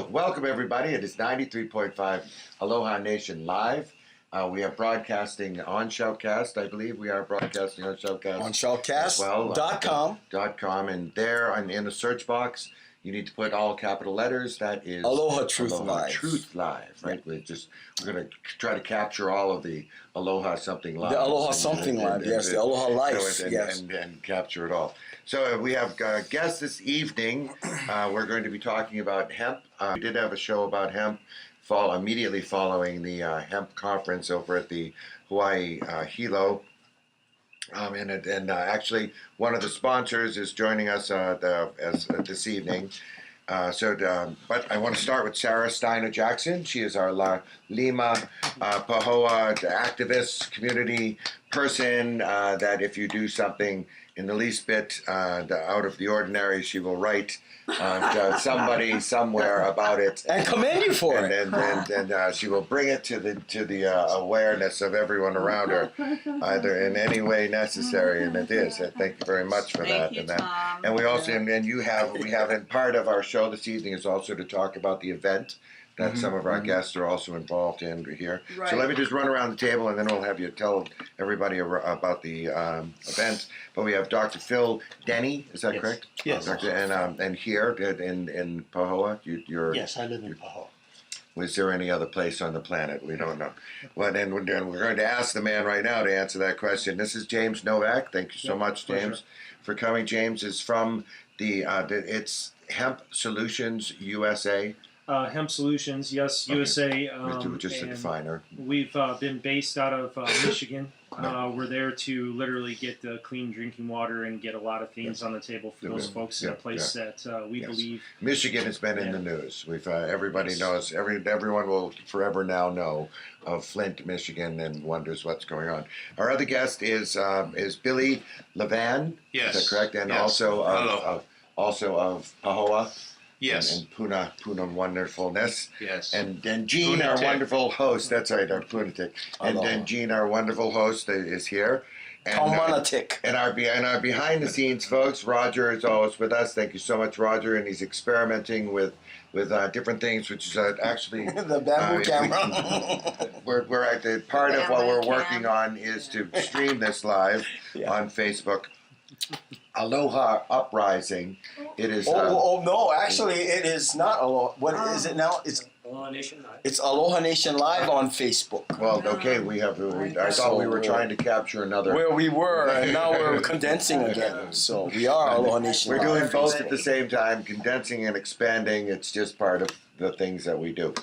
Welcome, everybody. It is 93.5 Aloha Nation Live. We are broadcasting on Shoutcast. I believe we are broadcasting on Shoutcast. On shoutcast.com. .com. And there in the search box, you need to put all capital letters. That is Aloha Truth Aloha Live. Truth Live, right? We're going to try to capture all of the Aloha something live. The Aloha something live, yes. The Aloha life, yes. And capture it all. So we have guests this evening. We're going to be talking about hemp. We did have a show about hemp immediately following the hemp conference over at the Hawaii Hilo. Actually, one of the sponsors is joining us this evening. But I want to start with Sarah Steiner-Jackson. She is our Lima Pahoa activist, community person, that if you do something in the least bit out of the ordinary, she will write somebody somewhere about it and commend you for it. And she will bring it to the awareness of everyone around her, either in any way necessary, and it is. Thank you very much for that. Thank you, Tom. And we also we have in part of our show this evening is also to talk about the event that some of our guests are also involved in here. Right. So let me just run around the table, and then we'll have you tell everybody about the event. But we have Dr. Phil Denney, is that correct? Yes. And here in Pahoa, you're... Yes, I live in Pahoa. Was there any other place on the planet? We don't know. Well, then we're going to ask the man right now to answer that question. This is James Novak. Thank you so much, James, for coming. James is from it's Hemp Solutions USA. Hemp Solutions, yes, okay. USA. Just a definer. We've been based out of Michigan. We're there to literally get the clean drinking water and get a lot of things on the table for those folks in a place that we believe. Michigan has been in the news. We've everybody knows. Everyone will forever now know of Flint, Michigan, and wonders what's going on. Our other guest is Billy Levan. Yes, is that correct? And yes. also of Pahoa. Yes. And Puna wonderfulness. Yes. And Jean, our wonderful host. That's right, our Punatic. And Jean, our wonderful host, is here. And our behind the scenes folks, Roger is always with us. Thank you so much, Roger. And he's experimenting with different things, which is actually the bamboo camera. we're at the part of what we're working on is to stream this live on Facebook. Aloha Uprising. It is. No! Actually, it is not Aloha. What is it now? It's Aloha Nation Live. It's Aloha Nation Live on Facebook. Well, okay, I thought we were trying to capture another. Where we were, and now we're condensing again. So we are Aloha Nation Live. We're doing both at the same time, condensing and expanding. It's just part of the things that we do.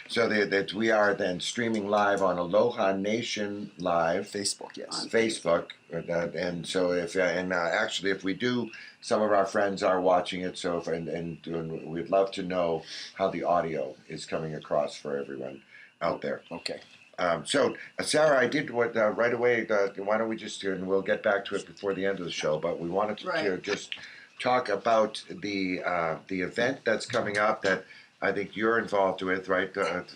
So that we are then streaming live on Aloha Nation Live. Facebook, yes. Facebook. And so actually if we do, some of our friends are watching it, so we'd love to know how the audio is coming across for everyone out there. Okay. So Sarah, I did what right away. Why don't we just and we'll get back to it before the end of the show, but we wanted to just talk about the event that's coming up that I think you're involved with, right?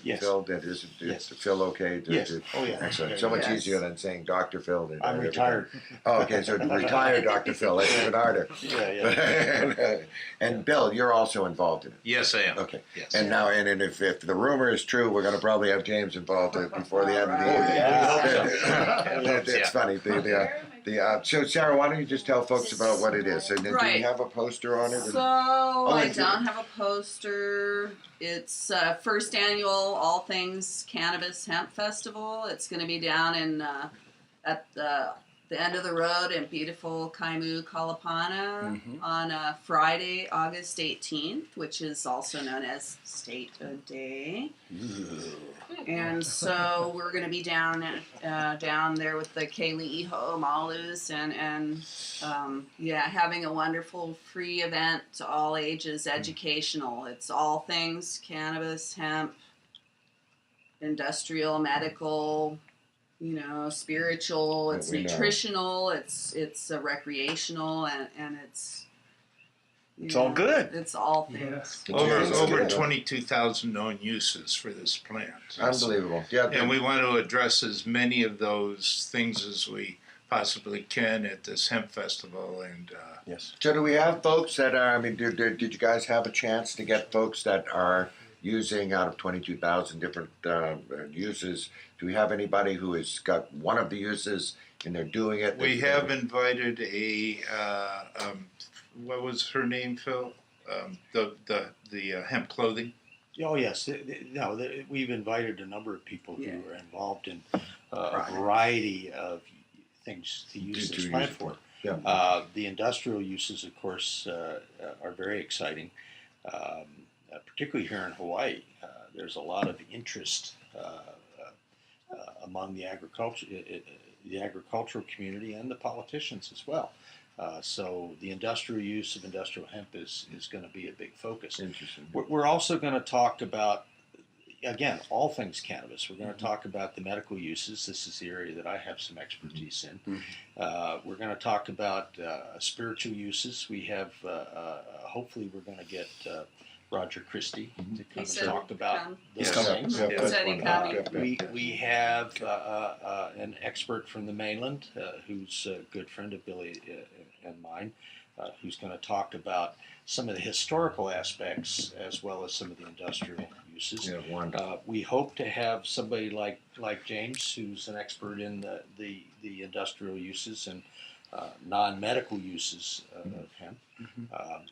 Yes. Phil, is Phil okay? Yes. Oh, yeah. Excellent. So much easier than saying Dr. Phil. I'm retired. Oh, okay. So retired Dr. Phil. That's even harder. Yeah. And Bill, you're also involved in it. Yes, I am. Okay. Yes. And now, and if the rumor is true, we're going to probably have James involved before the end of the year. It's funny. So Sarah, why don't you just tell folks about what it is? And do we have a poster on it? So I don't have a poster. It's first annual All Things Cannabis Hemp Festival. It's going to be down in at the end of the road in beautiful Kaimu, Kalapana on Friday, August 18th, which is also known as State of Day. And so we're going to be down there with the Kei'iho Malus and having a wonderful free event, all ages, educational. It's all things cannabis, hemp, industrial, medical, spiritual, it's nutritional, it's recreational, and it's all good. It's all things. Yeah. Over 22,000 known uses for this plant. Unbelievable. Yeah. And we want to address as many of those things as we possibly can at this hemp festival. And yes. So do we have folks that are? I mean, did you guys have a chance to get folks that are using out of 22,000 different uses? Do we have anybody who has got one of the uses and they're doing it? We have invited a what was her name, Phil? The hemp clothing. Oh yes, we've invited a number of people who are involved in a variety of things to use this plant for. Yeah. The industrial uses, of course, are very exciting, particularly here in Hawaii. There's a lot of interest among the agricultural community and the politicians as well. So the industrial use of industrial hemp is going to be a big focus. Interesting. We're also going to talk about, again, all things cannabis. We're going to talk about the medical uses. This is the area that I have some expertise in. We're going to talk about spiritual uses. We have, hopefully we're going to get Roger Christie to come and talk about those things. He said he'd come. We have an expert from the mainland who's a good friend of Billy and mine, who's going to talk about some of the historical aspects as well as some of the industrial uses. Yeah, wonderful. We hope to have somebody like James, who's an expert in the industrial uses and non-medical uses of hemp.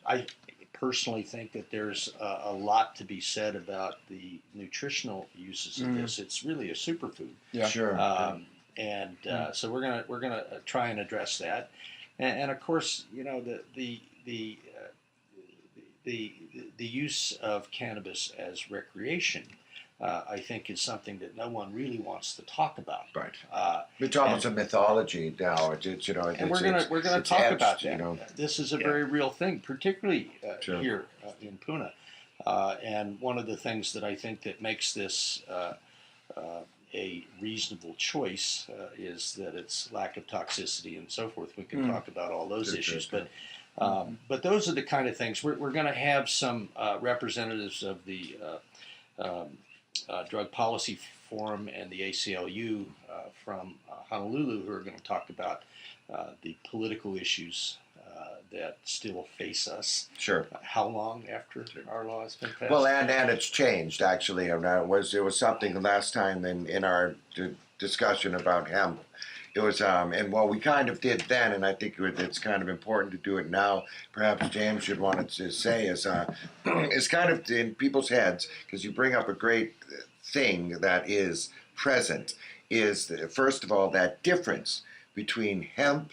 I personally think that there's a lot to be said about the nutritional uses of this. It's really a superfood. Yeah. Sure. So we're gonna try and address that, and of course, you know, the use of cannabis as recreation, I think, is something that no one really wants to talk about. Right. It's almost a mythology now. It's you know. And we're gonna talk etched, about that. You know. This is a very real thing, particularly Sure. here in Puna. And one of the things that I think that makes this a reasonable choice is that it's lack of toxicity and so forth. We can talk about all those issues, but those are the kind of things. We're going to have some representatives of the Drug Policy Forum and the ACLU from Honolulu who are going to talk about the political issues that still face us. Sure. How long after our law has been passed? Well, and it's changed actually. And it was something last time in our discussion about hemp. It was and what we kind of did then, and I think it's kind of important to do it now. Perhaps James should want to say is kind of in people's heads, because you bring up a great thing that is present. Is first of all that difference between hemp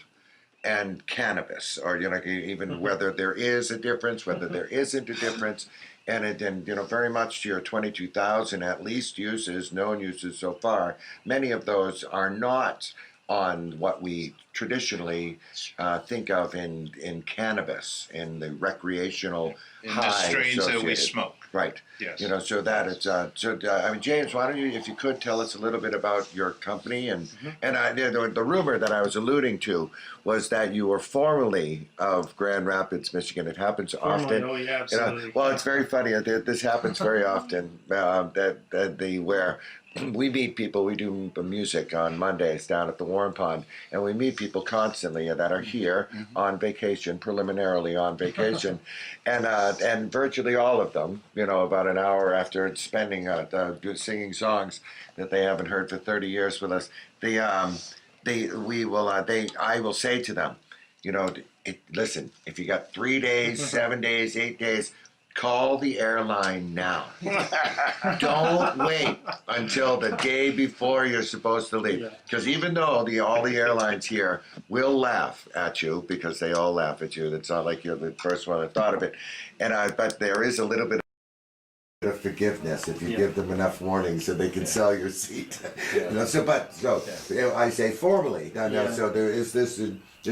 and cannabis, or you know, even whether there is a difference, whether there isn't a difference, and you know, very much to your 22,000 at least uses, known uses so far, many of those are not on what we traditionally think of in cannabis, in the recreational In the strains that we associated. smoke. Right. Yes. You know, so that it's I mean, James, why don't you, if you could, tell us a little bit about your company and the rumor that I was alluding to was that you were formerly of Grand Rapids, Michigan. It happens often. Oh, yeah, You know, absolutely. well, it's very funny. This happens very often. Where we meet people. We do music on Mondays down at the Warm Pond, and we meet people constantly that are here on vacation, preliminarily on vacation, and virtually all of them, you know, about an hour after spending singing songs that they haven't heard for 30 years with us, I will say to them, you know, listen, if you got 3 days, 7 days, 8 days, call the airline now. Don't wait until the day before you're supposed to leave. Because even though all the airlines here will laugh at you, because they all laugh at you, it's not like you're the first one that thought of it. But there is a little bit of forgiveness if you give them enough warning so they can sell your seat. You know, so I say formally. So is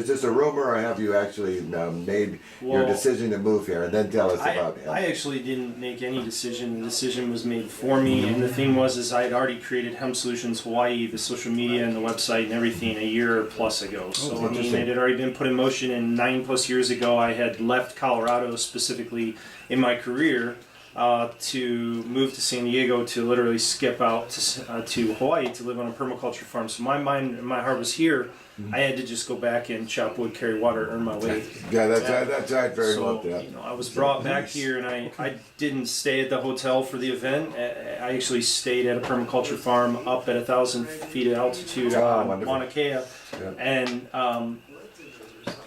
this a rumor, or have you actually made your decision to move here? And then tell us about it. I actually didn't make any decision. The decision was made for me, and the thing was I had already created Hemp Solutions Hawaii, the social media and the website and everything a year plus ago. So I mean, it had already been put in motion, and 9+ years ago I had left Colorado specifically in my career to move to San Diego to literally skip out to Hawaii to live on a permaculture farm. So my mind and my heart was here. I had to just go back and chop wood, carry water, earn my way. Yeah, that's right. Very well. Yeah. You know, I was brought back here, and I didn't stay at the hotel for the event. I actually stayed at a permaculture farm up at 1,000 feet of altitude on Mauna Kea, and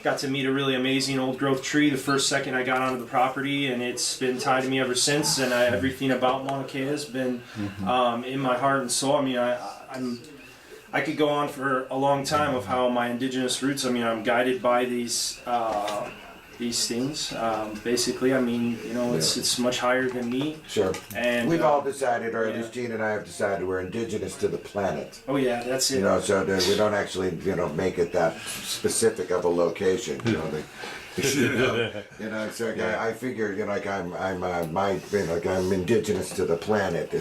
got to meet a really amazing old growth tree the first second I got onto the property, and it's been tied to me ever since. And everything about Mauna Kea has been in my heart and soul. I mean, I could go on for a long time of how my indigenous roots. I mean, I'm guided by these things. Basically, I mean, you know, it's much higher than me. Sure. And we've all decided, or at least Gene and I have decided, we're indigenous to the planet. Oh yeah, that's it. You know, so that we don't actually, make it that specific of a location. You know, so I figure, like I'm indigenous to the planet.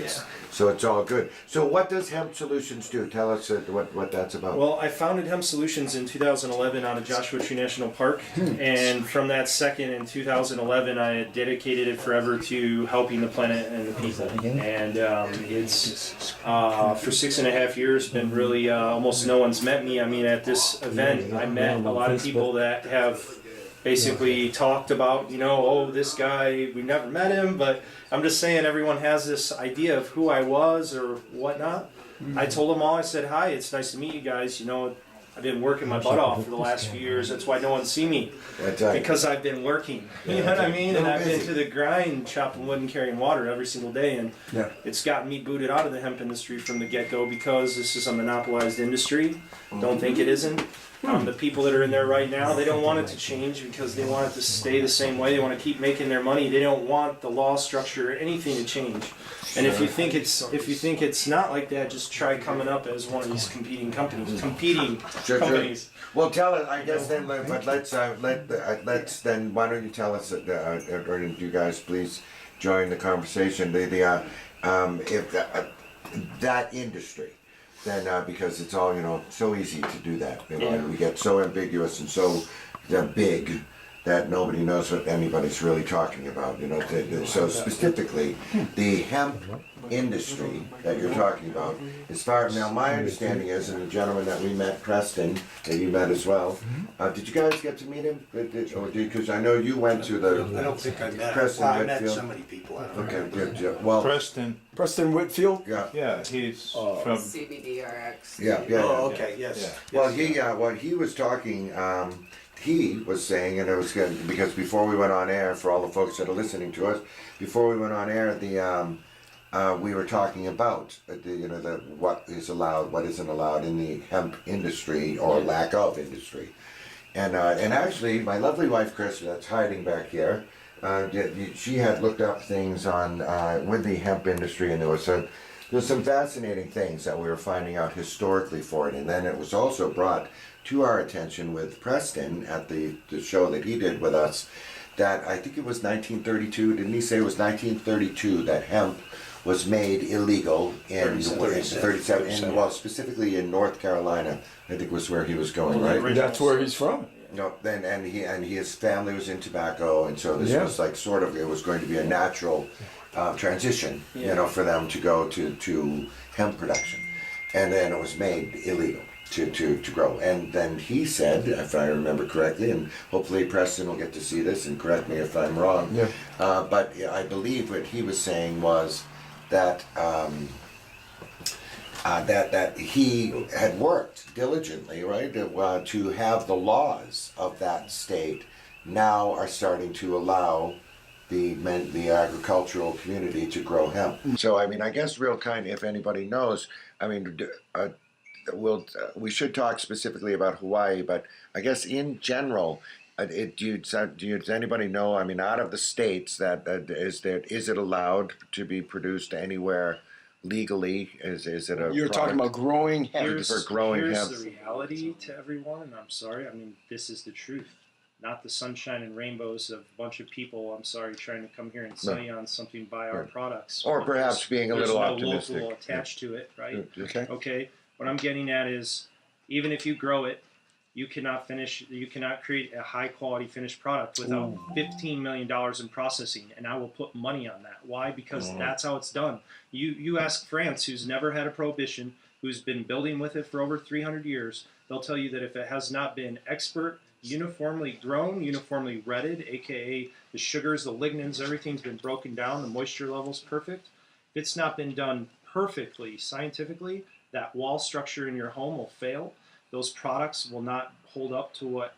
So it's all good. So what does Hemp Solutions do? Tell us what that's about. Well, I founded Hemp Solutions in 2011 out of Joshua Tree National Park, and from that second in 2011, I had dedicated it forever to helping the planet and the people. And it's for 6.5 years been really almost no one's met me. I mean, at this event, I met a lot of people that have basically talked about, this guy, we never met him, but I'm just saying everyone has this idea of who I was or whatnot. I told them all, I said, hi, it's nice to meet you guys. I've been working my butt off for the last few years. That's why no one see me. Because I've been working. You know what I mean? And I've been to the grind, chopping wood and carrying water every single day. And it's gotten me booted out of the hemp industry from the get-go because this is a monopolized industry. Don't think it isn't. The people that are in there right now, they don't want it to change because they want it to stay the same way. They want to keep making their money. They don't want the law structure or anything to change. And if you think it's not like that, just try coming up as one of these competing companies. Well, tell us. I guess then, but let's then. Why don't you tell us, or you guys please join the conversation. If that industry. Then because it's all so easy to do that. We get so ambiguous and so big that nobody knows what anybody's really talking about. So specifically, the hemp industry that you're talking about, now my understanding is, and the gentleman that we met, Preston, that you met as well, did you guys get to meet him? Because I know you went to the. I don't think I met Preston him. I met Whitfield. so many people. Okay, good. Well, Preston Whitfield. Yeah, he's from. CBDRX. Yeah. Oh, okay, yes. Well, he was talking. He was saying, and it was good because before we went on air, for all the folks that are listening to us, before we went on air, we were talking about what is allowed, what isn't allowed in the hemp industry or lack of industry, and actually, my lovely wife Chris, that's hiding back here, she had looked up things on with the hemp industry, and there's some fascinating things that we were finding out historically for it, and then it was also brought to our attention with Preston at the show that he did with us, that I think it was 1932, didn't he say it was 1932 that hemp was made illegal in 37, well, specifically in North Carolina, I think was where he was going, right? That's where he's from. No, and his family was in tobacco, and so this was like sort of, it was going to be a natural transition, for them to go to hemp production, and then it was made illegal to grow. And then he said, if I remember correctly, and hopefully Preston will get to see this and correct me if I'm wrong, but I believe what he was saying was that that he had worked diligently, right, to have the laws of that state now are starting to allow the agricultural community to grow hemp. So I guess real kind, if anybody knows, we should talk specifically about Hawaii, but I guess in general, does anybody know? Out of the states, is it allowed to be produced anywhere legally? Is it a? You're talking about growing hemp. Here's hemp. the reality to everyone, and I'm sorry. This is the truth, not the sunshine and rainbows of a bunch of people. I'm sorry, trying to come here and sell you on something by our products, or perhaps being a little optimistic. There's no local attached to it, right? Okay. Okay. What I'm getting at is, even if you grow it, You cannot create a high quality finished product without $15 million in processing, and I will put money on that. Why? Because that's how it's done. You ask France, who's never had a prohibition, who's been building with it for over 300 years, they'll tell you that if it has not been expert, uniformly grown, uniformly retted, aka the sugars, the lignins, everything's been broken down, the moisture level's perfect. If it's not been done perfectly, scientifically, that wall structure in your home will fail. Those products will not hold up to what,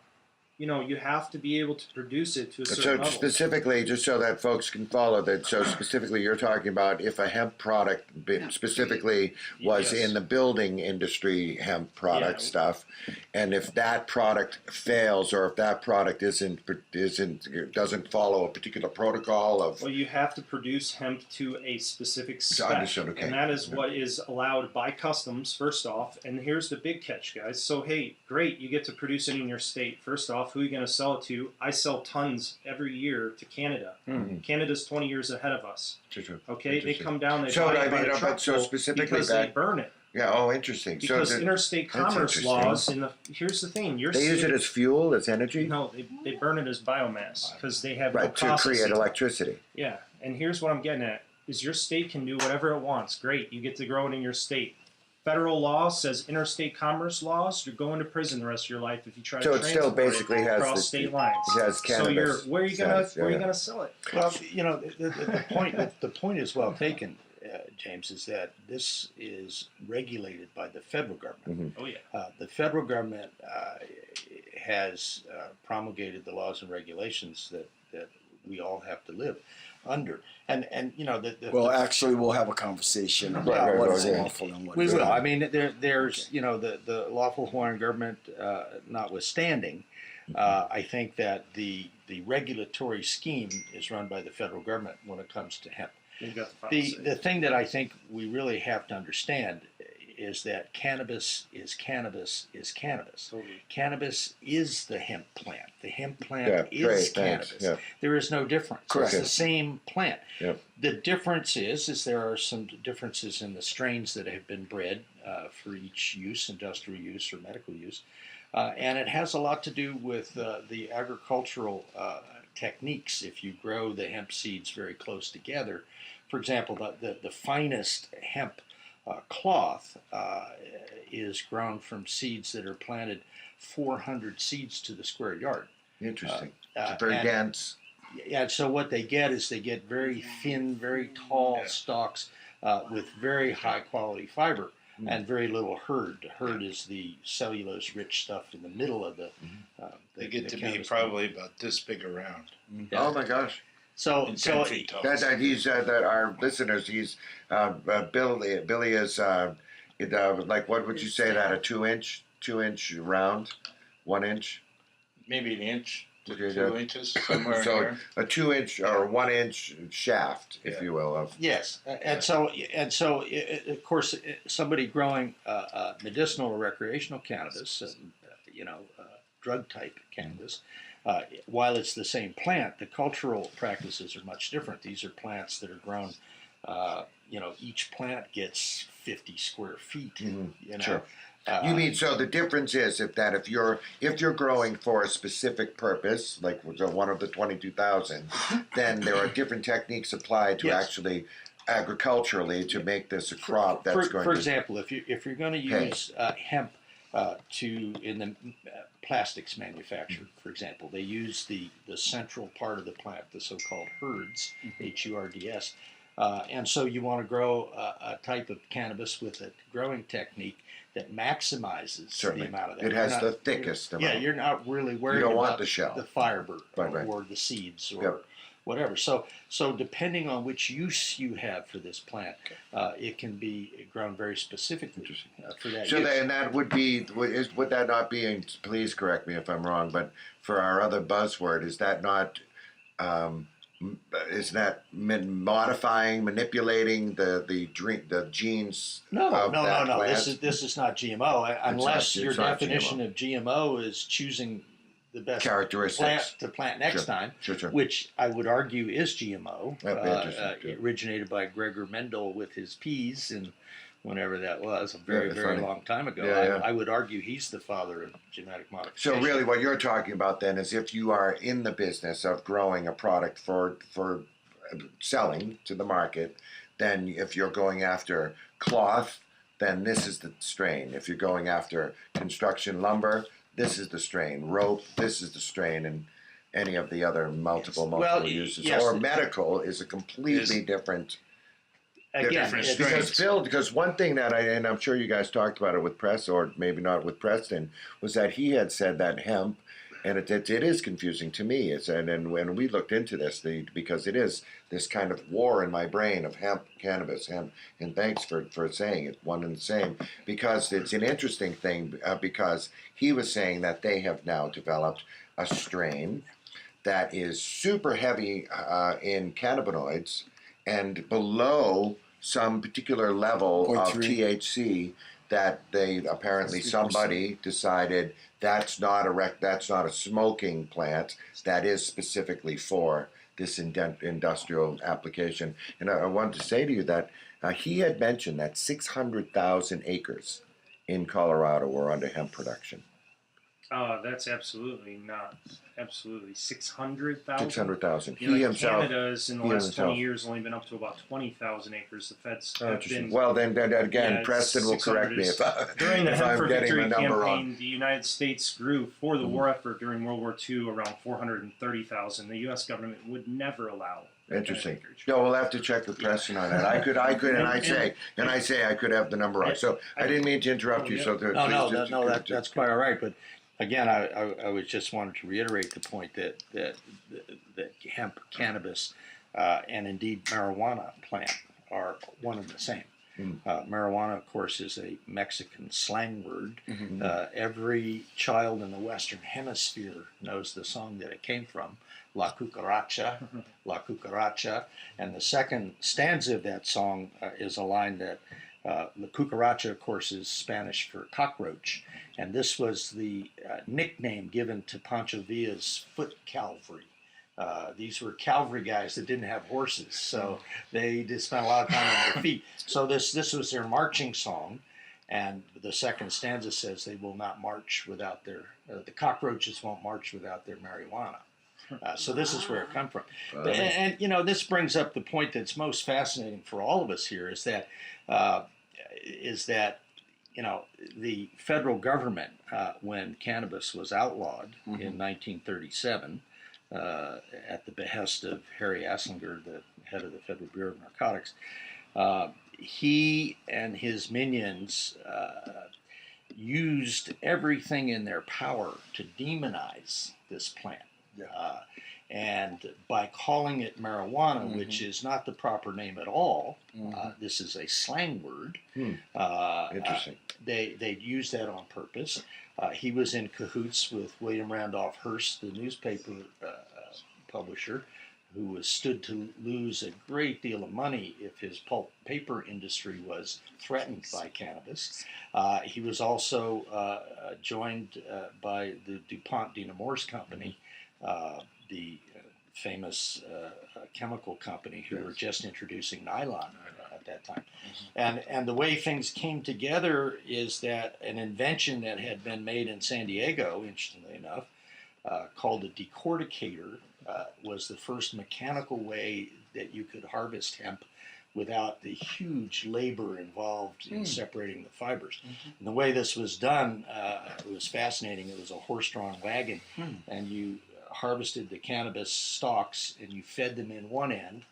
you have to be able to produce it to a certain So level. specifically, just so that folks can follow that, so specifically you're talking about if a hemp product specifically was Yes. in the building industry hemp product Yeah. stuff, and if that product fails or if that product doesn't follow a particular protocol of Well, you have to produce hemp to a specific spec, understood, okay. and that is what is allowed by customs, first off. And here's the big catch, guys. So, hey, great, you get to produce it in your state. First off, who are you going to sell it to? I sell tons every year to Canada. Canada's 20 years ahead of us. Okay, they come down, they So, buy I it by mean, the but truckful so specifically because that- they burn it. Yeah, oh, interesting. Because so interstate that's commerce interesting. laws, here's the thing. They use it as fuel, as energy? No, they burn it as biomass because they have no Right, to processing. create electricity. Yeah, and here's what I'm getting at: is your state can do whatever it wants. Great, you get to grow it in your state. Federal law says interstate commerce laws. You're going to prison the rest of your life if you try So to it still transport basically it has across the- state lines. it has So you're cannabis where are you gonna status, yeah. sell it? Well, the point is well taken, James, is that this is regulated by the federal government. Oh yeah. The federal government has promulgated the laws and regulations that we all have to live under. And Well, actually, we'll have a conversation about Right, what is right. lawful and what we is will. not. I mean, there's the lawful Hawaiian government notwithstanding, I think that the regulatory scheme is run by the federal government when it comes to hemp. You've got the final The say. thing that I think we really have to understand is that cannabis is cannabis is cannabis. Totally. Cannabis is the hemp plant. The hemp plant Yeah, is great, cannabis. thanks, yeah. There is no difference. Correct. It's the same plant. Yep. The difference is there are some differences in the strains that have been bred for each use, industrial use or medical use. And it has a lot to do with the agricultural techniques. If you grow the hemp seeds very close together, for example, the finest hemp cloth is grown from seeds that are planted 400 seeds to the square yard. Interesting. It's very and- dense. Yeah, so what they get is they get very thin, very tall stalks with very high quality fiber and very little hurd. The hurd is the cellulose-rich stuff in the middle of the. They get to be cannabis probably about this big around. Oh my gosh. So, And so 10 feet tall. That he's that our listeners. He's Billy is like what would you say that a 2-inch round, 1 inch. Maybe an inch to Okay, 2 yeah. inches, somewhere in So there. a 2-inch or 1-inch shaft, if Yeah. you will, of yes, and so of course somebody growing medicinal or recreational cannabis, drug type cannabis. While it's the same plant, the cultural practices are much different. These are plants that are grown. Each plant gets 50 square feet. Sure. You mean so the difference is if you're growing for a specific purpose, like one of the 22,000, then there are different techniques applied to Yes. actually agriculturally to make this a crop that's going for to. example, if you're going to use hemp in the plastics manufacture, for example, they use the central part of the plant, the so-called hurds, HURDS. And so you want to grow a type of cannabis with a growing technique that maximizes Certainly. the amount of that. It has You're the not- thickest Yeah, amount. you're not really worried don't about want the shell. the fiber Right. or the seeds or Yep. whatever. So depending on which use you have for this plant, it can be grown very specifically for that So use. then that would that not be? And please correct me if I'm wrong, but for our other buzzword, is that not? Is that modifying, manipulating the genes? No. of that plant? This is not GMO unless your it's not definition GMO. of GMO is choosing the best Characteristics. plant to plant next Sure. time, Sure. which I would argue is GMO. That'd be interesting, too. It originated by Gregor Mendel with his peas and whenever that was, a very, that's very funny. long time ago. Yeah. I would argue he's the father of genetic modification. So really, what you're talking about then is if you are in the business of growing a product for selling to the market, then if you're going after cloth, then this is the strain. If you're going after construction lumber, this is the strain. Rope, this is the strain, and any of the other multiple Well, uses. yes. Or medical is a completely different. Again, different it's- strains. Because one thing that and I'm sure you guys talked about it with Press, or maybe not with Preston, was that he had said that hemp, and it is confusing to me. And when we looked into this, because it is this kind of war in my brain of hemp, cannabis, hemp, and thanks for saying it, one and the same, because it's an interesting thing, because he was saying that they have now developed a strain that is super heavy in cannabinoids and below some particular level of 0.3. THC that they apparently somebody decided that's not a smoking plant, that is specifically for this industrial application. And I wanted to say to you that he had mentioned that 600,000 acres in Colorado were under hemp production. That's absolutely not. Absolutely. 600,000? 600,000. You know, He himself. Canada's in the he last himself. 20 years only been up to about 20,000 acres. The feds have Interesting. been... Well, then again, Yeah, Preston will correct me if, During the if Hemp I'm for getting Victory the number campaign, wrong. the United States grew for the war effort during World War II around 430,000. The U.S. government would never allow that Interesting. acreage. No, we'll have to check with Preston on that. I could, and I say I could have the number wrong. So I didn't mean to interrupt you. So That's quite all right. But again, I was just wanted to reiterate the point that hemp, cannabis, and indeed marijuana plant are one and the same. Marijuana, of course, is a Mexican slang word. Every child in the Western Hemisphere knows the song that it came from, La Cucaracha, La Cucaracha. And the second stanza of that song is a line that La Cucaracha, of course, is Spanish for cockroach. And this was the nickname given to Pancho Villa's foot cavalry. These were cavalry guys that didn't have horses, so they just spent a lot of time on their feet. So this was their marching song, and the second stanza says they will not march without their, the cockroaches won't march without their marijuana. So this is where it comes from. And you know, this brings up the point that's most fascinating for all of us here is that you know, the federal government, when cannabis was outlawed in 1937, at the behest of Harry Asslinger, the head of the Federal Bureau of Narcotics, he and his minions used everything in their power to demonize this plant. And by calling it marijuana, which is not the proper name at all, this is a slang word. Interesting. They used that on purpose. He was in cahoots with William Randolph Hearst, the newspaper publisher, who was stood to lose a great deal of money if his pulp paper industry was threatened by cannabis. He was also joined by the DuPont de Nemours company, the famous chemical company who were just introducing nylon at that time. And the way things came together is that an invention that had been made in San Diego, interestingly enough, called a decorticator, was the first mechanical way that you could harvest hemp without the huge labor involved in separating the fibers. And the way this was done, it was fascinating. It was a horse-drawn wagon, and you harvested the cannabis stalks and you fed them in one end,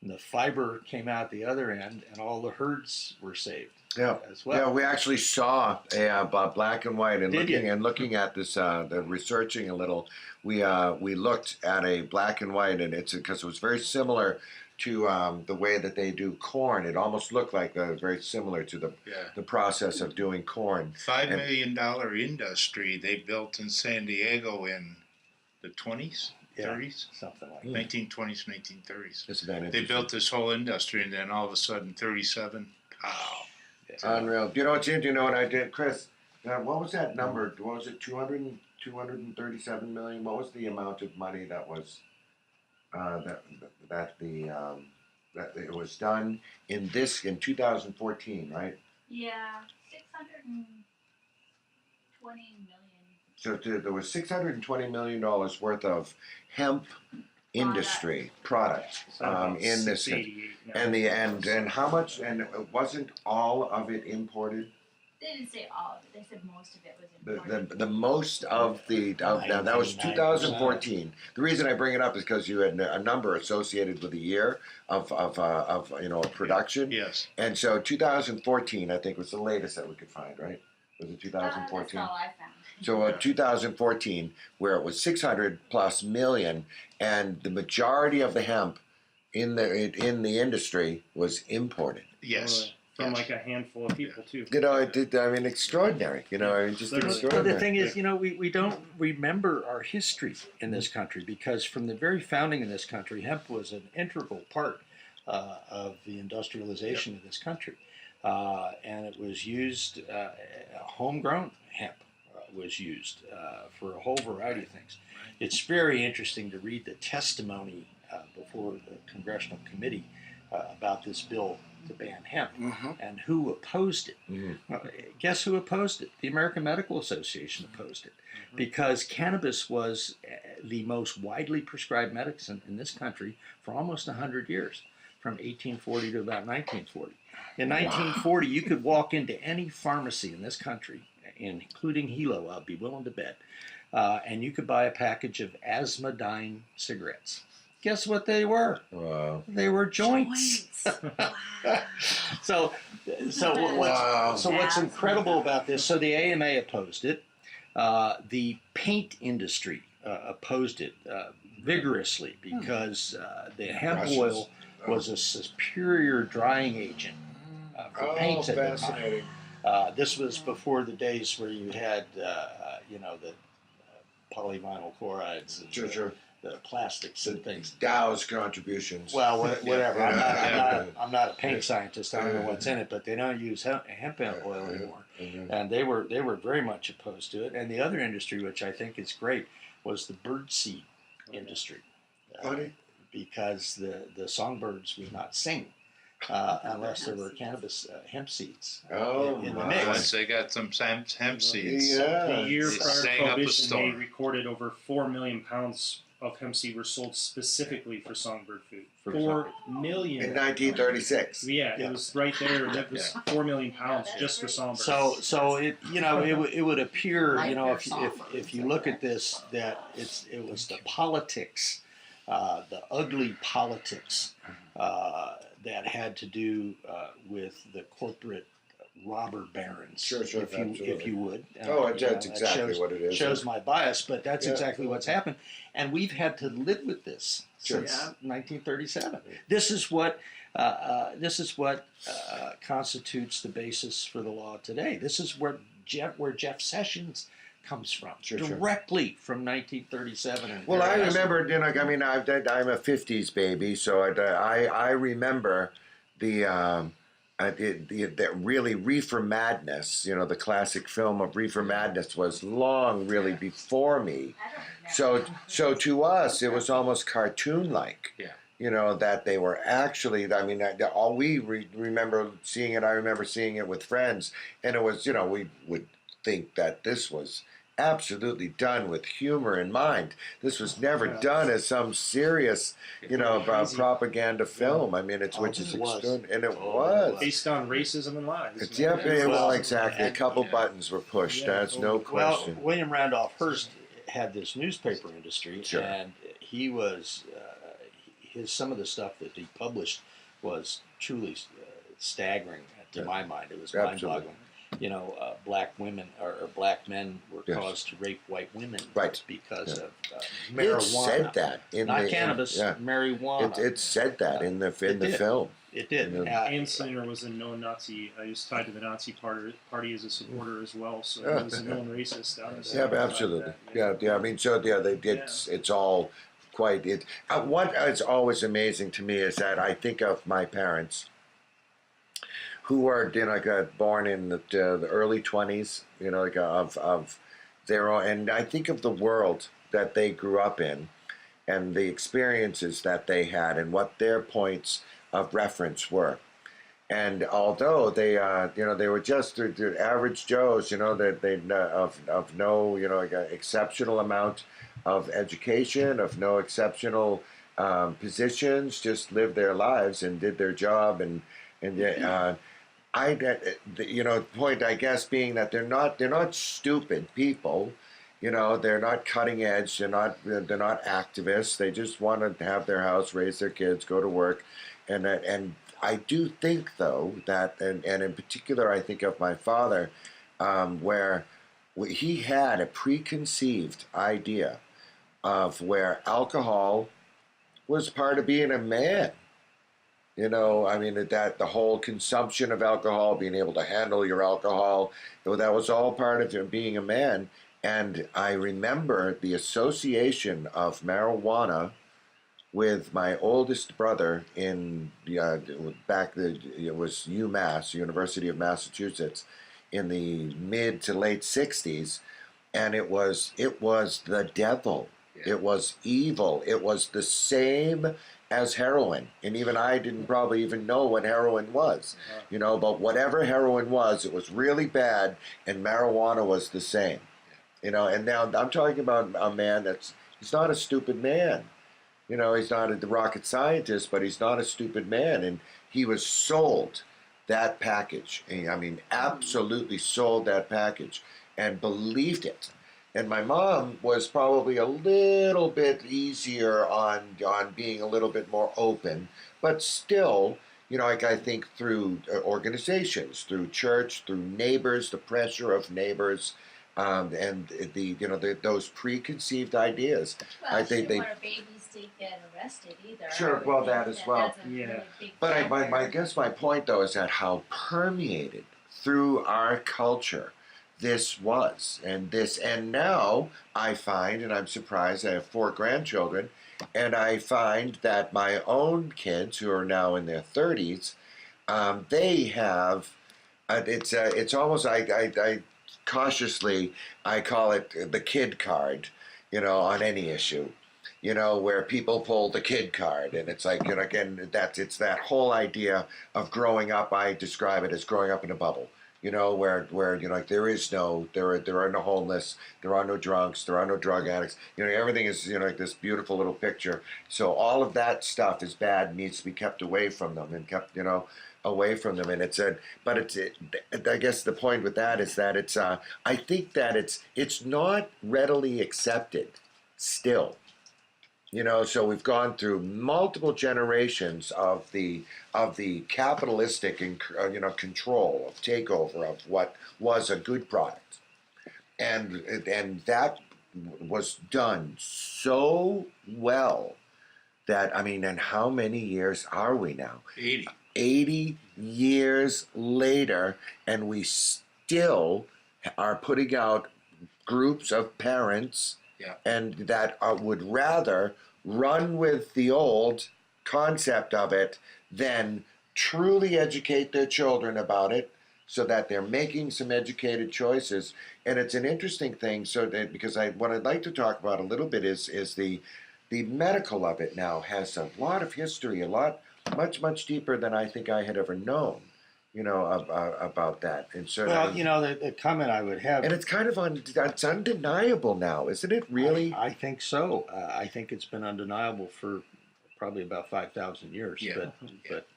and the fiber came out the other end, and all the herds were saved. As well. Yeah, we actually saw a black and white, and looking at this, the researching a little. We looked at a black and white, and it's because it was very similar to the way that they do corn. It almost looked like very similar to the process of doing corn. $5 million industry they built in San Diego in the 20s, 30s, something like that. 1920s, 1930s. Isn't that They interesting? built this whole industry, and then all of a sudden, 37. Pow. Unreal. Do you know what's interesting? You know what I did, Chris? What was that number? What was it? 237 million. What was the amount of money that was that it was done in 2014, right? Yeah, 620 million. So there was $620 million worth of hemp industry product in this, 688 now. and how much? And wasn't all of it imported? They didn't say all of it. They said most of it was imported. The most of the now that was 2014. The reason I bring it up is because you had a number associated with a year of production. Yes. And so 2014, I think, was the latest that we could find, right? Was it 2014? That's all I found. So 2014, where it was 600 plus million, and the majority of the hemp in the industry was imported. Yes. From like a handful of people too. Extraordinary. Just But the extraordinary. But the thing is, we don't remember our history in this country because from the very founding of this country, hemp was an integral part of the industrialization of this country. And it was used, homegrown hemp was used for a whole variety of things. It's very interesting to read the testimony before the Congressional Committee about this bill to ban hemp and who opposed it. Guess who opposed it? The American Medical Association opposed it because cannabis was the most widely prescribed medicine in this country for almost 100 years, from 1840 to about 1940. In 1940, you could walk into any pharmacy in this country, including Hilo, I'll be willing to bet, and you could buy a package of asthma-dying cigarettes. Guess what they were? Wow. They were joints. So what's incredible about this? So the AMA opposed it. The paint industry opposed it vigorously because the hemp oil was a superior drying agent for paints at the time. This was before the days where you had, the polyvinyl chlorides and the plastics and things. Dow's contributions. Well, whatever. I'm not a paint scientist. I don't know what's in it, but they don't use hemp oil anymore, and they were very much opposed to it. And the other industry, which I think is great, was the birdseed industry, because the songbirds would not sing unless there were cannabis hemp seeds in the mix. Once they got some hemp seeds. The year They prior to sang up a Prohibition, they storm. recorded over 4 million pounds of hemp seed were sold specifically for songbird food. For 4 million. In 1936. Yeah, it was right there. That was 4 million pounds just for songbirds. So it it would appear if you look at this that it was the politics, the ugly politics that had to do with the corporate robber barons, Sure, if you would. That's exactly what it is. Shows my bias, but that's exactly what's happened, and we've had to live with this since 1937. This is what constitutes the basis for the law today. This is where Jeff Sessions comes from, directly from 1937. Well, I remember, I'm a 50s baby, so I remember the really Reefer Madness, the classic film of Reefer Madness was long really before me. So to us, it was almost cartoon-like. Yeah. That they were actually, all we remember seeing it, I remember seeing it with friends, and it was, we would think that this was absolutely done with humor in mind. This was never done as some serious, propaganda film. Which is extraordinary, and it was based on racism and lies. Exactly. A couple buttons were pushed. That's no question. Well, William Randolph Hearst had this newspaper industry, and he was some of the stuff that he published was truly staggering to my mind. It was mind-boggling. Black women or black men were caused to rape white women because of marijuana. It said that not cannabis, marijuana. It said that in the film. It did. Anslinger was a known Nazi. He was tied to the Nazi party as a supporter as well, so he was a known racist. Absolutely. They did. It's all quite. What is always amazing to me is that I think of my parents, who were born in the early 20s, of their own, and I think of the world that they grew up in, and the experiences that they had, and what their points of reference were, And although they, they were just the average Joes, that they of no, like exceptional amount of education, of no exceptional positions, just lived their lives and did their job, and the point I guess being that they're not stupid people. They're not cutting edge. They're not activists. They just want to have their house, raise their kids, go to work, and I do think though that and in particular I think of my father, where he had a preconceived idea of where alcohol was part of being a man. I mean, that the whole consumption of alcohol, being able to handle your alcohol, that was all part of him being a man. And I remember the association of marijuana with my oldest brother in it was UMass, University of Massachusetts, in the mid to late '60s, and it was the devil. Yeah. It was evil. It was the same as heroin, and even I didn't probably even know what heroin was, but whatever heroin was, it was really bad, and marijuana was the same, and now I'm talking about a man he's not a stupid man, he's not a rocket scientist, but he's not a stupid man, and he was sold that package, I mean, absolutely sold that package, and believed it. And my mom was probably a little bit easier on being a little bit more open, but still, like I think through organizations, through church, through neighbors, the pressure of neighbors, and those preconceived ideas. Well, I think she didn't want her babies to get arrested either. Sure, well, that as well. That's a really big But factor. I guess my point though is that how permeated through our culture this was, and now I find, and I'm surprised, I have 4 grandchildren, and I find that my own kids who are now in their 30s, they have, it's almost, I cautiously, I call it the kid card, on any issue, where people pull the kid card, and it's like, again, it's that whole idea of growing up. I describe it as growing up in a bubble. Where like there are no homeless, there are no drunks, there are no drug addicts. Everything is like this beautiful little picture. So all of that stuff is bad, needs to be kept away from them, and kept away from them. And I guess the point with that is that I think that it's not readily accepted still. So we've gone through multiple generations of the capitalistic and control of takeover of what was a good product, and that was done so well that and how many years are we now? 80. 80 years later, and we still are putting out groups of parents. Yeah. And that would rather run with the old concept of it than truly educate their children about it, so that they're making some educated choices. And it's an interesting thing. Because what I'd like to talk about a little bit is the medical of it now has a lot of history, much deeper than I think I had ever known. About that. And so, the comment I would have, and it's kind of it's undeniable now, isn't it? Really, I think so. I think it's been undeniable for probably about 5,000 years. Yeah. But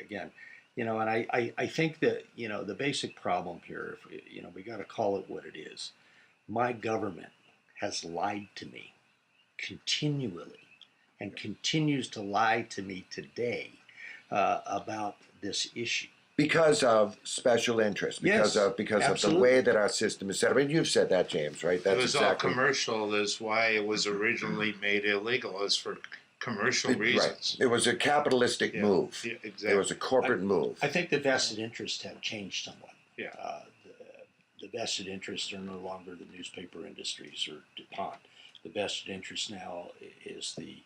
again, and I think that the basic problem here, we got to call it what it is. My government has lied to me continually, and continues to lie to me today about this issue. Because of special interest, because of the way that our system is set up. You've said that, James, right? That's it was exactly all commercial. That's why it was originally made illegal, as for commercial reasons. Right. It was a capitalistic move. Yeah, exactly. It was a corporate move. I think the vested interests have changed somewhat. Yeah. The vested interests are no longer the newspaper industries or DuPont. The vested interest now is the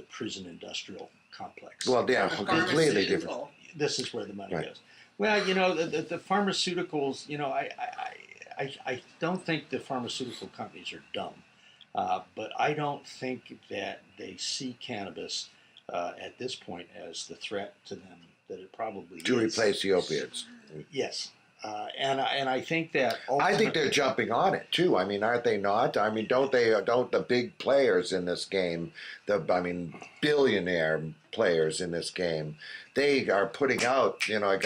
prison industrial complex. Well, yeah, completely different. This is where the money goes. Well, the pharmaceuticals, I don't think the pharmaceutical companies are dumb, but I don't think that they see cannabis at this point as the threat to them probably To is. replace the opiates. Yes. And I think that I think they're jumping on it too. I mean, aren't they not? I mean, don't the big players in this game, billionaire players in this game, they are putting out, like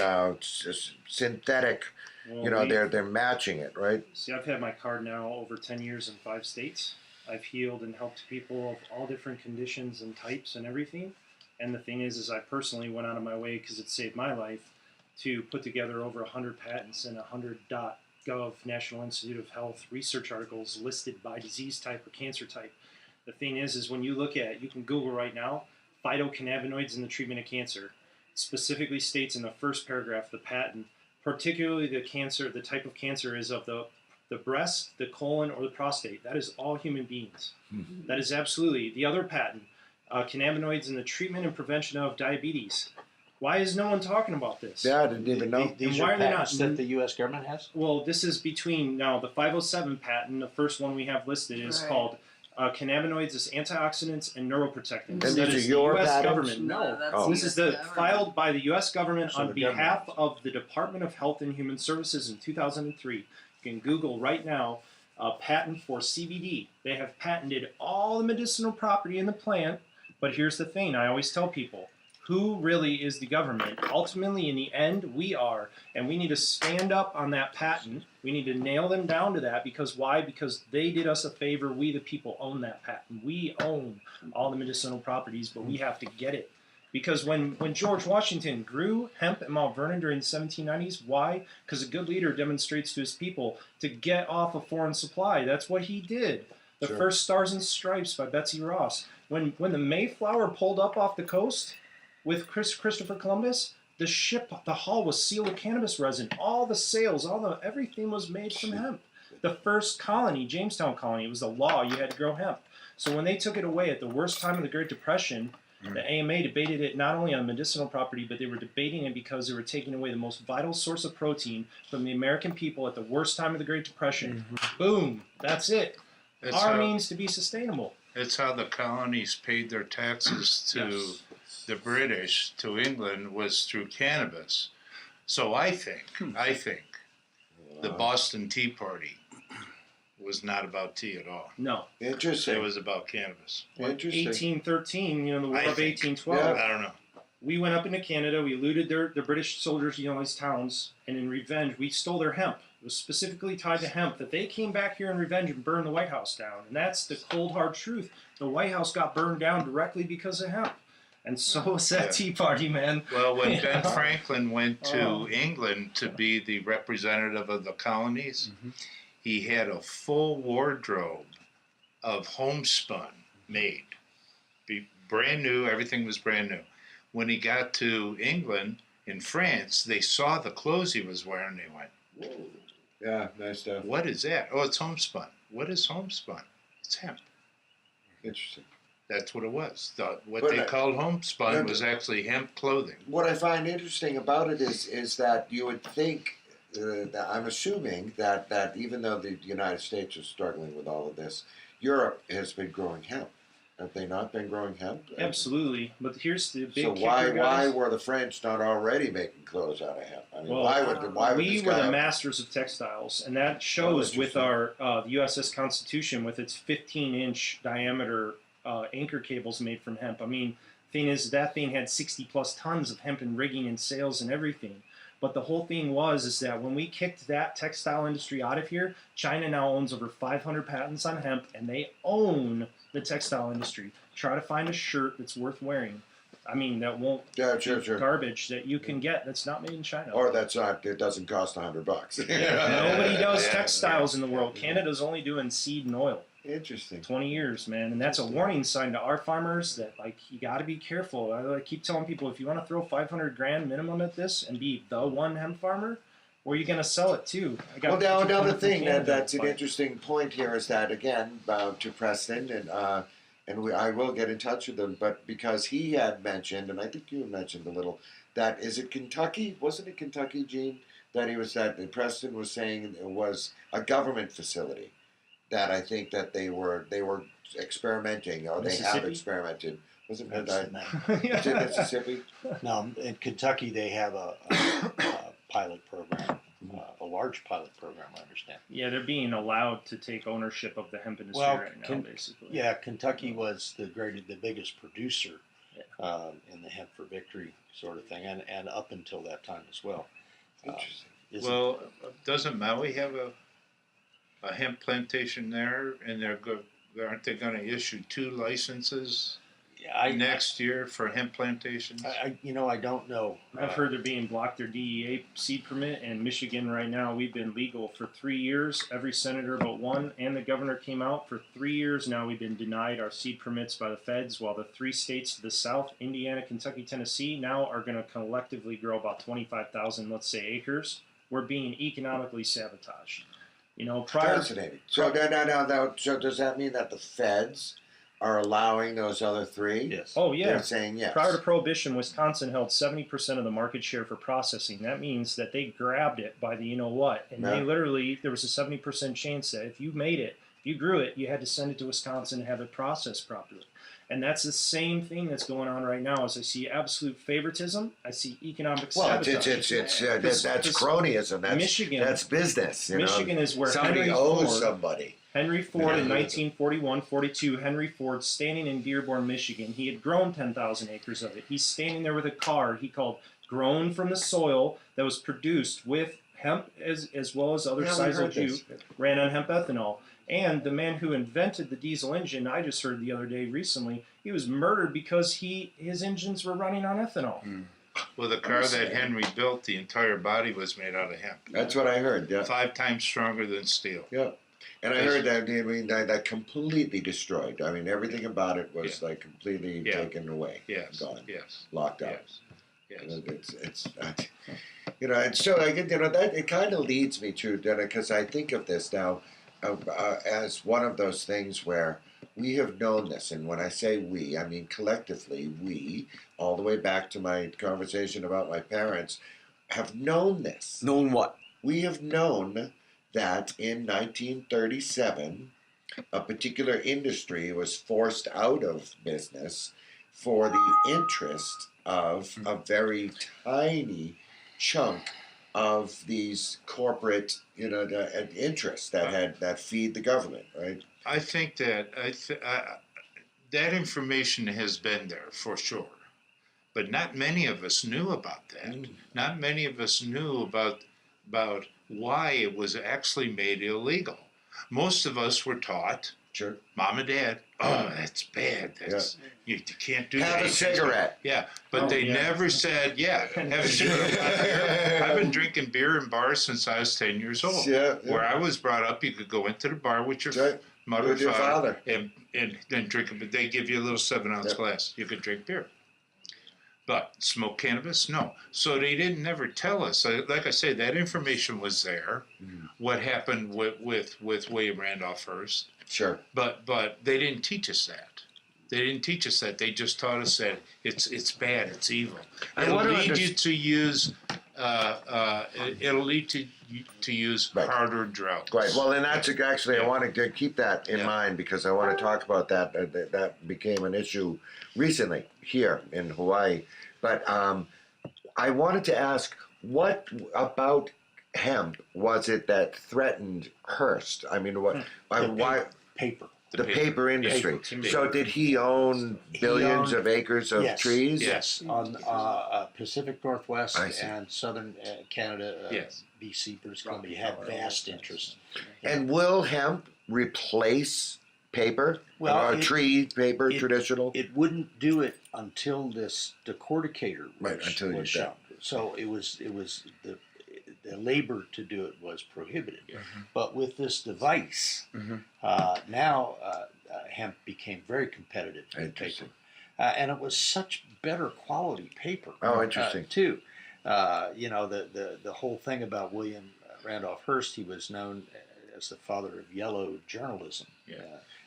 synthetic, Well, they're matching it, right? See, I've had my card now over 10 years in 5 states. I've healed and helped people of all different conditions and types and everything. And the thing is I personally went out of my way, because it saved my life, to put together over 100 patents and 100.gov National Institute of Health research articles listed by disease type or cancer type. The thing is when you look at, you can Google right now, phytocannabinoids in the treatment of cancer. It specifically states in the first paragraph, the patent, particularly the type of cancer is of the breast, the colon, or the prostate. That is all human beings. Mm-hmm. That is absolutely. The other patent, cannabinoids in the treatment and prevention of diabetes. Why is no one talking about this? Yeah, I didn't even know. These And why are are they patents not- that the U.S. government has? Well, this is between, now the 507 patent, the first one we have listed is Right. called cannabinoids as antioxidants and neuroprotectants. And That these is are your the U.S. patents? government. No, that's Oh. this is the government. filed by the U.S. government So on the behalf government. of the Department of Health and Human Services in 2003. You can Google right now a patent for CBD. They have patented all the medicinal property in the plant, but here's the thing, I always tell people, who really is the government? Ultimately, in the end, we are, and we need to stand up on that patent. We need to nail them down to that, because why? Because they did us a favor. We, the people, own that patent. We own all the medicinal properties, but we have to get it. Because when George Washington grew hemp at Mount Vernon during the 1790s, why? Because a good leader demonstrates to his people to get off a foreign supply. That's what he did. The Sure. first Stars and Stripes by Betsy Ross. When the Mayflower pulled up off the coast with Christopher Columbus, the hull was sealed with cannabis resin. All the sails, everything was made from hemp. The first colony, Jamestown colony, it was the law, you had to grow hemp. So when they took it away at the worst time of the Great Depression, the AMA debated it not only on medicinal property, but they were debating it because they were taking away the most vital source of protein from the American people at the worst time of the Great Depression. Boom, that's it. It's Our how, means to be sustainable. it's how the colonies paid their taxes to Yes. the British, to England, was through cannabis. So I think the Boston Tea Party was not about tea at all. No. Interesting. It was about cannabis. Interesting. 1813, the War I of think. 1812. I don't know. We went up into Canada, we looted the British soldiers, these towns, and in revenge, we stole their hemp. It was specifically tied to hemp that they came back here in revenge and burned the White House down. And that's the cold, hard truth. The White House got burned down directly because of hemp. And so was that Yeah. Tea Party, man. Well, when Yeah. Ben Franklin went to Oh. England to be the representative of the colonies, he had a full wardrobe of homespun made. Brand new, everything was brand new. When he got to England, in France, they saw the clothes he was wearing. They went, "Whoa, Yeah, nice stuff. what is that? Oh, it's homespun. What is homespun? It's hemp." Interesting. That's what it was. What But they I- called homespun Yeah, was actually hemp clothing. What I find interesting about it is that you would think, that I'm assuming that even though the United States is struggling with all of this, Europe has been growing hemp. Have they not been growing hemp? Absolutely. But here's the big So kicker, why guys. were the French not already making clothes out of hemp? I mean, Well, why would we this were guy the masters of textiles, and that shows with our the USS Constitution with its 15-inch diameter anchor cables made from hemp. I mean, thing is, that thing had 60 plus tons of hemp and rigging and sails and everything. But the whole thing is that when we kicked that textile industry out of here, China now owns over 500 patents on hemp, and they own the textile industry. Try to find a shirt that's worth wearing. I mean, that won't sure. garbage that you can get that's not made in China. Or that's not. It doesn't cost $100. Nobody does Yeah, textiles in the world. Canada's only doing seed and oil. Interesting. 20 years, man, and that's a warning sign to our farmers that you got to be careful. I keep telling people, if you want to throw 500 grand minimum at this and be the one hemp farmer, where are you going to sell it to? Well, now people another from thing Canada, that's an but- interesting point here is that again to Preston and I will get in touch with him, but because he had mentioned, and I think you had mentioned a little, that is it Kentucky? Wasn't it Kentucky, Gene? That Preston was saying it was a government facility. That I think that they were experimenting, or they have Mississippi? experimented Was it Medicine Medina? Is it Mississippi? No, in Kentucky they have a pilot program, a large pilot program, I understand. Yeah, they're being allowed to take ownership of the hemp industry Well, right now, basically. Yeah, Kentucky was the biggest producer in the hemp for victory sort of thing, and up until that time as well. Interesting. Well, doesn't Maui have a hemp plantation there, and aren't they going to issue 2 licenses next year for hemp plantations? I don't know. I've heard they're being blocked their DEA seed permit. In Michigan right now, we've been legal for 3 years. Every senator but one and the governor came out for 3 years. Now we've been denied our seed permits by the feds, while the 3 states to the south, Indiana, Kentucky, Tennessee, now are going to collectively grow about 25,000, let's say, acres. We're being economically sabotaged. Fascinating. So so does that mean that the feds are allowing those other 3? Yes. Oh, yeah. They're saying yes. Prior to Prohibition, Wisconsin held 70% of the market share for processing. That means that they grabbed it by the you-know-what. And they literally, there was a 70% chance that if you made it, if you grew it, you had to send it to Wisconsin and have it processed properly. And that's the same thing that's going on right now. As I see absolute favoritism, I see economic sabotage. That's cronyism. That's Michigan. That's business. Michigan is where somebody Henry owes Ford, somebody. Henry Ford in 1941-42, Henry Ford standing in Dearborn, Michigan. He had grown 10,000 acres of it. He's standing there with a car he called grown from the soil that was produced with hemp as well as other sizes of juice, ran on hemp ethanol. And the man who invented the diesel engine, I just heard the other day recently, he was murdered because his engines were running on ethanol. Well, the car that Henry built, the entire body was made out of hemp. That's what I heard. Yeah. 5 times stronger than steel. Yeah. And I heard that completely destroyed. I mean, everything about it was like completely taken away. Yes. Gone. Yes. Locked out. Yes. It's and so that it kind of leads me to because I think of this now as one of those things where we have known this, and when I say we, I mean collectively we, all the way back to my conversation about my parents, have known this. Known what? We have known that in 1937, a particular industry was forced out of business for the interest of a very tiny chunk of these corporate, interests that feed the government, right? I think that that information has been there for sure, but not many of us knew about that. Not many of us knew about why it was actually made illegal. Most of us were taught, Sure. Mom and Dad, that's bad. That's you can't do that. Have a cigarette. Yeah, but they never said, have a cigarette. I've been drinking beer in bars since I was 10 years old. Yeah. Where I was brought up, you could go into the bar with your mother With your father. and then drink it, but they give you a little 7-ounce glass. You could drink beer. But smoke cannabis? No. So they didn't never tell us. Like I say, that information was there. What happened with William Randolph Hearst? Sure. But they didn't teach us that. They didn't teach us that. They just taught us that it's bad, it's evil. It'll lead you to use harder drugs. Right. Well, and that's actually I wanted to keep that in mind because I want to talk about that. That became an issue recently here in Hawaii. But I wanted to ask, what about hemp was it that threatened Hearst? I mean, why? Paper. The paper industry. Paper. So did he own billions of acres of trees? Yes. On Pacific Northwest I see. and southern Canada, Yes. BC, British Columbia had vast interest. And will hemp replace paper? Well, Tree paper, traditional? It wouldn't do it until this decorticator Right, until you was shown. So it was the labor to do it was prohibited. But with this device, now hemp became very competitive in paper. And it was such better quality paper. Oh, interesting. Too. The whole thing about William Randolph Hearst, he was known as the father of yellow journalism,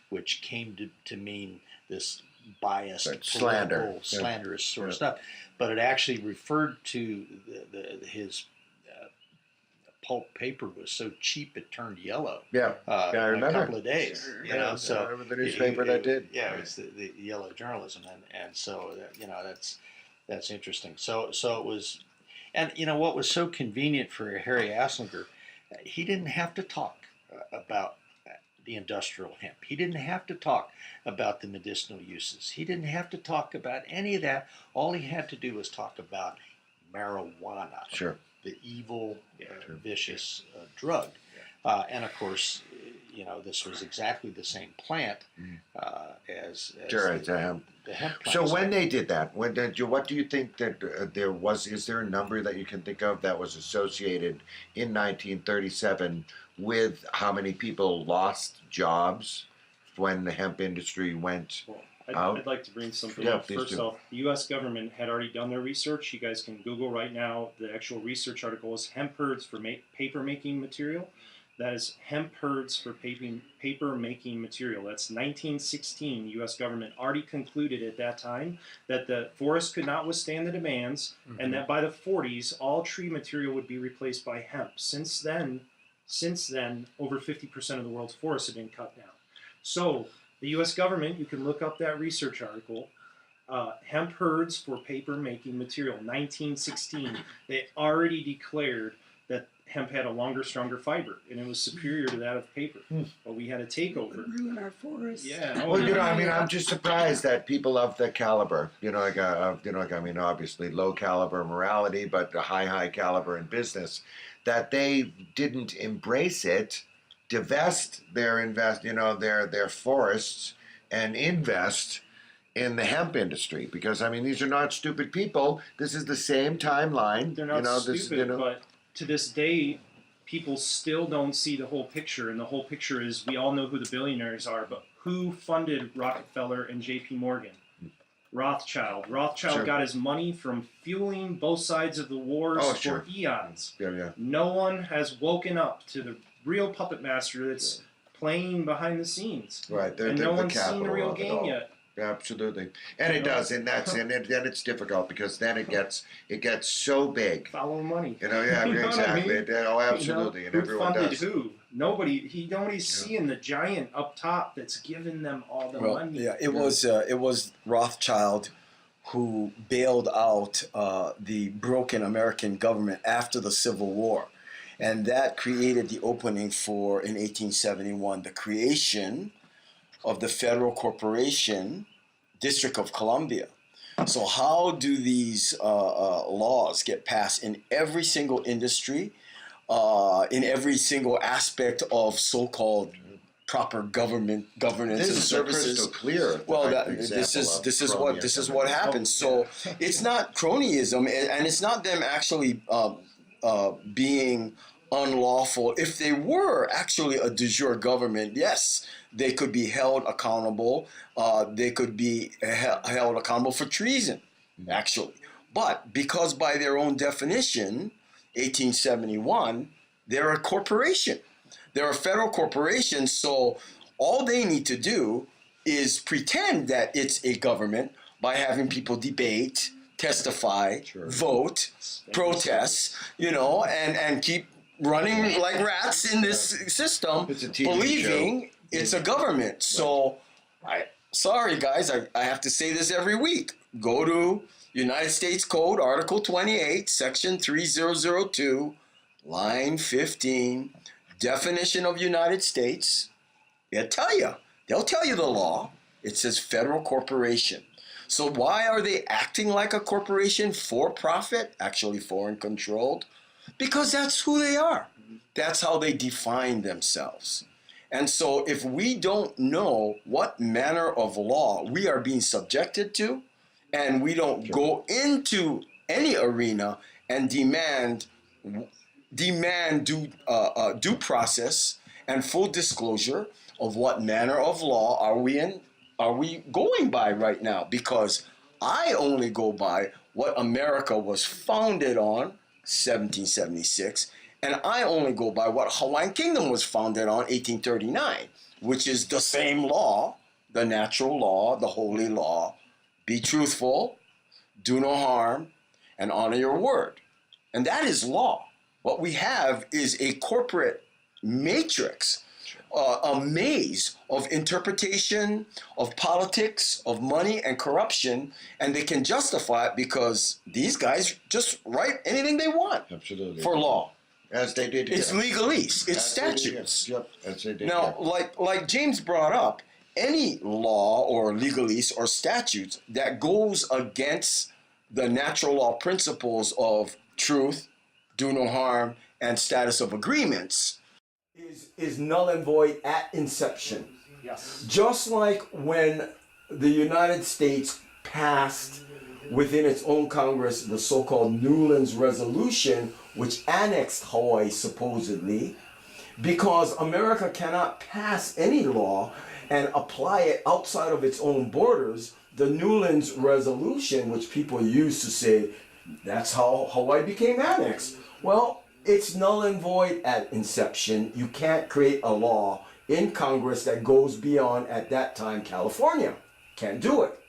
which came to mean this biased, slander, slanderous sort of stuff. But it actually referred to his pulp paper was so cheap it turned yellow. Yeah, I I remember. In a couple of days. You know, so I remember the newspaper that did. Yeah, it's the yellow journalism, and so that's interesting. So it was, and what was so convenient for Harry Asslinger, he didn't have to talk about the industrial hemp. He didn't have to talk about the medicinal uses. He didn't have to talk about any of that. All he had to do was talk about marijuana, Sure. the evil, vicious drug. And of course, this was exactly the same plant as Sure, it's a hemp. the hemp plant. So when they did that, what do you think that there was? Is there a number that you can think of that was associated in 1937 with how many people lost jobs when the hemp industry went out? I'd like to bring something Yeah, up. please First do. off, the U.S. government had already done their research. You guys can Google right now. The actual research article is hemp herds for paper making material. That is hemp herds for paper making material. That's 1916. U.S. government already concluded at that time that the forest could not withstand the demands, and that by the 40s, all tree material would be replaced by hemp. Since then, over 50% of the world's forests have been cut down. So the U.S. government, you can look up that research article, hemp herds for paper making material, 1916. They already declared that hemp had a longer, stronger fiber, and it was superior to that of paper. But we had a takeover. Ruin our forests. Yeah. Well, I'm just surprised that people of the caliber, obviously low caliber morality, but a high caliber in business, that they didn't embrace it, divest their their forests, and invest in the hemp industry. Because these are not stupid people. This is the same timeline. They're not stupid, but to this day, people still don't see the whole picture, and the whole picture is we all know who the billionaires are, but who funded Rockefeller and J.P. Morgan? Rothschild. Rothschild got his money from fueling both sides of the wars for eons. Yeah. No one has woken up to the real puppet master that's playing behind the scenes. Right. And no one's seen the real game yet. Absolutely, and it does, and then it's difficult because then it gets so big. Follow money. Exactly. Absolutely, and who everyone funded does. Who? Nobody's seeing the giant up top that's giving them all the money. Yeah, it was Rothschild who bailed out the broken American government after the Civil War, and that created the opening for, in 1871, the creation of the Federal Corporation, District of Columbia. So how do these laws get passed in every single industry, in every single aspect of so-called proper governance This and is services? crystal clear. Well, this is what happens. So it's not cronyism, and it's not them actually being unlawful. If they were actually a de jure government, yes, they could be held accountable. They could be held accountable for treason, actually. But because by their own definition, 1871, they're a corporation. They're a federal corporation, so all they need to do is pretend that it's a government by having people debate, testify, vote, protest, and keep running like rats in this system, It's a TV believing it's a government. So, sorry guys, I have to say this every week. Go to United States Code, Article 28, Section 3002, line 15, definition of United States. They'll tell you the law. It says federal corporation. So why are they acting like a corporation, for profit, actually foreign controlled? Because that's who they are. That's how they define themselves. And so if we don't know what manner of law we are being subjected to, and we don't go into any arena and demand due process and full disclosure of what manner of law are we going by right now? Because I only go by what America was founded on, 1776, and I only go by what Hawaiian Kingdom was founded on, 1839, which is the same law, the natural law, the holy law. Be truthful, do no harm, and honor your word. And that is law. What we have is a corporate matrix, a maze of interpretation, of politics, of money and corruption, and they can justify it because these guys just write anything they want Absolutely. for law. As they did here. It's legalese. It's As they did here. statutes. Yep, as they did Now, here. like James brought up, any law or legalese or statutes that goes against the natural law principles of truth, do no harm, and status of agreements Is null and void at inception. Yes. Just like when the United States passed within its own Congress the so-called Newlands Resolution, which annexed Hawaii supposedly, because America cannot pass any law and apply it outside of its own borders. The Newlands Resolution, which people used to say that's how Hawaii became annexed. Well, it's null and void at inception. You can't create a law in Congress that goes beyond, at that time, California. Can't do it.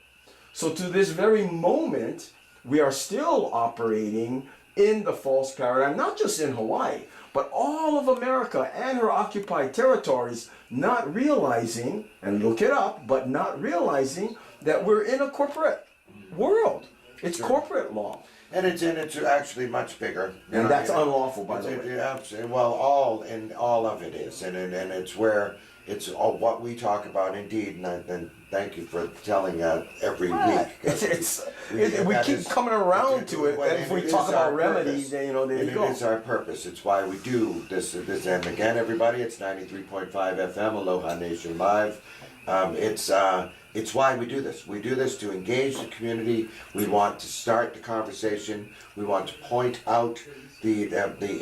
So to this very moment, we are still operating in the false paradigm, not just in Hawaii, but all of America and her occupied territories, not realizing, and look it up, but not realizing that we're in a corporate world. It's corporate law. And it's actually much bigger. And that's unlawful, by the way. Absolutely. Well, all of it is, and it's where it's all what we talk about indeed. And thank you for telling every week. We keep coming around to it. And if we talk about remedies, there you go. It is our purpose. It's why we do this. And again, everybody, it's 93.5 FM, Aloha Nation Live. It's why we do this. We do this to engage the community. We want to start the conversation. We want to point out the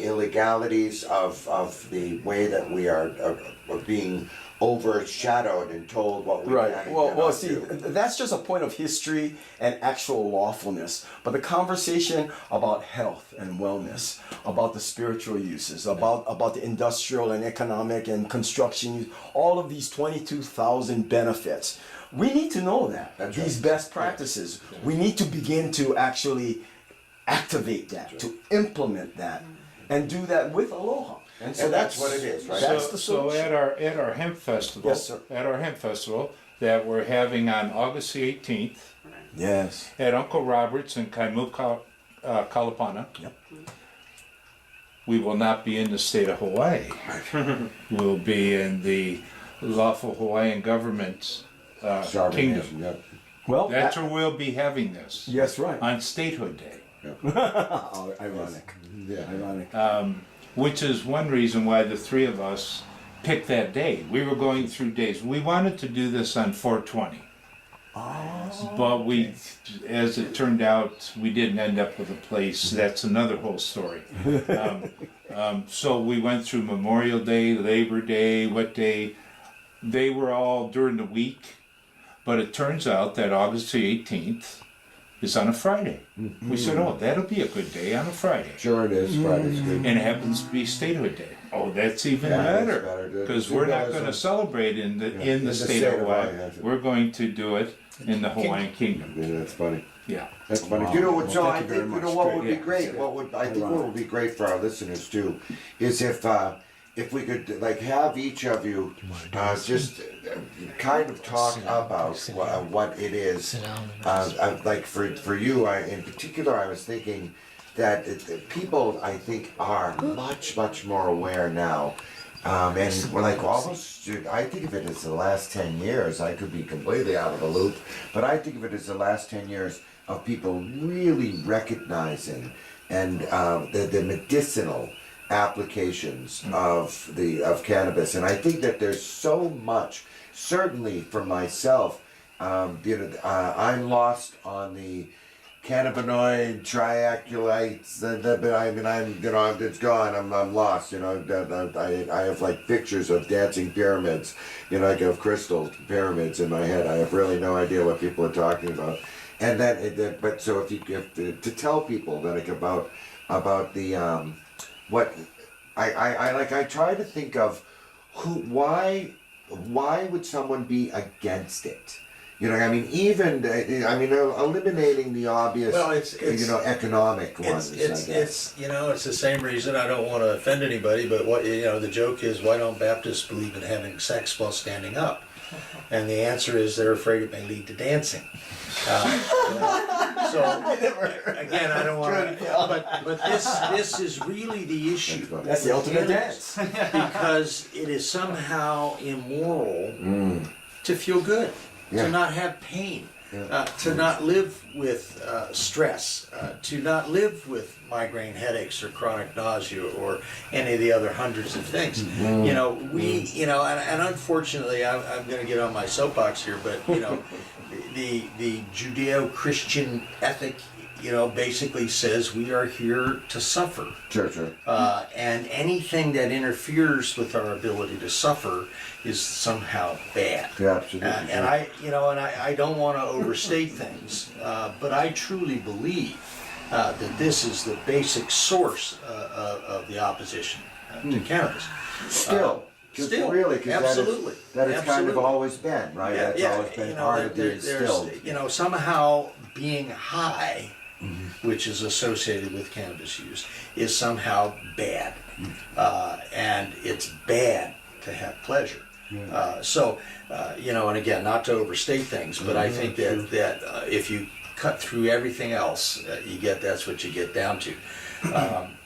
illegalities of the way that we are being overshadowed and told what we can and cannot See, do. that's just a point of history and actual lawfulness. But the conversation about health and wellness, about the spiritual uses, about the industrial and economic and construction use, all of these 22,000 benefits. We need to know that. That's these right. best practices. We need to begin to actually activate that, to implement that, and do that with Aloha. And so that's what it is, right? That's the So solution. at our hemp festival, Yes, sir. at our hemp festival that we're having on August the 18th Yes. at Uncle Robert's in Kaimuka, Kalapana. Yep. We will not be in the state of Hawaii. We'll be in the lawful Hawaiian government's Sovereign kingdom. nation, yep. Well, That's where we'll be having this yes, right. on Statehood Day. Oh, ironic. Yeah. Ironic. Which is one reason why the three of us picked that day. We were going through days. We wanted to do this on 420. But we, as it turned out, we didn't end up with a place. That's another whole story. So we went through Memorial Day, Labor Day, what day. They were all during the week. But it turns out that August the 18th is on a Friday. We said, oh, that'll be a good day on a Friday. Sure it is. Friday's good. And it happens to be Statehood Day. Oh, that's even Yeah, that's better. better. Because we're not going to celebrate in the state of Hawaii. We're going to do it in the Hawaiian Kingdom. Yeah, that's funny. Yeah. That's funny. Wow. You know what? So Well, I thank you think very much. what would be Yeah. great. What would be great for our listeners too, is if we could like have each of you just kind of talk about what it is. Like for you, in particular, I was thinking that people, I think, are much more aware now. And we're like almost, I think of it as the last 10 years. I could be completely out of the loop, but I think of it as the last 10 years of people really recognizing and the medicinal applications of cannabis. And I think that there's so much, certainly for myself, I'm lost on the cannabinoid triaculites, but I'm it's gone. I'm lost. I have like pictures of dancing pyramids. I have crystal pyramids in my head. I have really no idea what people are talking about. And then, but so if to tell people that about the what I try to think of why would someone be against it? You know, I mean, even eliminating the obvious, Well, it's economic ones. It's it's the same reason. I don't want to offend anybody, but what the joke is, why don't Baptists believe in having sex while standing up? And the answer is they're afraid it may lead to dancing. So again, I don't want to, but this is really the issue. That's the ultimate dance. Because it is somehow immoral to feel good, to not have pain, to not live with stress, to not live with migraine headaches or chronic nausea or any of the other hundreds of things. And unfortunately, I'm going to get on my soapbox here, but the Judeo-Christian ethic, basically says we are here to suffer. Sure. And anything that interferes with our ability to suffer is somehow bad. Yeah, absolutely. And I don't want to overstate things, but I truly believe that this is the basic source of the opposition to cannabis. Still, really, absolutely, that it's kind of always been, right? That's always been part of the instilled. Somehow being high, which is associated with cannabis use, is somehow bad, and it's bad to have pleasure. And again, not to overstate things, but I think that if you cut through everything else, that's what you get down to.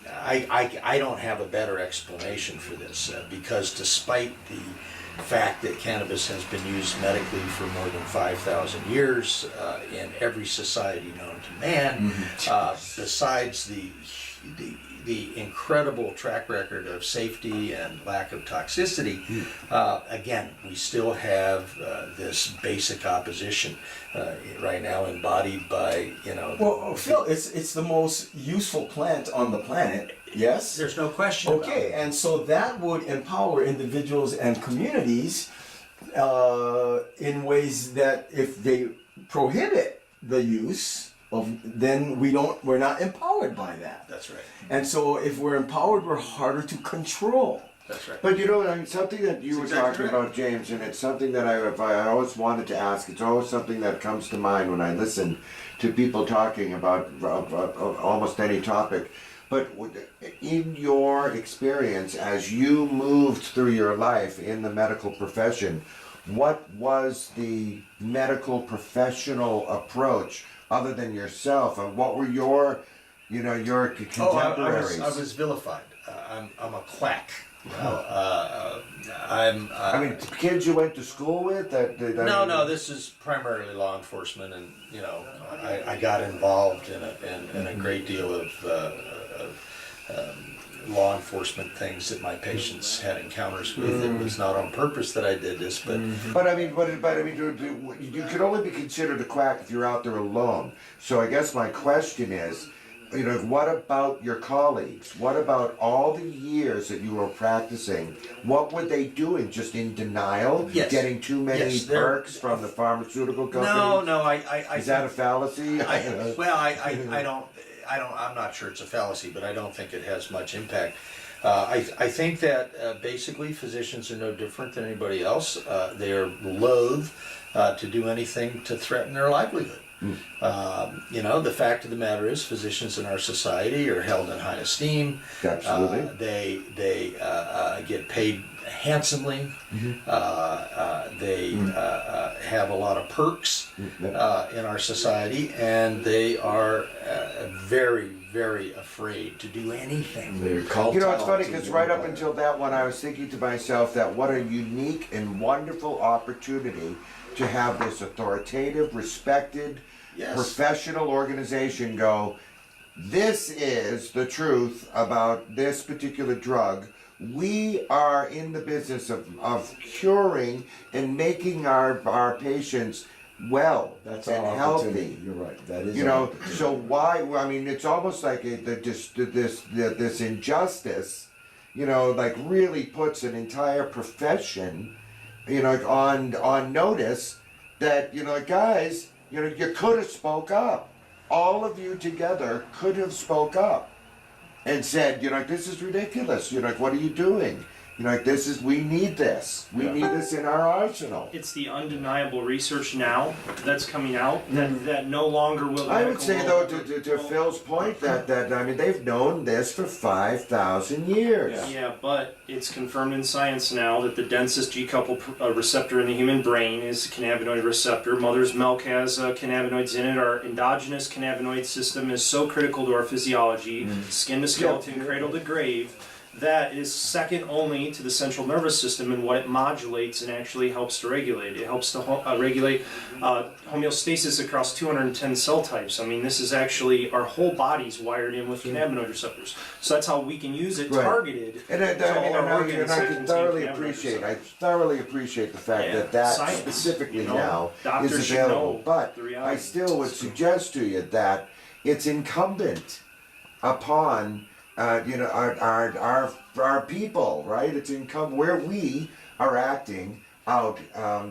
I don't have a better explanation for this because despite the fact that cannabis has been used medically for more than 5,000 years in every society known to man, besides the incredible track record of safety and lack of toxicity, again, we still have this basic opposition right now embodied by, Well, Phil, it's the most useful plant on the planet, yes? There's no question about it. And so that would empower individuals and communities in ways that if they prohibit the use of, then we're not empowered by that. That's right. And so if we're empowered, we're harder to control. That's right. But something that you were talking about, James, and it's something that I always wanted to ask. It's always something that comes to mind when I listen to people talking about almost any topic. But in your experience, as you moved through your life in the medical profession, what was the medical professional approach other than yourself? And what were your contemporaries? I was vilified. I'm a quack. Kids you went to school with? No. This is primarily law enforcement, and I got involved in a great deal of law enforcement things that my patients had encounters with. It was not on purpose that I did this, but you could only be considered a quack if you're out there alone. So I guess my question is, what about your colleagues? What about all the years that you were practicing? What were they doing? Just in denial? Yes. Getting too many perks from the pharmaceutical companies? No. Is that a fallacy? I'm not sure it's a fallacy, but I don't think it has much impact. I think that basically physicians are no different than anybody else. They are loath to do anything to threaten their livelihood. The fact of the matter is physicians in our society are held in high esteem. Absolutely. They get paid handsomely. They have a lot of perks in our society, and they are very, very afraid to do anything. It's funny because right up until that one, I was thinking to myself that what a unique and wonderful opportunity to have this authoritative, respected, professional organization go, this is the truth about this particular drug. We are in the business of curing and making our patients well and healthy. You're right. That is. So why? It's almost like this injustice. Really puts an entire profession, on notice that guys, you could have spoke up. All of you together could have spoke up and said, this is ridiculous. What are you doing? like we need this. We need this in our arsenal. It's the undeniable research now that's coming out that no longer will. I would say though, to Phil's point, that I mean they've known this for 5,000 years. Yeah, but it's confirmed in science now that the densest G-couple receptor in the human brain is a cannabinoid receptor. Mother's milk has cannabinoids in it. Our endogenous cannabinoid system is so critical to our physiology, skin to skeleton, cradle to grave. That is second only to the central nervous system in what it modulates and actually helps to regulate. It helps to regulate homeostasis across 210 cell types. I mean, this is actually our whole body's wired in with cannabinoid receptors. So that's how we can use it targeted. And I can thoroughly appreciate. I thoroughly appreciate the fact that science, specifically now is available. But I still would suggest to you that it's incumbent upon our people, right? It's incumbent where we are acting out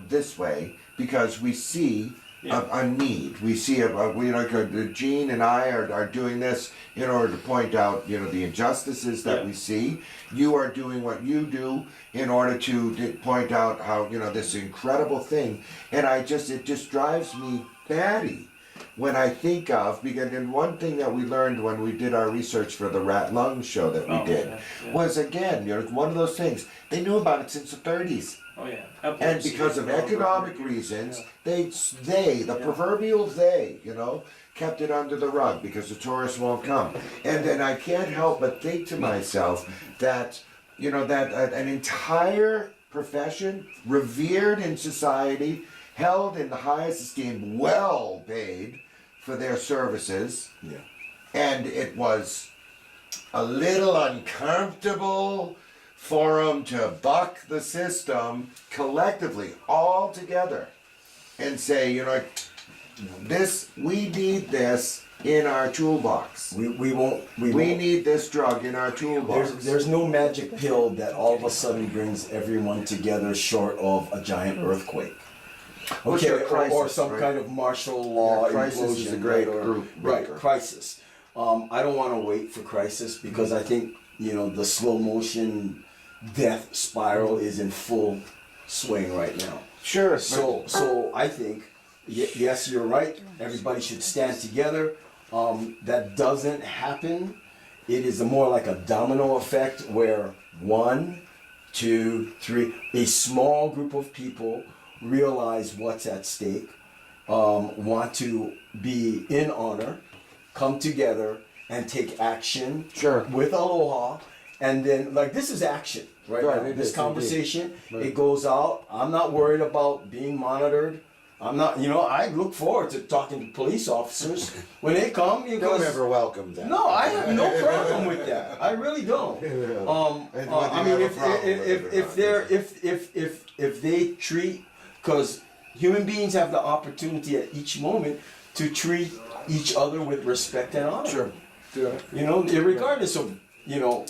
this way because we see a need. We see Gene and I are doing this in order to point out the injustices that we see. You are doing what you do in order to point out how this incredible thing, and it just drives me batty when I think of, because one thing that we learned when we did our research for the rat lung show that we did was, again, one of those things, they knew about it since the 30s. Oh yeah. And because of economic reasons, the proverbial they, kept it under the rug because the tourists won't come. And then I can't help but think to myself that, that an entire profession, revered in society, held in the highest esteem, well paid for their services, and it was a little uncomfortable for them to buck the system collectively, all together, and say, we need this in our toolbox. We need this drug in our toolbox. There's no magic pill that all of a sudden brings everyone together short of a giant earthquake. Okay, or some kind of martial law crisis is a great group. Right, crisis. I don't want to wait for crisis because I think the slow motion death spiral is in full swing right now. Sure. So I think yes, you're right. Everybody should stand together. That doesn't happen. It is more like a domino effect where 1, 2, 3, a small group of people realize what's at stake, want to be in honor, come together and take action with Aloha, and then this is action right? This conversation, it goes out. I'm not worried about being monitored. I'm not, I look forward to talking to police officers when they come. Don't ever welcome them. No, I have no problem with that. I really don't. I mean, if they treat, because human beings have the opportunity at each moment to treat each other with respect and honor. Sure. Regardless of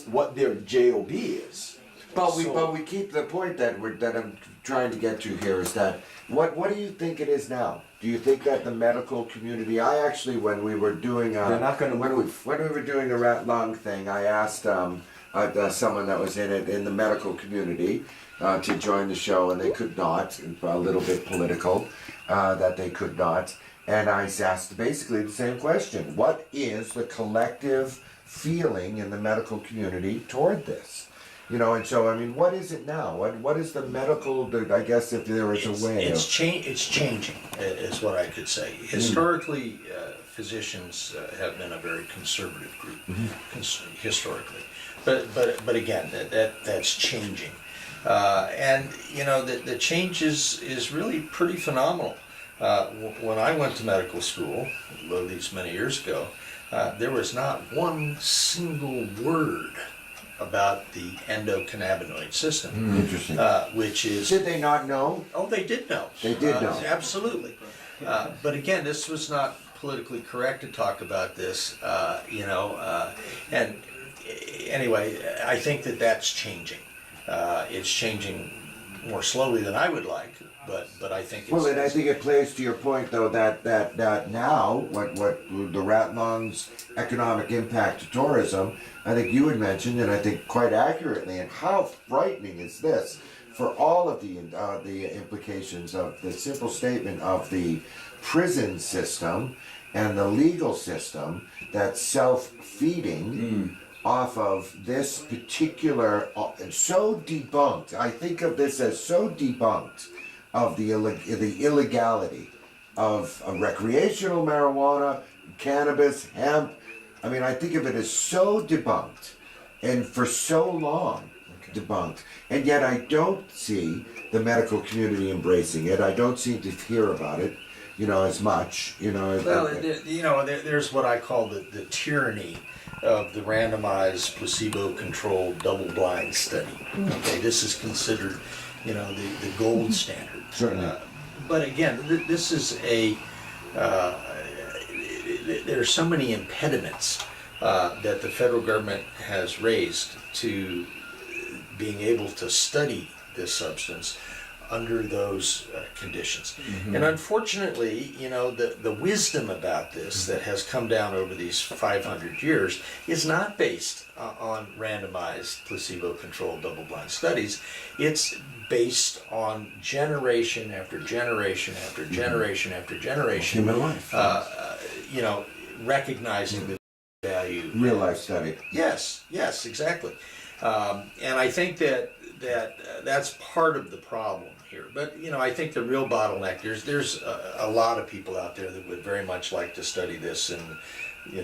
what their job is. But we keep the point that I'm trying to get to here is that what do you think it is now? Do you think that the medical community? I actually, when we were doing they're not going to when we were doing the rat lung thing, I asked someone that was in the medical community to join the show, and they could not. A little bit political, that they could not. And I asked basically the same question: what is the collective feeling in the medical community toward this? And so, I mean, what is it now? What is the medical, I guess, if there is a way? It's changing, is what I could say. Historically, physicians have been a very conservative group, historically. But again, that's changing. And, the change is really pretty phenomenal. When I went to medical school, these many years ago, there was not one single word about the endocannabinoid system. Interesting. Which is... Did they not know? Oh, they did know. They did know. Absolutely. But again, this was not politically correct to talk about this, and anyway, I think that's changing. It's changing more slowly than I would like, but I think it's, Well, and I think it plays to your point, though, that now what the Ratlong's economic impact to tourism, I think you had mentioned, and I think quite accurately, and how frightening is this for all of the implications of the simple statement of the prison system and the legal system that's self-feeding off of this particular, so debunked. I think of this as so debunked of the illegality of recreational marijuana, cannabis, hemp. I mean, I think of it as so debunked, and for so long debunked, and yet I don't see the medical community embracing it. I don't seem to hear about it, as much. Well, there's what I call the tyranny of the randomized, placebo-controlled, double-blind study. Okay, this is considered, the gold standard. Certainly. But again, this is there are so many impediments that the federal government has raised to being able to study this substance under those conditions. And unfortunately, the wisdom about this that has come down over these 500 years is not based on randomized, placebo-controlled, double-blind studies. It's based on generation after generation after generation after generation. Human life. Recognizing the value. Real life study. Yes, exactly. And I think that's part of the problem here. But I think the real bottleneck, there's a lot of people out there that would very much like to study this in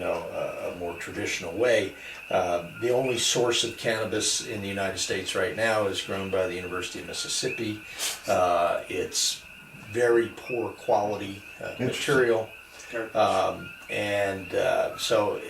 a more traditional way. The only source of cannabis in the United States right now is grown by the University of Mississippi. It's very poor quality material. So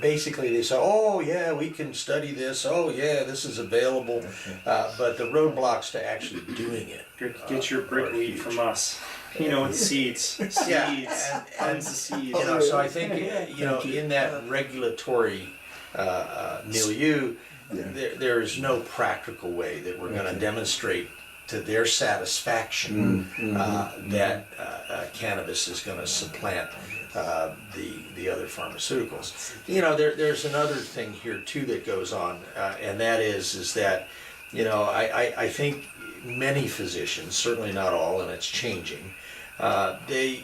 basically they say, oh yeah, we can study this, oh yeah, this is available, but the roadblocks to actually doing it. Get your brickweed from us. With seeds. Seeds. Tons of seeds. So I think, in that regulatory milieu, there is no practical way that we're going to demonstrate to their satisfaction that cannabis is going to supplant the other pharmaceuticals. There's another thing here too that goes on, and that is that I think many physicians, certainly not all, and it's changing. They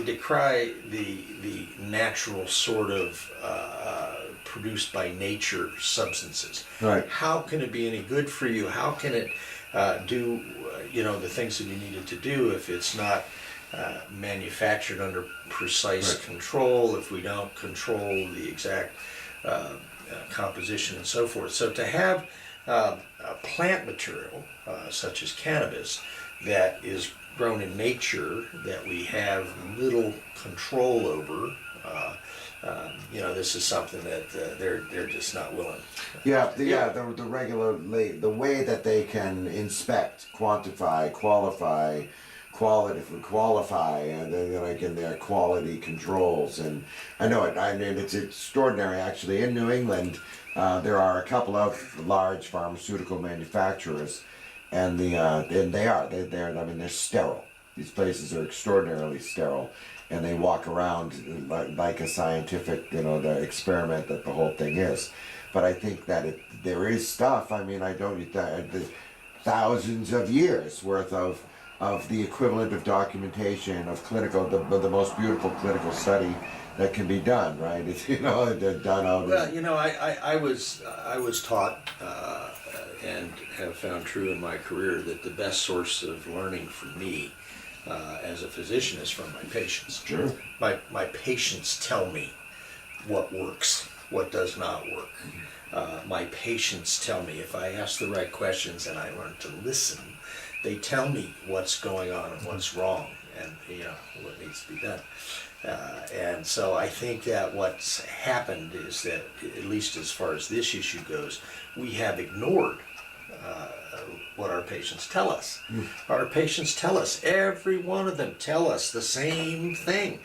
decry the natural sort of produced by nature substances. Right. How can it be any good for you? How can it do the things that you need it to do if it's not manufactured under precise control, if we don't control the exact composition and so forth? So to have a plant material such as cannabis that is grown in nature, that we have little control over, this is something that they're just not willing. The way that they can inspect, quantify, qualify, and then like in their quality controls, and I know it. I mean, it's extraordinary actually. In New England, there are a couple of large pharmaceutical manufacturers, and they're sterile. These places are extraordinarily sterile, and they walk around like a scientific, the experiment that the whole thing is. But I think that there is stuff. I mean, thousands of years worth of the equivalent of documentation of clinical, the most beautiful clinical study that can be done, right? It's they're done out. Well, I was taught and have found true in my career that the best source of learning for me as a physician is from my patients. Sure. My patients tell me what works, what does not work. My patients tell me if I ask the right questions and I learn to listen, they tell me what's going on and what's wrong and what needs to be done. And so I think that what's happened is that, at least as far as this issue goes, we have ignored what our patients tell us. Our patients tell us, every one of them tell us the same thing.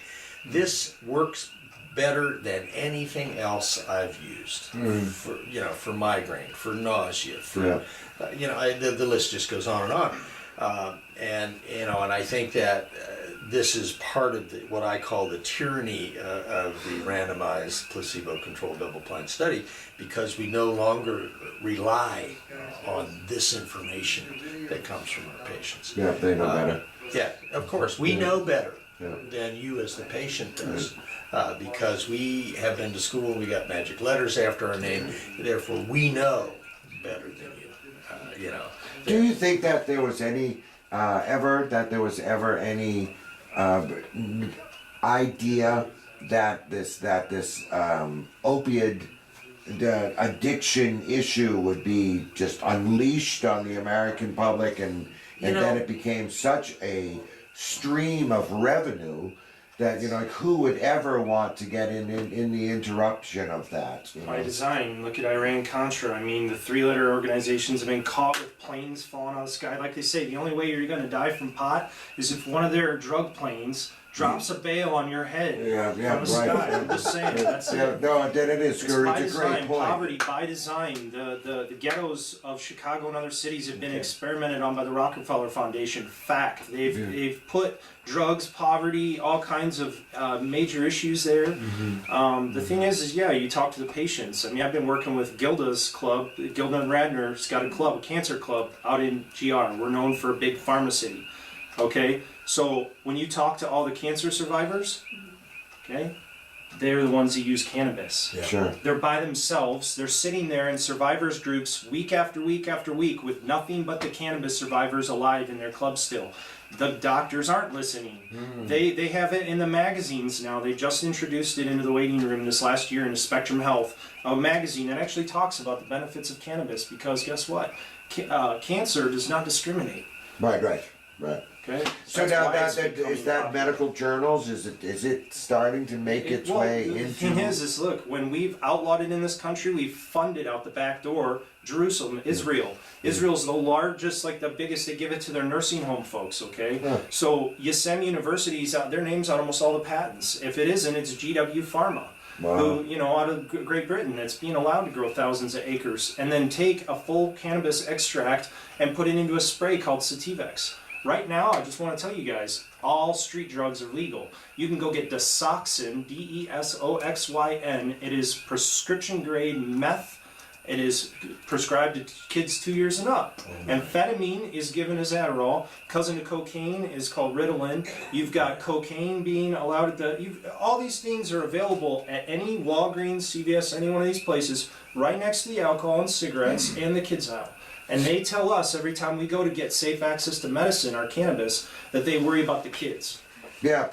This works better than anything else I've used for migraine, for nausea, for the list just goes on and on. And I think that this is part of what I call the tyranny of the randomized placebo-controlled double-blind study, because we no longer rely on this information that comes from our patients. Yeah, they know better. Yeah, of course, we know better than you as the patient does, because we have been to school, we got magic letters after our name, therefore we know better than you. Do you think that there was any ever any idea that this opiate addiction issue would be just unleashed on the American public, and then it became such a stream of revenue that who would ever want to get in the interruption of that? By design, look at Iran-Contra. I mean, the three-letter organizations have been caught with planes falling out of the sky. Like they say, the only way you're going to die from pot is if one of their drug planes drops a bale on your head from the sky. I'm just saying, that's it. No, it is. It's by a design, great point. poverty by design. The ghettos of Chicago and other cities have been experimented on by the Rockefeller Foundation. Fact. They've put drugs, poverty, all kinds of major issues there. The thing is you talk to the patients. I mean, I've been working with Gilda's club. Gilda and Radner's got a club, a cancer club out in GR. We're known for a big pharma city. Okay? So when you talk to all the cancer survivors, okay, they're the ones that use cannabis. Yeah. Sure. They're by themselves. They're sitting there in survivors groups week after week after week with nothing but the cannabis survivors alive in their club still. The doctors aren't listening. They have it in the magazines now. They just introduced it into the waiting room this last year in the Spectrum Health, a magazine that actually talks about the benefits of cannabis, because guess what? Cancer does not discriminate. Right. Okay. So That's now why it's is becoming that popular. medical journals? Is it starting to make its way into? The thing is look, when we've outlawed it in this country, we've funded out the back door Jerusalem, Israel. Israel's the largest, like the biggest. They give it to their nursing home folks. Okay. So Yosemite University's out. Their name's on almost all the patents. If it isn't, it's GW Pharma. Wow. Who, out of Great Britain, that's being allowed to grow thousands of acres, and then take a full cannabis extract and put it into a spray called Sativex. Right now, I just want to tell you guys, all street drugs are legal. You can go get Desoxyn, Desoxyn. It is prescription grade meth. It is prescribed to kids 2 years and up. Amphetamine is given as Adderall. Cousin to cocaine is called Ritalin. You've got cocaine being allowed at all these things are available at any Walgreens, CVS, any one of these places, right next to the alcohol and cigarettes and the kids' aisle. And they tell us every time we go to get safe access to medicine, our cannabis, that they worry about the kids. Yeah.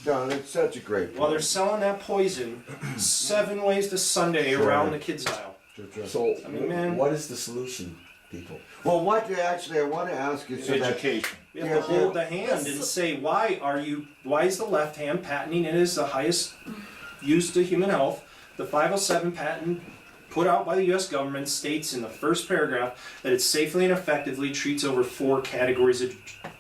No, that's such a great point. While they're selling that poison 7 ways to Sunday around the kids' aisle. So, I mean, man, what is the solution, people? Well, what actually I want to ask you so Education. we have to hold the hand and say, why is the left hand patenting it as the highest use to human health? The 507 patent put out by the U.S. government states in the first paragraph that it safely and effectively treats over 4 categories of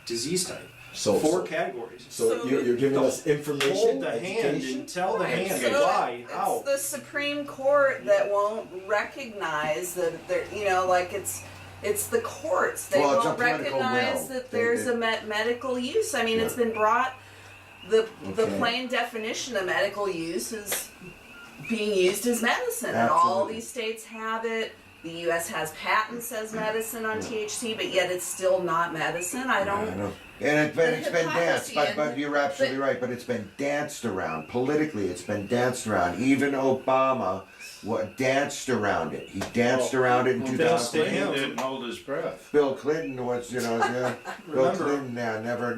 disease type. So 4 categories. So you're giving us information, Hold the hand education? and tell the hand So why, how. It's the Supreme Court that won't recognize that they're, it's the courts. They Well, it's a won't political recognize will. that there's a medical use. I mean, it's been brought. The plain definition of medical use is being used as medicine, and all Absolutely. these states have it. The U.S. has patents as medicine on THC, but yet it's still not medicine. I don't. I know. And it's been danced, hypocrisy but you're absolutely right. But it's been danced around politically. It's been danced around. Even Obama danced around it. He danced around it in Bill 2008. Clinton didn't hold his breath. Bill Clinton was, Bill Clinton, never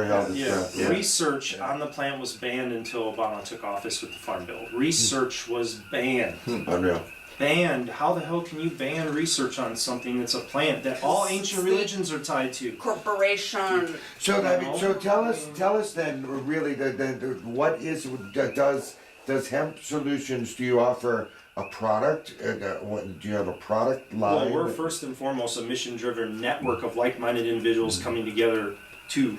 held his breath. Yeah. Research on the plant was banned until Obama took office with the Farm Bill. Research was banned. Unreal. Banned. How the hell can you ban research on something that's a plant that all ancient religions are tied to? Corporation. So tell us then really what does Hemp Solutions? Do you offer a product? Do you have a product line? Well, we're first and foremost a mission-driven network of like-minded individuals coming together to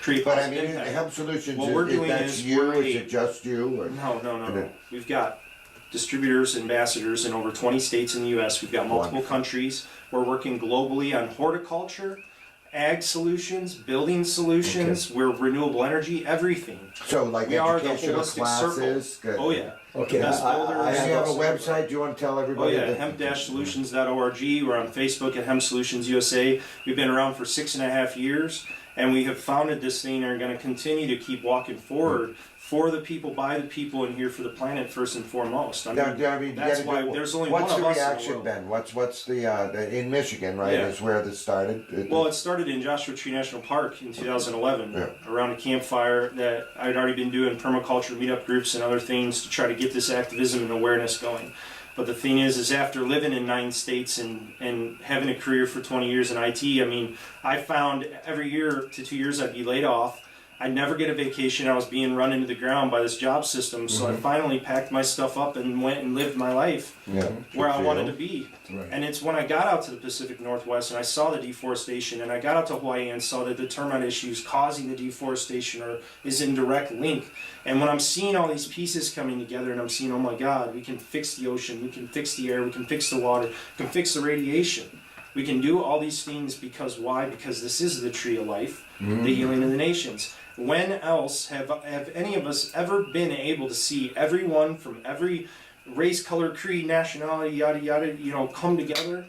create But I positive mean, impact. Hemp Solutions. What we're doing that's is you. we're Is it just you? Or? No. We've got distributors, ambassadors in over 20 states in the U.S. We've got multiple countries. We're working globally on horticulture, ag solutions, building solutions. We're renewable energy, everything. So, like We are the educational holistic classes. circle. Oh yeah. Okay, The best builders. Do you have a website? Do you want to tell Oh everybody? yeah, that- hemp-solutions.org. We're on Facebook at Hemp Solutions USA. We've been around for 6.5 years, and we have founded this thing and are going to continue to keep walking forward for the people, by the people, and here for the planet first and foremost. I mean, that's why there's only one what's of the us in the reaction world. been? What's the in Michigan, right? Yeah. Is where this started. Well, it started in Joshua Tree National Park in 2011 Yeah. around a campfire that I'd already been doing permaculture meetup groups and other things to try to get this activism and awareness going. But the thing is after living in 9 states and having a career for 20 years in IT, I mean, I found every year to 2 years I'd be laid off. I'd never get a vacation. I was being run into the ground by this job system. So I finally packed my stuff up and went and lived my life where I wanted to be. Right. And it's when I got out to the Pacific Northwest and I saw the deforestation, and I got out to Hawaii and saw that the termite issues causing the deforestation is in direct link. And when I'm seeing all these pieces coming together and I'm seeing, oh my God, we can fix the ocean, we can fix the air, we can fix the water, we can fix the radiation. We can do all these things because why? Because this is the tree of life, the healing of the nations. When else have any of us ever been able to see everyone from every race, color, creed, nationality, yada yada, come together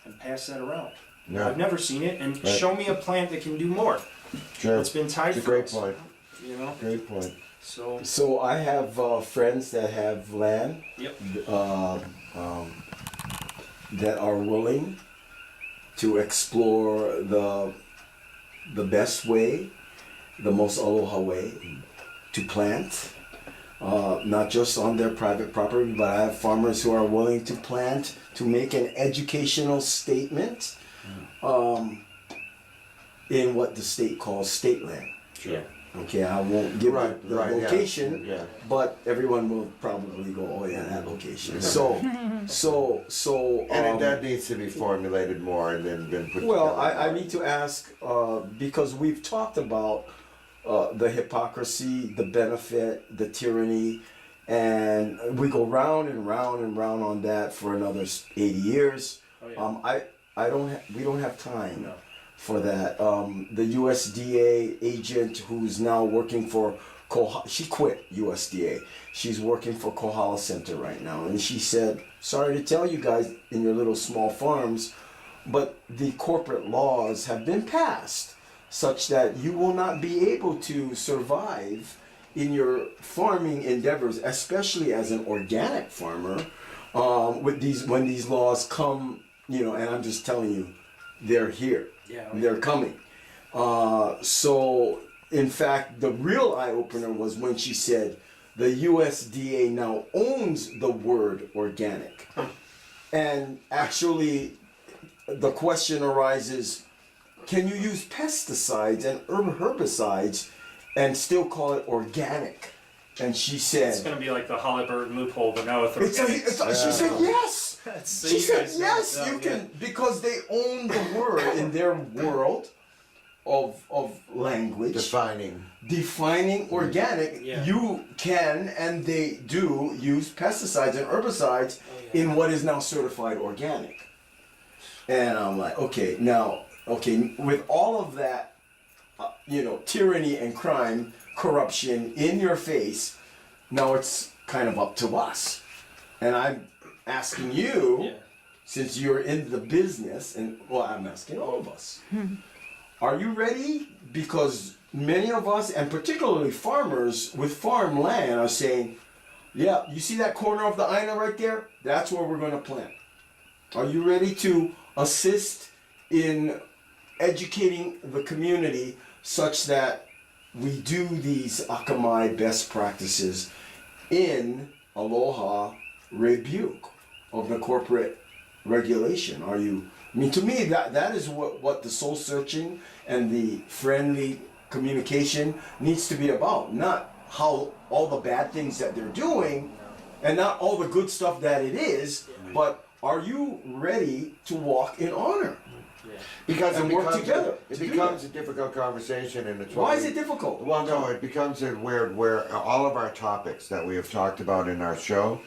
and pass that around? Yeah. I've never seen it, and show me a plant that can do more. Sure. It's been tied It's a for great us, point. Great point. So I have friends that have land. Yep. That are willing to explore the best way, the most aloha way to plant, not just on their private property, but I have farmers who are willing to plant to make an educational statement in what the state calls state land. yeah. Okay, I won't give Right, the right, yeah. location, Yeah. but everyone will probably go, oh yeah, that location. And that needs to be formulated more and then been put well, together. I need to ask, because we've talked about the hypocrisy, the benefit, the tyranny, and we go round and round and round on that for another 80 years. Oh, yeah. We don't have time. No. For that. The USDA agent who's now working for she quit USDA. She's working for Kohala Center right now. And she said, sorry to tell you guys in your little small farms, but the corporate laws have been passed such that you will not be able to survive in your farming endeavors, especially as an organic farmer, when these laws come, and I'm just telling you, they're here. Yeah, They're coming. So, in fact, the real eye-opener was when she said the USDA now owns the word organic. And actually, the question arises, can you use pesticides and herbicides and still call it organic? And she said... It's going to be like the Halliburton loophole, but now with organic. She said yes. So She you said guys know yes, that, you yeah. can, because they own the word in their world of language. Defining organic, Yeah. you can and they do use pesticides and herbicides in what is now certified organic. And I'm like, okay, with all of that, tyranny and crime, corruption in your face, now it's kind of up to us. And I'm asking you, Yeah. since you're in the business, and well, I'm asking all of us, are you ready? Because many of us, and particularly farmers with farmland, are saying, yeah, you see that corner of the Aina right there? That's where we're going to plant. Are you ready to assist in educating the community such that we do these Akamai best practices in Aloha rebuke of the corporate regulation? Are you? I mean, to me, that is what the soul searching and the friendly communication needs to be about. Not how all the bad things that they're doing, and not all the good stuff that it is, but are you ready to walk in honor? Because And it work becomes, together it to do becomes a difficult conversation, and it's what Why is we- it difficult? Well, no, it becomes where all of our topics that we have talked about in our show,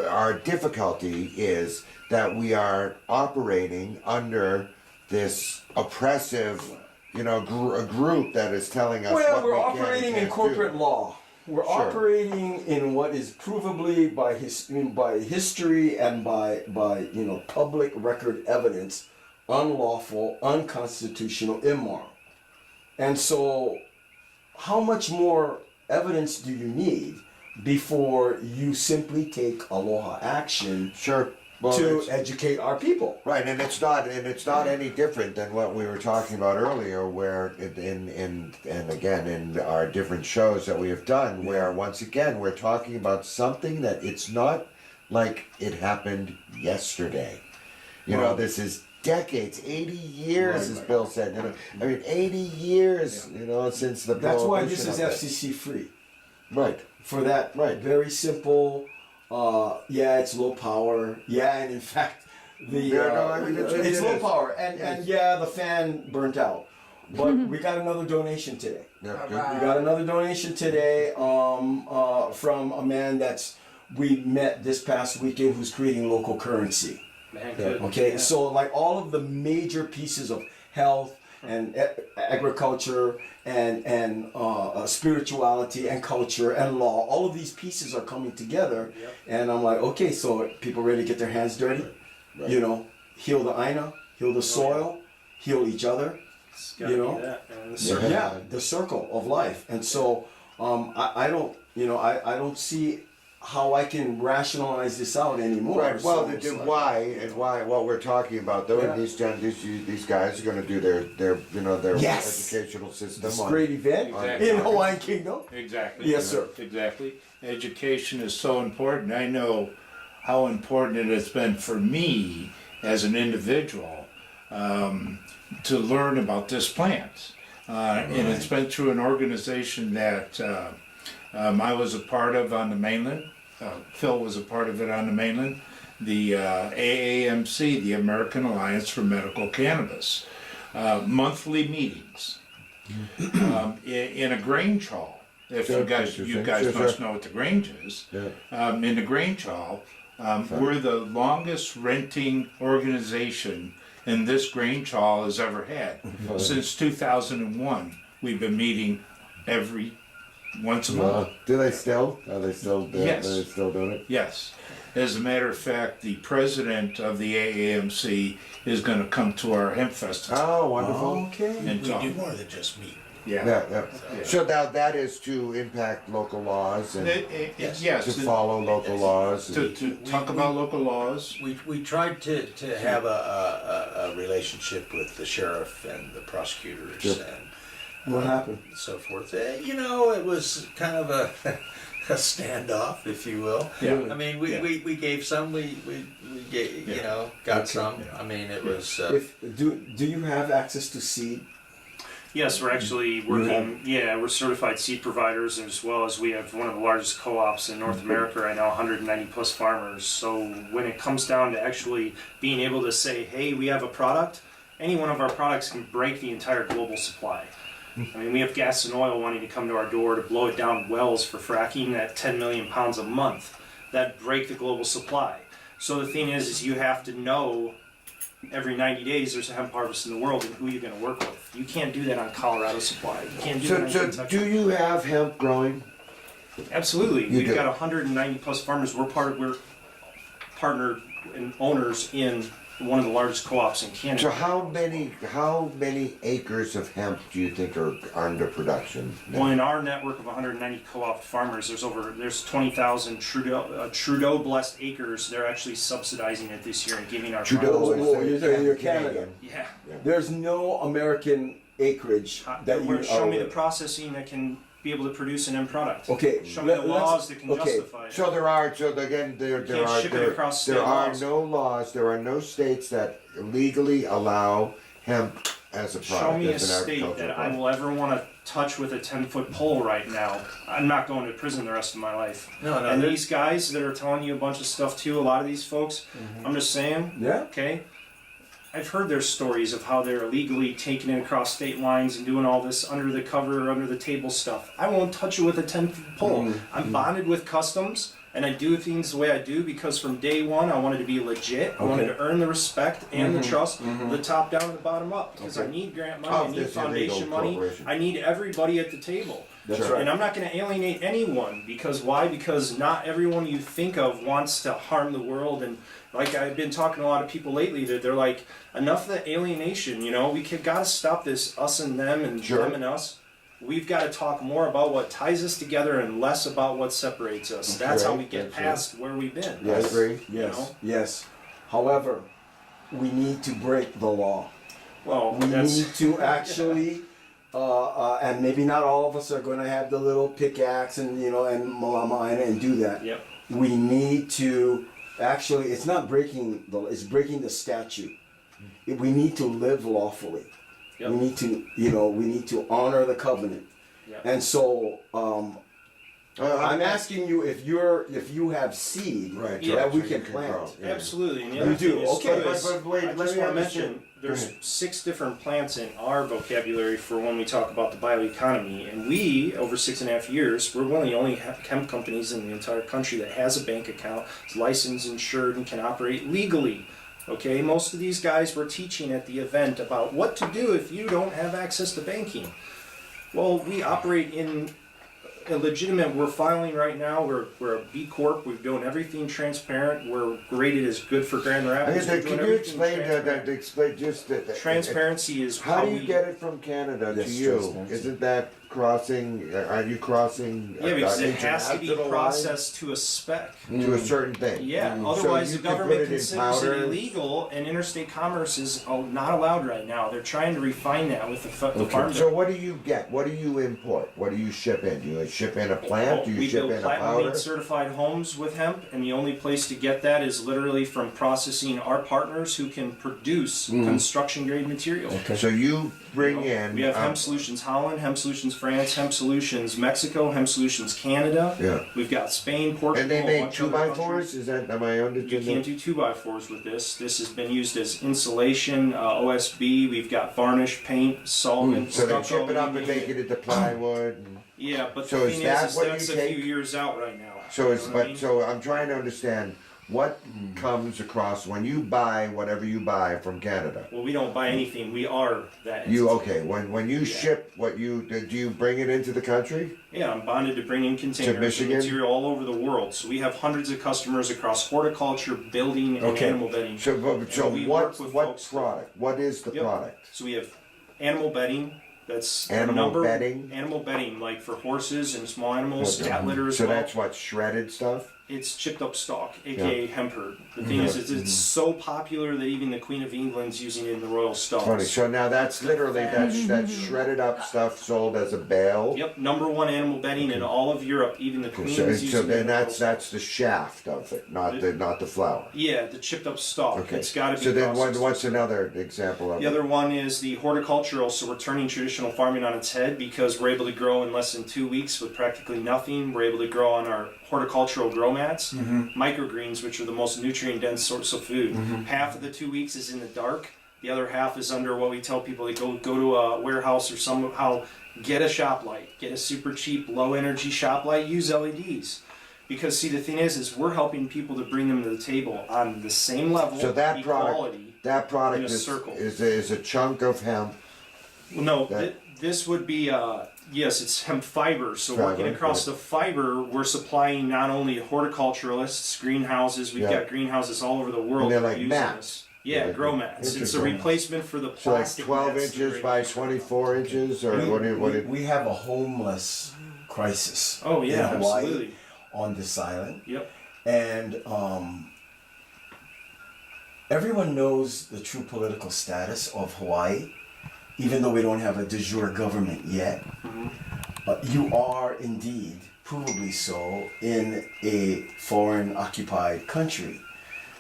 our difficulty is that we are operating under this oppressive, a group that is telling us Well, what we're we can and operating in can't corporate do. law. We're Sure. operating in what is provably by history and by public record evidence unlawful, unconstitutional, immoral. And so, how much more evidence do you need before you simply take aloha action Sure. Well, to it's- educate our people? Right, and it's not any different than what we were talking about earlier, where in our different shows that we have done, where once again we're talking about something that it's not like it happened yesterday. This is decades, 80 years, as Bill said. 80 years, since the That's why this is prohibition of it. FCC free. Right. For that very simple, it's low power. Yeah, and in fact, it's low power. And the fan burnt out. But we got another donation today. Yeah, We got another donation today from a man we met this past weekend who's creating local currency. Man, good. Okay, Yeah. so like all of the major pieces of health and agriculture and spirituality and culture and law, all of these pieces are coming together. Yep. And I'm like, okay, so people ready to get their hands dirty? Right. Heal the aina, heal the soil, heal each other. It's gotta You be know? that, man. Yeah. The circle of life. And so I don't see how I can rationalize this out anymore. Right. Well, So it's like- why what we're talking about though, Yeah. these guys are going to do their Yes. educational system. This on- great event Exactly. in Hawaiian Kingdom. Exactly. Yes, sir. Exactly. Education is so important. I know how important it has been for me as an individual to learn about this plant. And it's been through an organization that I was a part of on the mainland. Phil was a part of it on the mainland. The AAMC, the American Alliance for Medical Cannabis. Monthly meetings in a Grange Hall. If you guys must know what the Grange is. Yeah. In the Grange Hall, we're the longest renting organization in this Grange Hall has ever had. Since 2001, we've been meeting every once a month. Do they still? Are they still? Yes. Are they still doing it? Yes. As a matter of fact, the president of the AAMC is going to come to our hemp festival. Oh, wonderful. Okay. And We talk. do more than just meet. Yeah. Yeah. So now that is to impact local laws and Yes. to follow local laws. And, To talk about local laws. We tried to have a relationship with the sheriff and the prosecutors Sure. and What happened? so forth. It was kind of a standoff, if you will. Yeah. I mean, we gave some, we gave, got some. I mean, it was. Do you have access to seed? Yes, we're actually working. Yeah, we're certified seed providers, as well as we have one of the largest co-ops in North America right now, 190 plus farmers. So when it comes down to actually being able to say, hey, we have a product, any one of our products can break the entire global supply. I mean, we have gas and oil wanting to come to our door to blow it down wells for fracking at 10 million pounds a month. That break the global supply. So the thing is you have to know every 90 days there's a hemp harvest in the world and who you're going to work with. You can't do that on Colorado supply. You can't do that on so Kentucky. do you have hemp growing? Absolutely. You We've do. got 190 plus farmers. We're partnered and owners in one of the largest co-ops in Canada. So how many acres of hemp do you think are under production? Well, in our network of 190 co-op farmers, there's 20,000 Trudeau blessed acres. They're actually subsidizing it this year and giving our Trudeau farmers. is you're Canada. Yeah. There's no American acreage that you Show me are- the processing that can be able to produce an end product. Okay. Show me the laws that can justify it. So there are no states that legally allow hemp as a product. Show me a as an state agricultural that I product. will ever want to touch with a 10-foot pole right now. I'm not going to prison the rest of my life. No, And these guys that are telling you a bunch of stuff too, a lot of these folks, I'm just saying, Yeah. okay, I've heard their stories of how they're illegally taking it across state lines and doing all this under the cover, under the table stuff. I won't touch it with a 10-foot pole. I'm bonded with customs, and I do things the way I do because from day one I wanted to be legit. I wanted to earn the respect and the trust, the top down and the bottom up, because I need grant money, I need foundation money, I need everybody at the table. That's right. And I'm not going to alienate anyone, because why? Because not everyone you think of wants to harm the world. And like I've been talking to a lot of people lately, that they're like, enough of the alienation, you know, we got to stop this us and them and them and us. We've got to talk more about what ties us together and less about what separates us. That's how we get past where we've been. Yes, agree. yes, You know? yes. However, we need to break the law. Well, We need to actually, and maybe not all of us are going to have the little pickaxe and and malama and do that. Yep. We need to actually. It's not breaking the. It's breaking the statute. We need to live lawfully. Yep. We need to, we need to honor the covenant. Yep. And so, I'm asking you if you have seed that we can plant. Absolutely. And the You other do, thing is, okay. too, is But wait, I let just me want to understand. mention there's Go ahead. 6 different plants in our vocabulary for when we talk about the bioeconomy. And we, over 6.5 years, we're one of the only hemp companies in the entire country that has a bank account, is licensed, insured, and can operate legally. Okay, most of these guys were teaching at the event about what to do if you don't have access to banking. Well, we operate in a legitimate, we're filing right now, we're a B Corp, we're doing everything transparent, we're rated as good for Grand Rapids. we're doing Can you everything explain transparent. explain just Transparency is how do you we, get it from Canada to Yes, you? transparency. Isn't that crossing? Are you crossing? Yeah, because it has to be international processed to a spec. line to a certain thing. Yeah, So otherwise you the can put government it in considers powder. it illegal, and interstate commerce is not allowed right now. They're trying to refine that with the farm So bill. what do you get? What do you import? What do you ship in? Do you ship in a plant? Do you We ship build in a platinum powder? LEED certified homes with hemp, and the only place to get that is literally from processing our partners who can produce construction grade material. So you bring in. We have Hemp Solutions Holland, Hemp Solutions France, Hemp Solutions Mexico, Hemp Solutions Canada. Yeah. We've got Spain, Portugal. And they a make bunch of other 2x4s? countries. Is that, am I understanding? You can't do 2x4s with this. This has been used as insulation, OSB. We've got varnish, paint, solvent, So they stucco, chip it up you and name make it into plywood. And, Yeah, but So the is thing that is what that's you a few take? years out right now. so it's You know what I mean? so I'm trying to understand what comes across when you buy whatever you buy from Canada. Well, we don't buy anything. We are that. You entity. okay? When you ship what you do you bring it into the country? Yeah, I'm bonded to bring in containers of Michigan? material all over the world. So we have hundreds of customers across horticulture, building, and Okay. animal bedding. So we work with what folks- product? What is the Yep. product? So we have animal bedding. That's Animal bedding? Animal bedding, like for horses and small animals, cat litter as So well. that's what shredded stuff. It's chipped up stalk, aka hemp herd. The thing is, it's so popular that even the Queen of England's using it in the royal stalls. Funny. So now that's literally that's shredded up stuff sold as a bale. Yep, #1 animal bedding in all of Europe. Even the Queen So, is using so it. then in the royal that's the shaft of it, not the flower. Yeah, the chipped up stalk. Okay. It's got to be So then processed. what's another example of The it? other one is the horticultural, so we're turning traditional farming on its head because we're able to grow in less than 2 weeks with practically nothing. We're able to grow on our horticultural grow mats, microgreens, which are the most nutrient-dense source of food. Half of the 2 weeks is in the dark. The other half is under what we tell people to go to a warehouse or somehow get a shop light, get a super cheap, low-energy shop light, use LEDs. Because see, the thing is we're helping people to bring them to the table on the same level, So that equality. product in a is, circle. is a chunk of hemp. Well, no, That- this would be, yes, it's hemp fiber. So Fiber, working across yeah. the fiber, we're supplying not only horticulturalists, greenhouses. We've Yeah. got greenhouses all over the world. And they're that are like using mats. this. Yeah, Like grow mats. It's a interesting. replacement for the So like plastic. 12 mats that inches are by used. 24 inches, or what? We have a homeless crisis. Oh yeah, in Hawaii, absolutely. on this island, Yep. and everyone knows the true political status of Hawaii, even though we don't have a de jure government yet. You are indeed, provably so, in a foreign occupied country.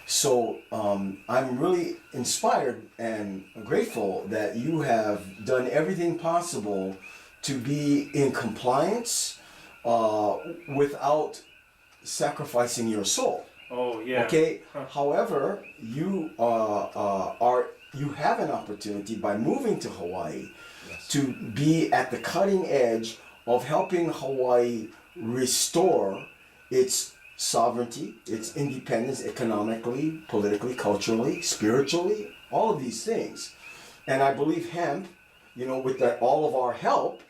So I'm really inspired and grateful that you have done everything possible to be in compliance without sacrificing your soul. Oh yeah. Okay. However, you are you have an opportunity by moving to Hawaii to be at the cutting edge of helping Hawaii restore its sovereignty, its independence economically, politically, culturally, spiritually, all of these things. And I believe hemp, with all of our help,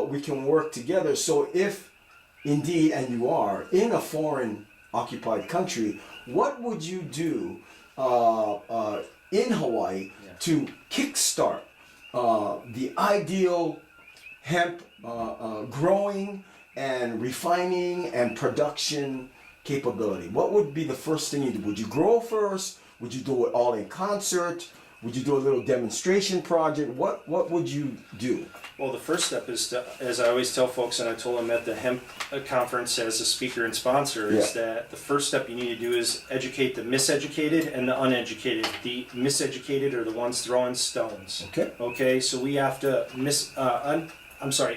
we can work together. So if indeed, and you are, in a foreign occupied country, what would you do in Hawaii to kickstart the ideal hemp growing and refining and production capability? What would be the first thing you do? Would you grow first? Would you do it all in concert? Would you do a little demonstration project? What would you do? Well, the first step is, as I always tell folks, and I told them at the hemp conference as a speaker and sponsor, is that the first step you need to do is educate the miseducated and the uneducated. The miseducated are the ones throwing stones. Okay. Okay, so we have to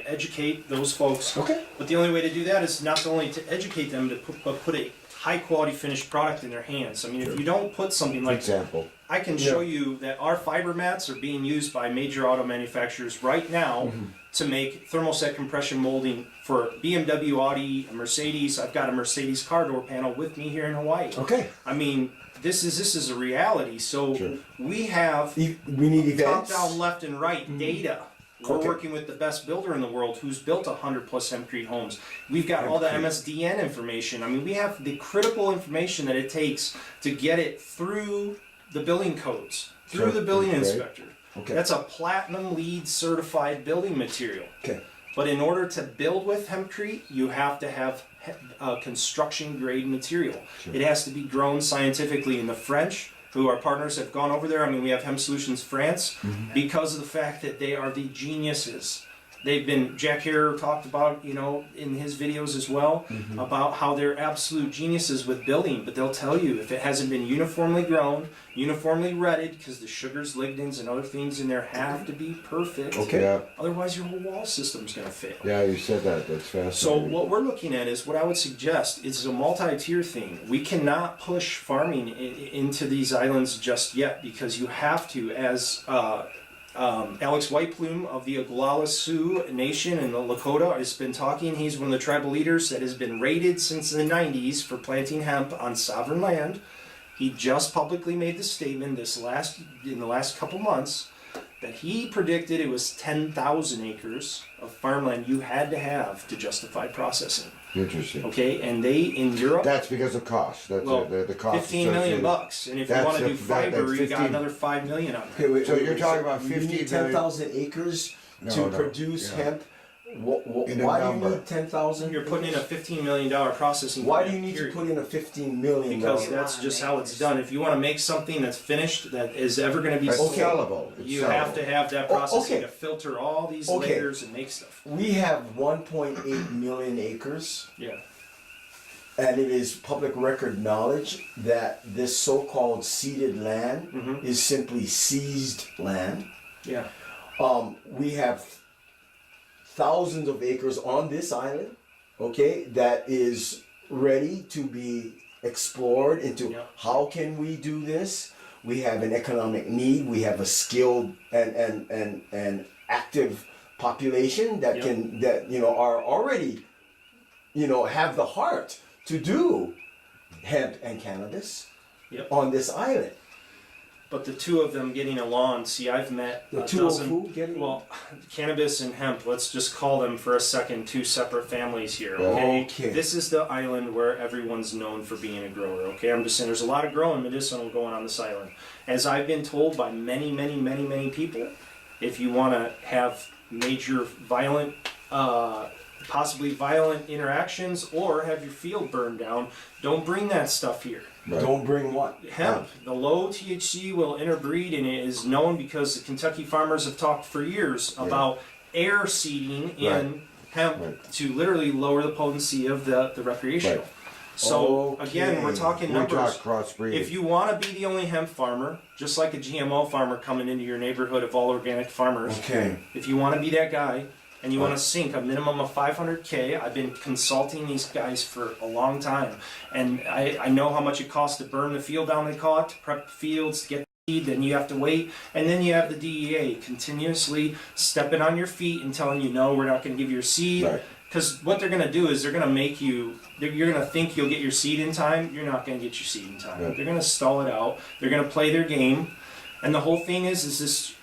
educate those folks. Okay. But the only way to do that is not only to educate them, but put a high quality finished product in their hands. I mean, if you don't put something like Example. I can show you that our fiber mats are being used by major auto manufacturers right now to make thermoset compression molding for BMW, Audi, Mercedes. I've got a Mercedes car door panel with me here in Hawaii. Okay. I mean, this is a reality. So we have We need events. top down, left and right data. We're working with the best builder in the world who's built 100+ hempcrete homes. We've got all the MSDN information. I mean, we have the critical information that it takes to get it through the building codes, through the building inspector. Okay. That's a platinum LEED certified building material. Okay. But in order to build with hempcrete, you have to have construction grade material. It has to be grown scientifically. In the French, who our partners have gone over there, I mean, we have Hemp Solutions France, because of the fact that they are the geniuses. They've been, Jack Hare talked about, in his videos as well, about how they're absolute geniuses with building, but they'll tell you if it hasn't been uniformly grown, uniformly retted, because the sugars, lignins, and other things in there have to be perfect. Okay. Yeah. Otherwise, your whole wall system's going to fail. Yeah, you said that. That's fascinating. So what we're looking at is what I would suggest is a multi-tier thing. We cannot push farming into these islands just yet because you have to, as Alex Whiteplume of the Aloha Nation in the Lakota has been talking. He's one of the tribal leaders that has been rated since the 90s for planting hemp on sovereign land. He just publicly made the statement in the last couple months that he predicted it was 10,000 acres of farmland you had to have to justify processing. Interesting. Okay, and they in Europe. That's because of cost. That's the cost. $15 million, and if you want to do fiber, you got another $5 million on that. Okay, So you're talking about 50 you need 10,000 acres to produce hemp. Why do you need 10,000? You're putting in a $15 million processing. Why do plant, you need period. to put in a $15 million? Because that's just how it's done. If you want to make something that's finished, that is ever going to be It's sold, sellable. It's you sellable. have to have that processing okay. to filter all these Okay. layers and make stuff. We have 1.8 million acres, Yeah. and it is public record knowledge that this so-called ceded land is simply seized land. Yeah. We have thousands of acres on this island, okay, that is ready to be explored into how can we do this. We have an economic need. We have a skilled and active population that are already have the heart to do hemp and cannabis on this island. But the two of them getting along, see, I've met The a two dozen, of who getting well, cannabis and hemp, let's just call them for a second two separate families here, okay? Okay. This is the island where everyone's known for being a grower, okay? I'm just saying there's a lot of growing medicinal going on this island. As I've been told by many, many, many, many people, if you want to have major violent, possibly violent interactions or have your field burned down, don't bring that stuff here. Right. Don't bring what? Hemp, the low THC will interbreed, and it is known because the Kentucky farmers have talked for years about air seeding in hemp to literally lower the potency of the recreational. Right. So again, we're talking We numbers. talk crossbreeding. If you want to be the only hemp farmer, just like a GMO farmer coming into your neighborhood of all organic farmers, Okay. if you want to be that guy, and you want to sink a minimum of 500K, I've been consulting these guys for a long time, and I know how much it costs to burn the field down, they call it, to prep the fields, to get then you have to wait, and then you have the DEA continuously stepping on your feet and telling you, no, we're not going to give you your seed. Right. Because what they're going to do is they're going to make you, you're going to think you'll get your seed in time. You're not going to get your seed in time. Right. They're going to stall it out. They're going to play their game. And the whole thing is this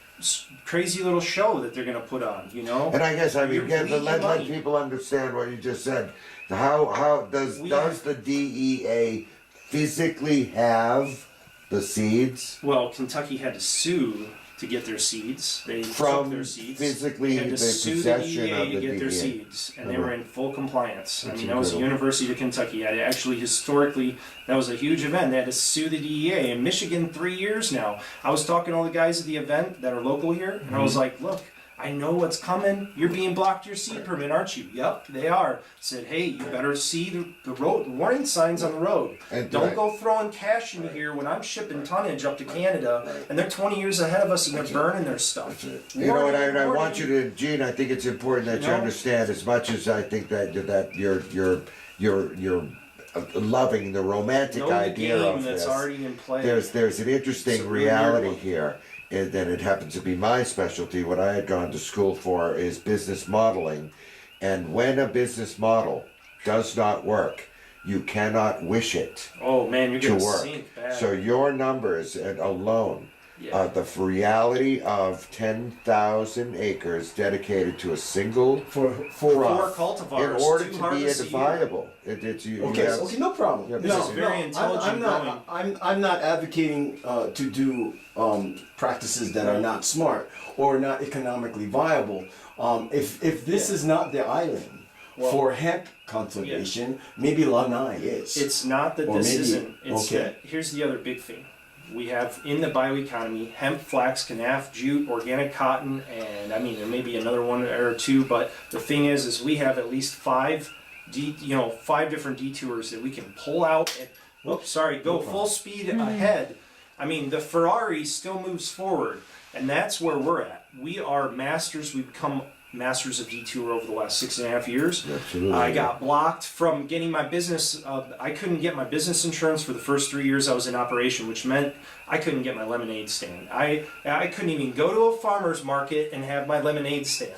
crazy little show that they're going to put on, you know? And I guess, I mean, You're again, bleeding let money. people understand what you just said. How does the DEA physically have the seeds? Well, Kentucky had to sue to get their seeds. They From took their seeds. physically They had to the sue the possession DEA of to the get their DEA. seeds, and they Uh-huh. were in full compliance. That's I mean, that was the incredible. University of Kentucky. Had actually historically, that was a huge event. They had to sue the DEA in Michigan 3 years now. I was talking to all the guys at the event that are local here, and I was like, look, I know what's coming. You're being blocked your seed permit, aren't you? Yep, they are. Said, hey, you better see the road, the warning signs on the road. And Don't right. go throwing cash in here when I'm shipping tonnage up to Canada, and they're 20 years ahead of us and they're burning their stuff. You know, and I Warning. want you to, Gene. I think it's important that you No. understand. As much as I think that you're loving the romantic Know the idea game of that's this. already in play. There's an interesting It's a real reality one. here, and then it happens to be my specialty. What I had gone to school for is business modeling, and when a business model does not work, you cannot wish it Oh man, you're to gonna work. sink bad. So your numbers and alone, Yeah. the reality of 10,000 acres dedicated to a single For Four crop, cultivars, in order two to be harvests a year. viable. You Okay, have- okay, no problem. Yeah, this no, is very no, intelligent I'm not. I'm not advocating to do practices that are not smart or not economically viable. If this is not the island Well, for hemp conservation, maybe Lanai is. It's not that Or this maybe- isn't. It's okay. that here's the other big thing. We have in the bioeconomy hemp, flax, canaf, jute, organic cotton, and I mean there may be another one or two, but the thing is we have at least five different detours that we can pull out and go full speed ahead. I mean the Ferrari still moves forward, and that's where we're at. We are masters. We've become masters of detour over the last 6.5 years. Absolutely. I got blocked from getting my business. I couldn't get my business insurance for the first 3 years I was in operation, which meant I couldn't get my lemonade stand. I couldn't even go to a farmer's market and have my lemonade stand.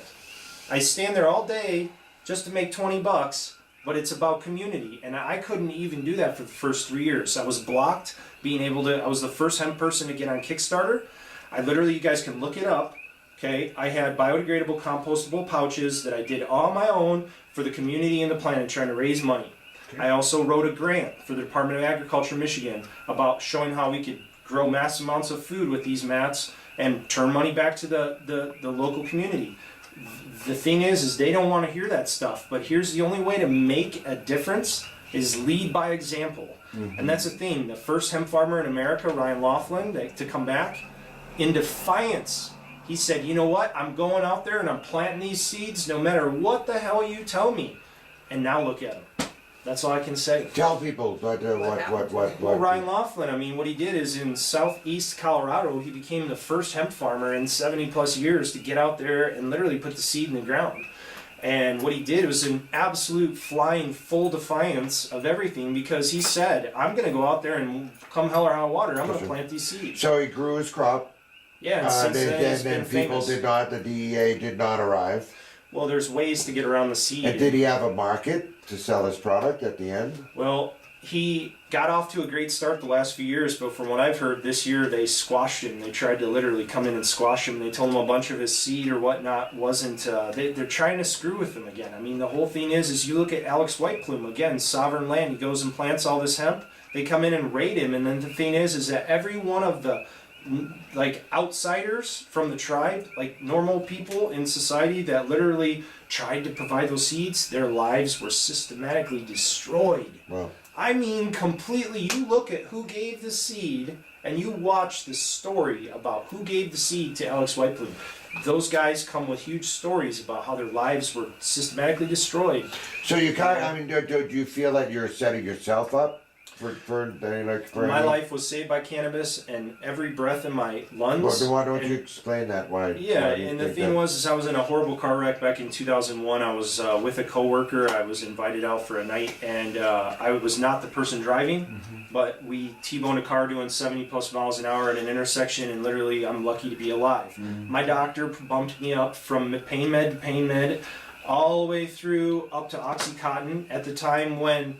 I stand there all day just to make $20, but it's about community, and I couldn't even do that for the first 3 years. I was blocked I was the first hemp person to get on Kickstarter. I literally, you guys can look it up. Okay, I had biodegradable, compostable pouches that I did on my own for the community and the planet, trying to raise money. I also wrote a grant for the Department of Agriculture, Michigan, about showing how we could grow mass amounts of food with these mats and turn money back to the local community. The thing is they don't want to hear that stuff. But here's the only way to make a difference is lead by example. And that's the thing. The first hemp farmer in America, Ryan Laughlin, to come back, in defiance, he said, you know what, I'm going out there and I'm planting these seeds no matter what the hell you tell me. And now look at him. That's all I can say. Tell people what. Well, Ryan Laughlin, I mean, what he did is in southeast Colorado, he became the first hemp farmer in 70 plus years to get out there and literally put the seed in the ground. And what he did was an absolute flying full defiance of everything, because he said, I'm going to go out there and come hell or high water, I'm going to plant these seeds. So he grew his crop. Yeah, and since then it's been people famous. the DEA did not arrive. Well, there's ways to get around the seed. And did he have a market to sell his product at the end? Well, he got off to a great start the last few years, but from what I've heard, this year they squashed him. They tried to literally come in and squash him. They told him a bunch of his seed or whatnot wasn't. They're trying to screw with him again. I mean, the whole thing is you look at Alex Whiteplume again, sovereign land. He goes and plants all this hemp. They come in and raid him, and then the thing is that every one of the outsiders from the tribe, like normal people in society that literally tried to provide those seeds, their lives were systematically destroyed. Well, I mean, completely. You look at who gave the seed and you watch the story about who gave the seed to Alex Whiteplume. Those guys come with huge stories about how their lives were systematically destroyed. so you kind of, I mean, do you feel that you're setting yourself up My life was saved by cannabis, and every breath in my lungs. Well, why don't you explain that? Why? Yeah, why do you and the think thing that? was, is I was in a horrible car wreck back in 2001. I was with a coworker. I was invited out for a night, and I was not the person driving, but we T-boned a car doing 70 plus miles an hour at an intersection, and literally, I'm lucky to be alive. My doctor bumped me up from pain med to pain med, all the way through up to OxyContin at the time when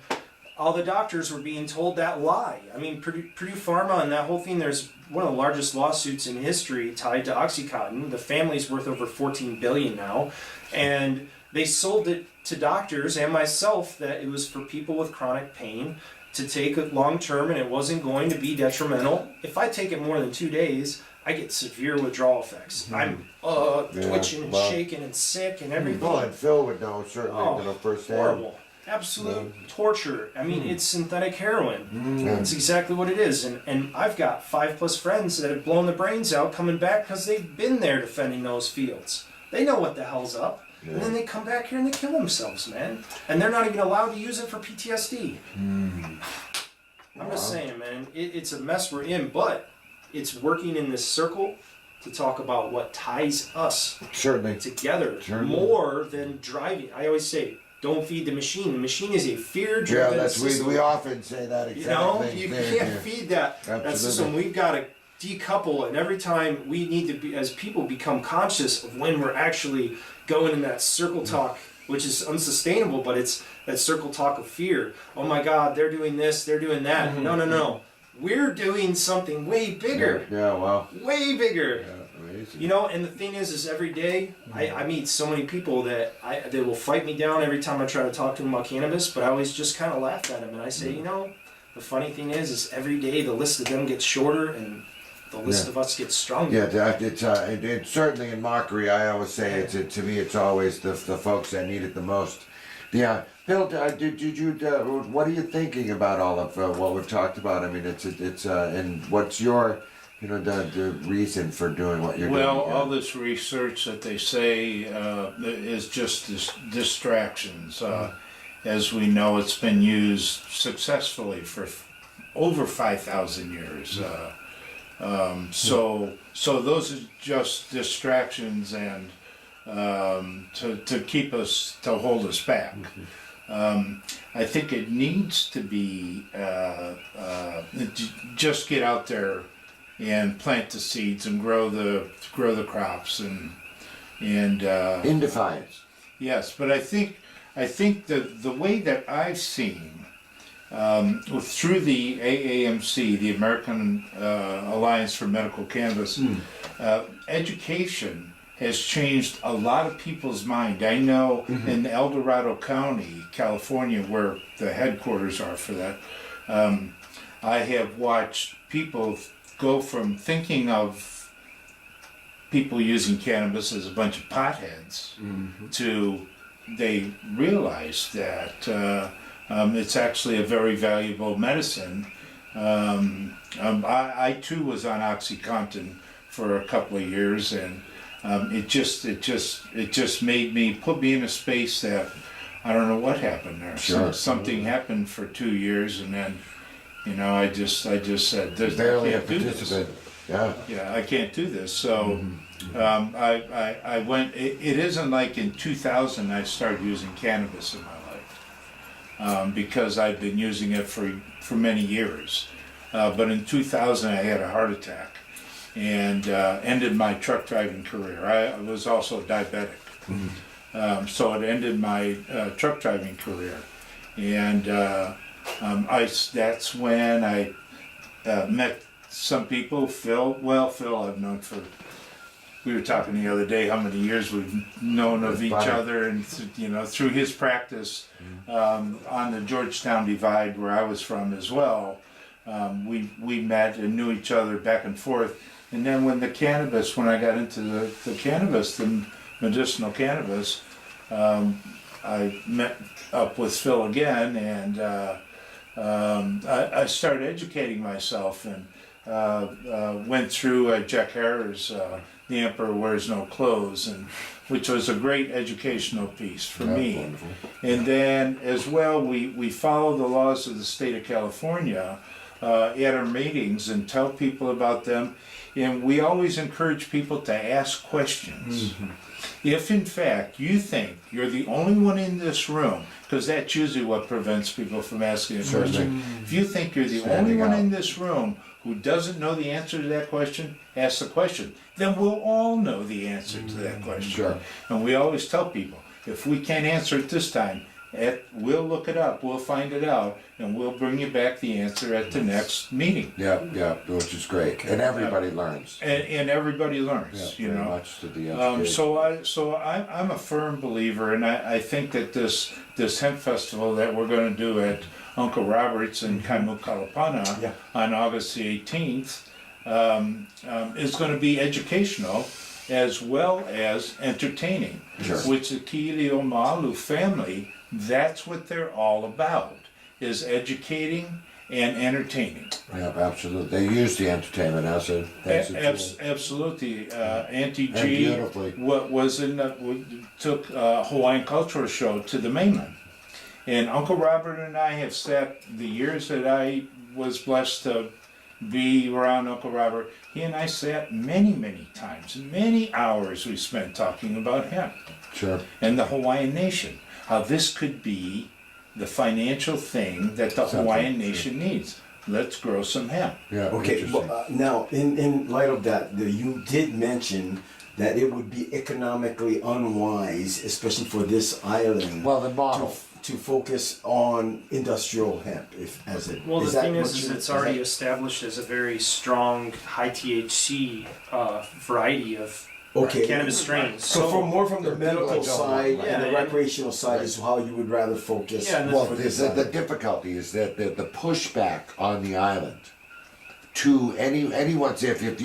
all the doctors were being told that lie. I mean, Purdue Pharma and that whole thing, there's one of the largest lawsuits in history tied to OxyContin. The family's worth over $14 billion now. And they sold it to doctors and myself that it was for people with chronic pain to take it long term and it wasn't going to be detrimental. If I take it more than 2 days, I get severe withdrawal effects. I'm twitching and shaking and sick and everything. Well, and Phil would know, certainly, firsthand. Horrible. Absolute torture. I mean, it's synthetic heroin. That's exactly what it is. And I've got 5+ friends that have blown their brains out coming back because they've been there defending those fields. They know what the hell's up. And then they come back here and they kill themselves, man. And they're not even allowed to use it for PTSD. I'm just saying, man, it's a mess we're in, but it's working in this circle to talk about what ties us together more than driving. I always say, don't feed the machine. The machine is a fear-driven system. We often say that exact thing. You can't feed that system. We've got to decouple, and every time we need to be, as people, become conscious of when we're actually going in that circle talk, which is unsustainable, but it's that circle talk of fear. Oh my God, they're doing this, they're doing that. No. We're doing something way bigger. Yeah, wow. Way bigger. Yeah, amazing. You know, and the thing is every day I meet so many people that they will fight me down every time I try to talk to them about cannabis, but I always just kind of laugh at them and I say, you know, the funny thing is every day the list of them gets shorter and the list of us gets stronger. Yeah, it's certainly in mockery. I always say to me, it's always the folks that need it the most. Yeah, Bill, what are you thinking about all of what we've talked about? I mean, it's and what's your, the reason for doing what you're doing? Well, all this research that they say is just distractions. As we know, it's been used successfully for over 5,000 years. So those are just distractions and to keep us, to hold us back. I think it needs to be just get out there and plant the seeds and grow the crops and in defiance. Yes, but I think the way that I've seen through the AAMC, the American Alliance for Medical Cannabis, education has changed a lot of people's mind. I know in El Dorado County, California, where the headquarters are for that, I have watched people go from thinking of people using cannabis as a bunch of potheads to they realize that it's actually a very valuable medicine. I too was on OxyContin for a couple of years, and it just put me in a space that I don't know what happened there. Sure. Something happened for 2 years, and then I just said, Barely I a can't do this. participant. Yeah. Yeah, I can't do this. So I went. It isn't like in 2000 I started using cannabis in my life, because I've been using it for many years. But in 2000 I had a heart attack and ended my truck driving career. I was also diabetic, so it ended my truck driving career, and that's when I met some people. Phil I've known for. We were talking the other day how many years we've known of each other, and through his practice on the Georgetown Divide, where I was from as well. We met and knew each other back and forth. And then when I got into the cannabis, the medicinal cannabis, I met up with Phil again, and I started educating myself. And went through Jack Herer's The Emperor Wears No Clothes, and which was a great educational piece for me. Wonderful. And then as well, we follow the laws of the state of California at our meetings and tell people about them. And we always encourage people to ask questions. Mm-hmm. If in fact you think you're the only one in this room, because that's usually what prevents people from asking a question. If you think you're the only one in this room who doesn't know the answer to that question, ask the question. Then we'll all know the answer to that question. Sure. And we always tell people, if we can't answer it this time, we'll look it up, we'll find it out, and we'll bring you back the answer at the next meeting. Yeah, yeah, which is great. And everybody learns. And everybody learns, Yeah, you very know. much to be educated. So I'm a firm believer, and I think that this hemp festival that we're going to do at Uncle Robert's in Kaimukalapana on August the 18th is going to be educational as well as entertaining. Sure. Which the Ki'ilio Ma'alu family, that's what they're all about, is educating and entertaining. Yeah, absolutely. They use the entertainment as a tool. Absolutely. Auntie And G beautifully. took a Hawaiian cultural show to the mainland. And Uncle Robert and I have sat the years that I was blessed to be around Uncle Robert. He and I sat many, many times, many hours we spent talking about hemp Sure. and the Hawaiian Nation. How this could be the financial thing that the Hawaiian Nation needs. Let's grow some hemp. Yeah. Okay. Interesting. Now, in light of that, you did mention that it would be economically unwise, especially for this island, Well, the model. to focus on industrial hemp. Well, the that thing what is you- it's already established as a very strong high THC variety of cannabis strains. So, from the medical don't side want and the and- recreational side is how you would rather focus. Yeah, and Well, for the, this the, the island. difficulty is that the pushback on the island to anyone, if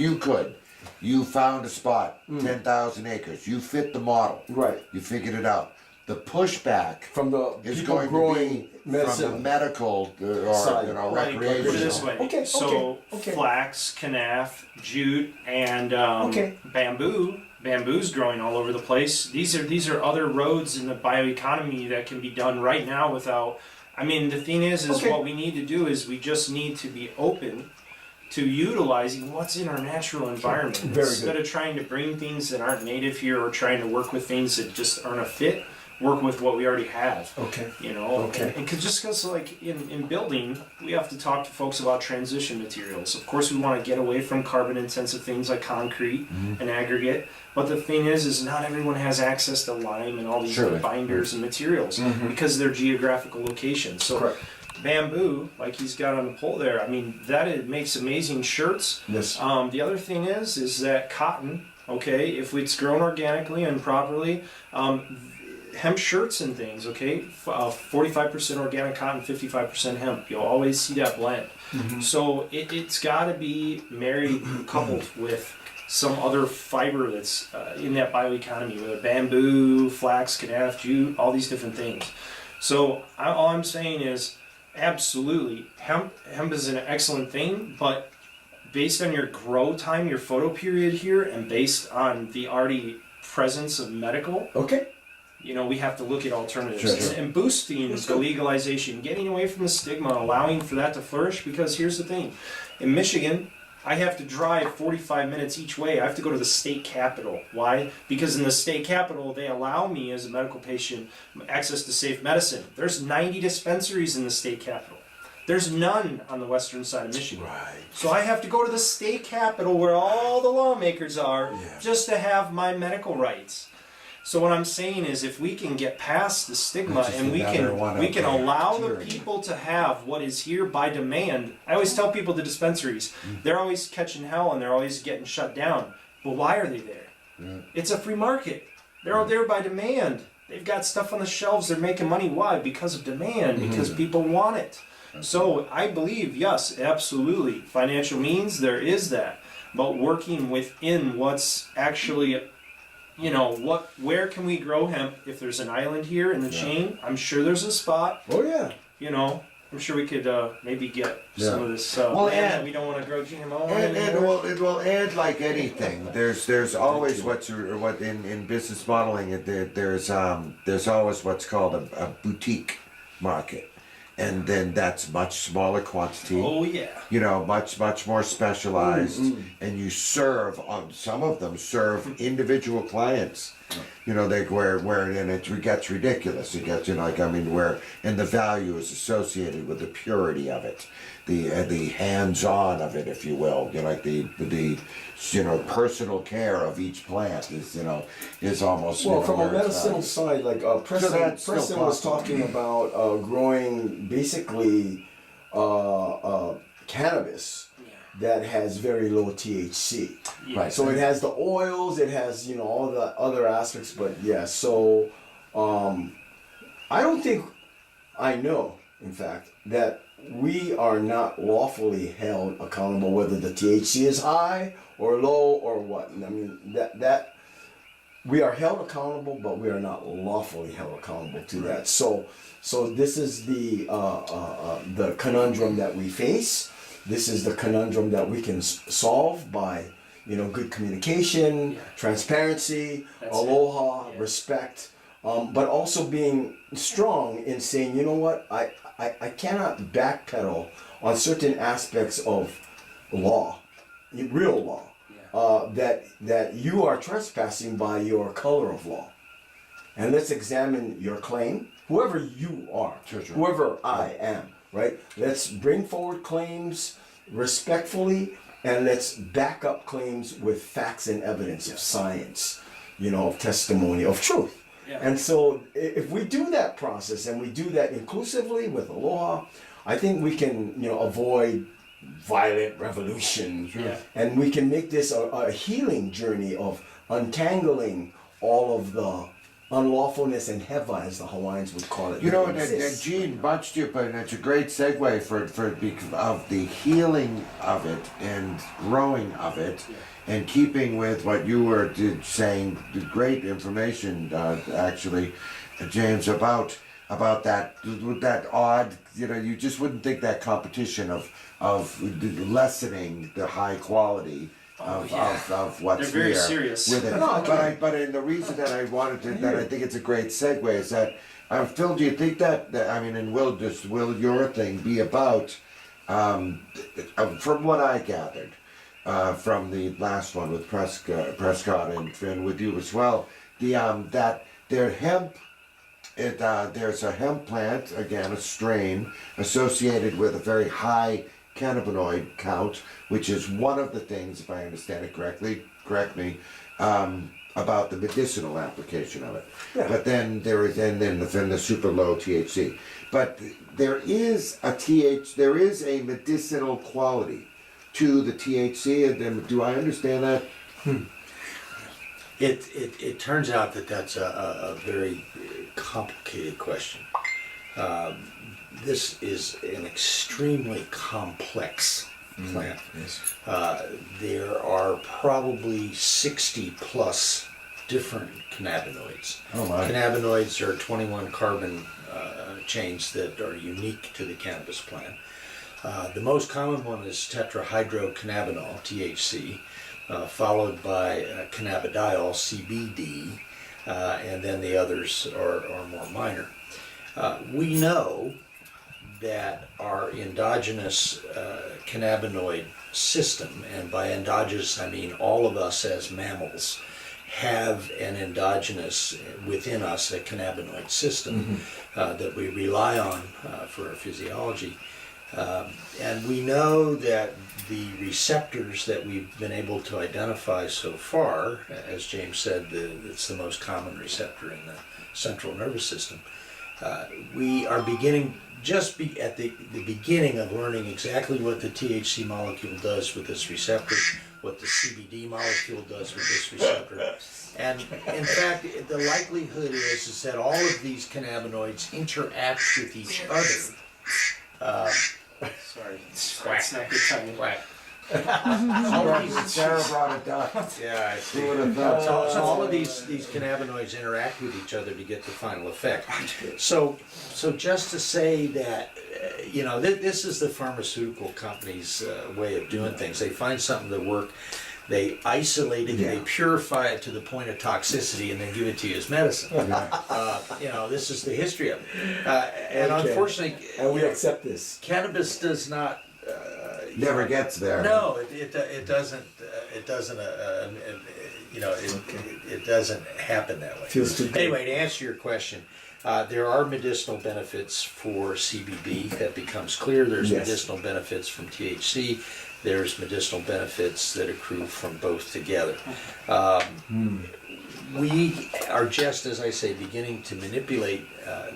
you found a spot, 10,000 acres, you fit the model, Right. you figured it out. The pushback From the is people going growing to be medicine. from the medical or Side. Like, put it this recreational. way. Okay, So okay. flax, canaf, jute, and Okay. bamboo. Bamboo's growing all over the place. These are other roads in the bioeconomy that can be done right now without. I mean, the thing is Okay. what we need to do is we just need to be open to utilizing what's in our natural environment Very instead good. of trying to bring things that aren't native here or trying to work with things that just aren't a fit. Work with what we already have. Okay. You know, Okay. and just because like in building, we have to talk to folks about transition materials. Of course, we want to get away from carbon intensive things like concrete and aggregate. But the thing is not everyone has access to lime and all these Surely. binders and materials because of their geographical locations. So Correct. bamboo, like he's got on the pole there, I mean, it makes amazing shirts. Yes. The other thing is that cotton, okay, if it's grown organically and properly, hemp shirts and things, okay, 45% organic cotton, 55% hemp. You'll always see that blend. So it's got to be married, coupled with some other fiber that's in that bioeconomy, whether bamboo, flax, canaf, jute, all these different things. So all I'm saying is, absolutely, hemp is an excellent thing, but based on your grow time, your photo period here, and based on the already presence of medical, Okay. you know, we have to look at alternatives Sure. and boosting Let's the go. legalization, getting away from the stigma, allowing for that to flourish. Because here's the thing, in Michigan, I have to drive 45 minutes each way. I have to go to the state capitol. Why? Because in the state capitol, they allow me as a medical patient access to safe medicine. There's 90 dispensaries in the state capitol. There's none on the western side of Michigan. Right. So I have to go to the state capitol where all the lawmakers are just to have my medical rights. So what I'm saying is, if we can get past the stigma Which is and we another one can of the allow the tyranny. people to have what is here by demand. I always tell people the dispensaries, they're always catching hell and they're always getting shut down. But why are they there? It's a free market. They're there by demand. They've got stuff on the shelves. They're making money. Why? Because of demand. Because people want it. So I believe, yes, absolutely, financial means, there is that. But working within what's actually, you know, where can we grow hemp? If there's an island here in the chain, I'm sure there's a spot, Oh yeah. you know. I'm sure we could maybe get some of this Well, land and- that we don't want to grow GMO on And anymore. and like anything, there's always what in business modeling there's always what's called a boutique market, and then that's much smaller quantity. Oh yeah. You know, much more specialized, and you serve some of them serve individual clients. You know, they where and it gets ridiculous. It gets, you know, like, I mean, where, and the value is associated with the purity of it, the hands-on of it, if you will. You know, like the you know, personal care of each plant is, you know, is almost, Well, you know, from a where it's medicinal side, like Preston, that's still Preston was possible. talking about growing basically cannabis that has very low THC. Right. So it has the oils, it has, you know, all the other aspects, but yeah, so I don't think, I know, in fact, that we are not lawfully held accountable whether the THC is high or low or what. I mean, that we are held accountable, but we are not lawfully held accountable to that. So this is the conundrum that we face. This is the conundrum that we can solve by, you know, good communication, transparency, aloha, respect, but also being strong in saying, you know what, I cannot backpedal on certain aspects of law, real law, that you are trespassing by your color of law. And let's examine your claim, whoever you are, whoever I am, right? Let's bring forward claims respectfully, and let's back up claims with facts and evidence of science, you know, of testimony, of truth. Yeah. And so if we do that process and we do that inclusively with aloha, I think we can, you know, avoid violent revolution. Yeah. And we can make this a healing journey of untangling all of the unlawfulness and heva, as the Hawaiians would call it. You know, that and exists. Gene, much to you, but it's a great segue for because of the healing of it and growing of it, and keeping with what you were saying. Great information, actually, James, about that odd. You know, you just wouldn't think that competition of lessening the high quality. Of what's They're very here serious. with it. But the reason that I wanted to, that I think it's a great segue is that, Phil, do you think that I mean, and will your thing be about, from what I gathered, from the last one with Prescott and with you as well, that their hemp. There's a hemp plant, again a strain, associated with a very high cannabinoid count, which is one of the things, if I understand it correctly, correct me, about the medicinal application of it. Yeah. But then there is, and then the super low THC. But there is a medicinal quality to the THC, and then do I understand that? It turns out that that's a very complicated question. This is an extremely complex plant. There are probably 60 plus different cannabinoids. Oh my. Cannabinoids are 21 carbon chains that are unique to the cannabis plant. The most common one is tetrahydrocannabinol, THC, followed by cannabidiol, CBD, and then the others are more minor. We know that our endogenous cannabinoid system, and by endogenous I mean all of us as mammals, have an endogenous within us a cannabinoid system that we rely on for our physiology. And we know that the receptors that we've been able to identify so far, as James said, it's the most common receptor in the central nervous system. We are beginning at the beginning of learning exactly what the THC molecule does with this receptor, what the CBD molecule does with this receptor. And in fact, the likelihood is that all of these cannabinoids interact with each other. Sorry, it's not good timing. Sarah brought it down. Yeah, I see. Who would have thought? So all of these cannabinoids interact with each other to get the final effect. So just to say that, this is the pharmaceutical company's way of doing things. They find something that works. They isolate it, they purify it to the point of toxicity, and then give it to you as medicine. This is the history of it. And unfortunately, and we accept this. Cannabis does not. Never gets there. No, it doesn't. It doesn't. It doesn't happen that way. Feels too good. Anyway, to answer your question, there are medicinal benefits for CBD. That becomes clear. There's medicinal benefits from THC. There's medicinal benefits that accrue from both together. We are just, as I say, beginning to manipulate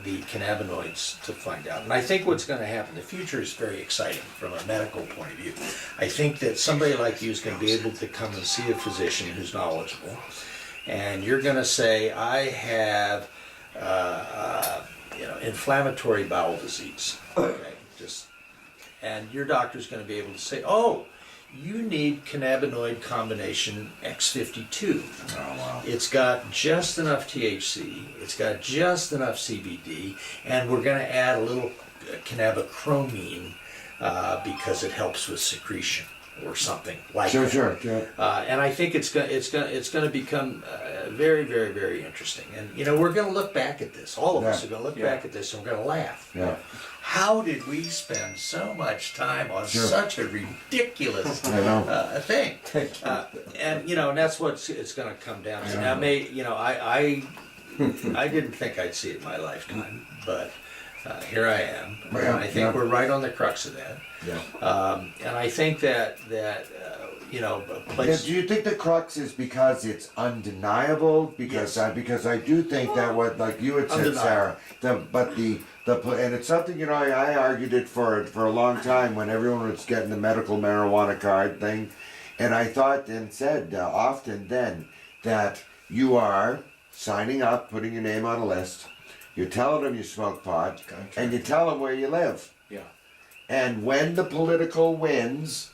the cannabinoids to find out. And I think what's going to happen, the future is very exciting from a medical point of view. I think that somebody like you is going to be able to come and see a physician who's knowledgeable, and you're going to say, I have inflammatory bowel disease. Okay, and your doctor's going to be able to say, oh, you need cannabinoid combination X52. Oh, wow. It's got just enough THC, it's got just enough CBD, and we're going to add a little cannabichromine because it helps with secretion or something like that. Sure. And I think it's going to become very, very, very interesting. And we're going to look back at this. All of us are going to look back at this, and we're going to laugh. Yeah. How did we spend so much time on such a ridiculous thing? And that's what it's going to come down to. Now, I didn't think I'd see it in my lifetime, but here I am. And I think we're right on the crux of that. Yeah. And I think that a place. Do you think the crux is because it's undeniable? Because I do think that what, like you had said, Sarah, and it's something I argued it for a long time when everyone was getting the medical marijuana card thing, and I thought and said often then that you are signing up, putting your name on a list, you're telling them you smoke pot, and you tell them where you live. Yeah. And when the political winds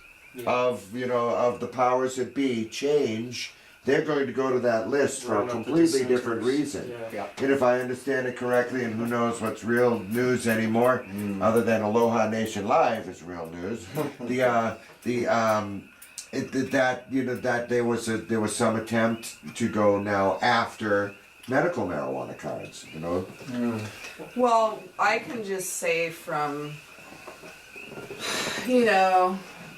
of the powers that be change, they're going to go to that list for a completely different reason. Yeah. And if I understand it correctly, and who knows what's real news anymore, other than Aloha Nation Live is real news. That there was some attempt to go now after medical marijuana cards. Well, I can just say from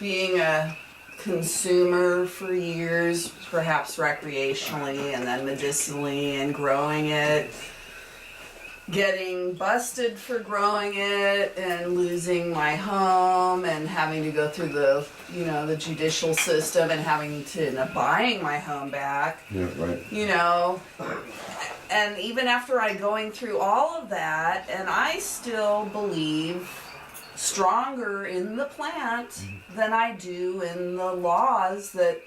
being a consumer for years, perhaps recreationally and then medicinally, and growing it, getting busted for growing it and losing my home and having to go through the judicial system and having to end up buying my home back. Yeah, right. And even after going through all of that, and I still believe stronger in the plant than I do in the laws that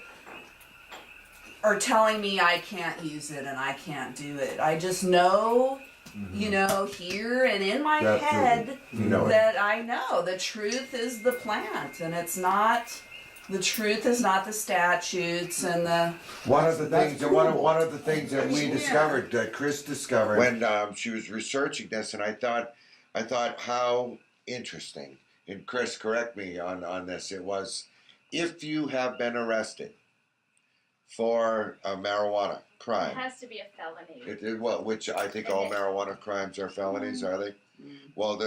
are telling me I can't use it and I can't do it. I just know, here and in my head that I know the truth is the plant, and the truth is not the statutes and the. One of the things that we discovered, that Chris discovered when she was researching this, and I thought how interesting. And Chris, correct me on this. It was, if you have been arrested for a marijuana crime, It has to be a felony. which I think all marijuana crimes are felonies, are they? Well,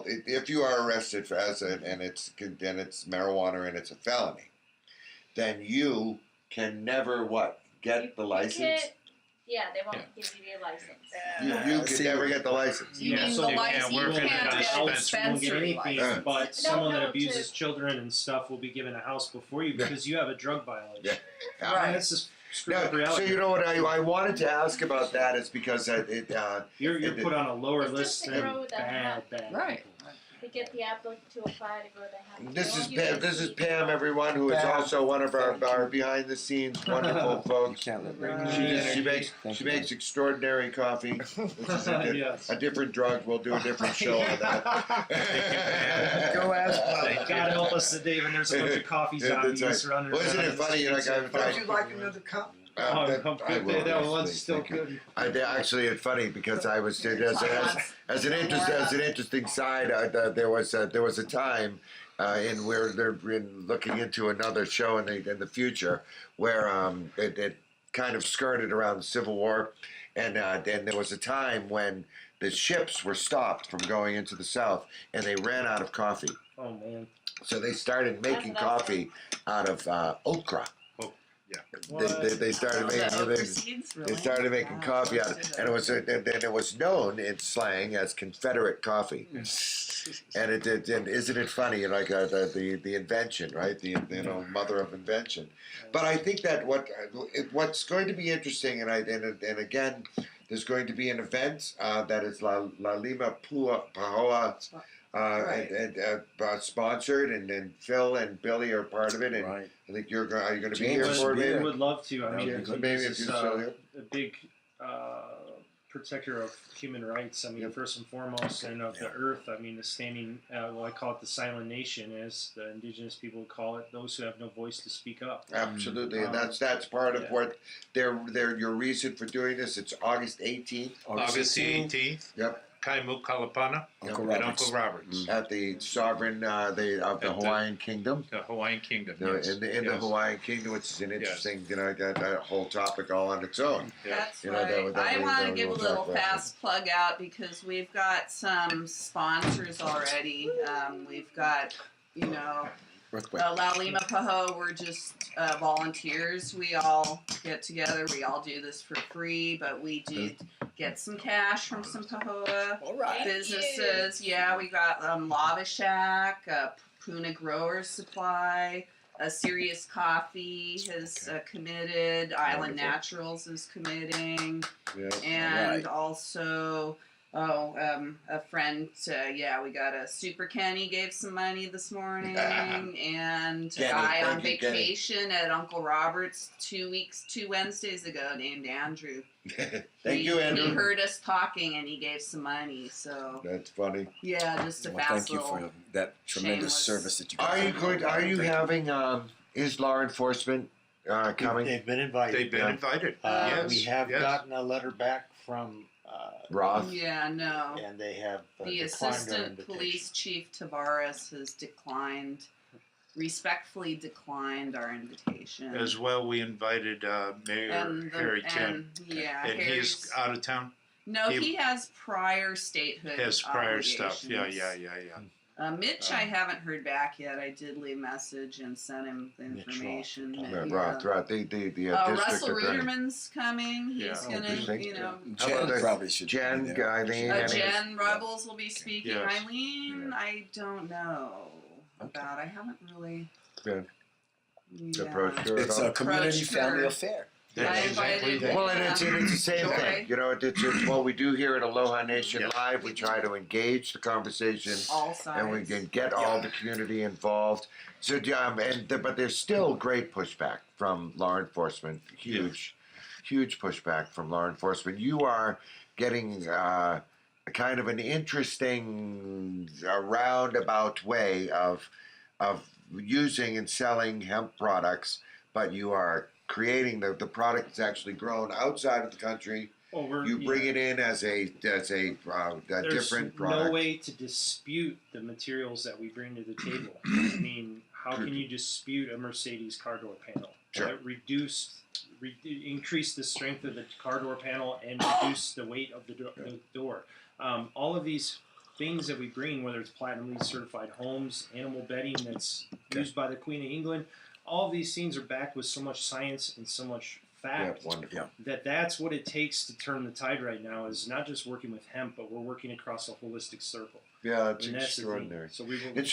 if you are arrested and it's marijuana and it's a felony, then you can never get the license. They won't give you the license. You can never get the license. You mean the license? You can't get a dispensary license. But someone that no, abuses children and stuff will be given a house before you because you have a drug violation. Yeah. Right. That's just screwed No, up reality. so you know what I wanted to ask about that is because You're put on a lower It's list just to than grow the hemp. bad Right. The to get the applicant to apply to go to Hemp. This They is won't Pam. use This is the- Pam, everyone, who is Pam. also one of our Thank you. behind the scenes wonderful folks. Can't let me. She makes extraordinary coffee, which is a different drug. We'll do a different show on that. Go ask Bob. God help us today when there's a bunch of coffee zombies That's right. running Wasn't around it funny? in the Like streets. I Would you like another cup? I will, that yes, one's please, still thank you. good. Actually, it's funny because I was as an interesting side. There was a time in where they're looking into another show in the future where it kind of skirted around the Civil War, and there was a time when the ships were stopped from going into the South, and they ran out of coffee. Oh man. So they started making coffee out of okra. They started making coffee out of it, and it was known in slang as Confederate coffee. And isn't it funny? Like the invention, right? The mother of invention. But I think that what's going to be interesting, and again, there's going to be an event that is La Lima Pahoa. Sponsored, and Phil and Billy are part of it, and Right. I think are you going to be James here for We it? would love to. I mean, Maybe this if is you're still here. a big protector of human rights. I mean, first and foremost, and of the earth. I mean, the standing, well, I call it the silent nation, as the indigenous people would call it, those who have no voice to speak up. Absolutely, and that's part of what your reason for doing this. It's August 18th. August the 18th. Yep. Kaimu Kalapana Uncle and Roberts. Uncle Roberts. At the sovereign of the Hawaiian Kingdom. The Hawaiian Kingdom. In the Hawaiian Kingdom, which is an interesting, that whole topic all on its own. That's You know, right. I want to give a we'll little talk about fast plug out because we've got some sponsors already. We've got, La Lima Paho, we're just volunteers. We all get together. We all do this for free, but we do get some cash from some Pahoa businesses. Yeah, we got Lava Shack, Puna Growers Supply, Serious Coffee has committed, Island Naturals is committing, and also... a friend, we got a Super Kenny gave some money this morning, and a guy on vacation at Uncle Robert's 2 Wednesdays ago named Andrew. Thank you, Andrew. He heard us talking and he gave some money, so. That's funny. Yeah, just a Well, fast thank you for that tremendous service that you guys Are you having, is law enforcement coming? They've been invited. They've been invited. Yes. We have gotten a letter back from Roth? Yeah, no. and they have The declined our Assistant invitation. Police Chief Tavares has respectfully declined our invitation. As well, we invited Mayor Harry Kim. And Harry's he's out of town. No, he has prior statehood. His prior stuff. obligations. Yeah. Mitch, I haven't heard back yet. I did leave a message and sent him the information. Roth, the district Russell attorney. Ruderman's coming. He's gonna, Jen probably should. Jen, Eileen, Jen Rubbles will be speaking. Yes. Eileen, I don't know about. I haven't really. approached her at It's all. a community Approached her. family affair. I invited. Well, and it's the same Joy. thing. It's what we do here at Aloha Nation Live. We try to engage the conversation, All sides. and we can get all the community involved. So, but there's still great pushback from law enforcement. Huge pushback from law enforcement. You are getting kind of an interesting roundabout way of using and selling hemp products, but you are creating the product is actually grown outside of the country. You bring it in as a different product. No way to dispute the materials that we bring to the table. I mean, how can you dispute a Mercedes car door panel? Sure. Increase the strength of the car door panel and reduce the weight of the door. All of these things that we bring, whether it's platinum LEED certified homes, animal bedding that's used by the Queen of England, all of these things are backed with so much science and so much fact wonderful. that's what it takes to turn the tide right now, is not just working with hemp, but we're working across a holistic circle. Yeah, it's And that's the thing. extraordinary. So we will, And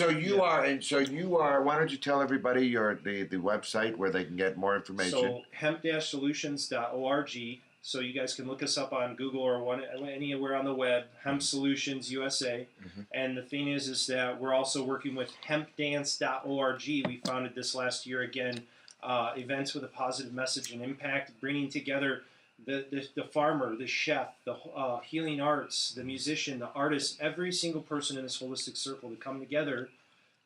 so you are. Why don't you tell everybody the website where they can get more information? So hemp-solutions.org So you guys can look us up on Google or anywhere on the web, Hemp Solutions USA. And the thing is that we're also working with hempdance.org. We founded this last year again. Events with a positive message and impact, bringing together the farmer, the chef, the healing arts, the musician, the artist, every single person in this holistic circle to come together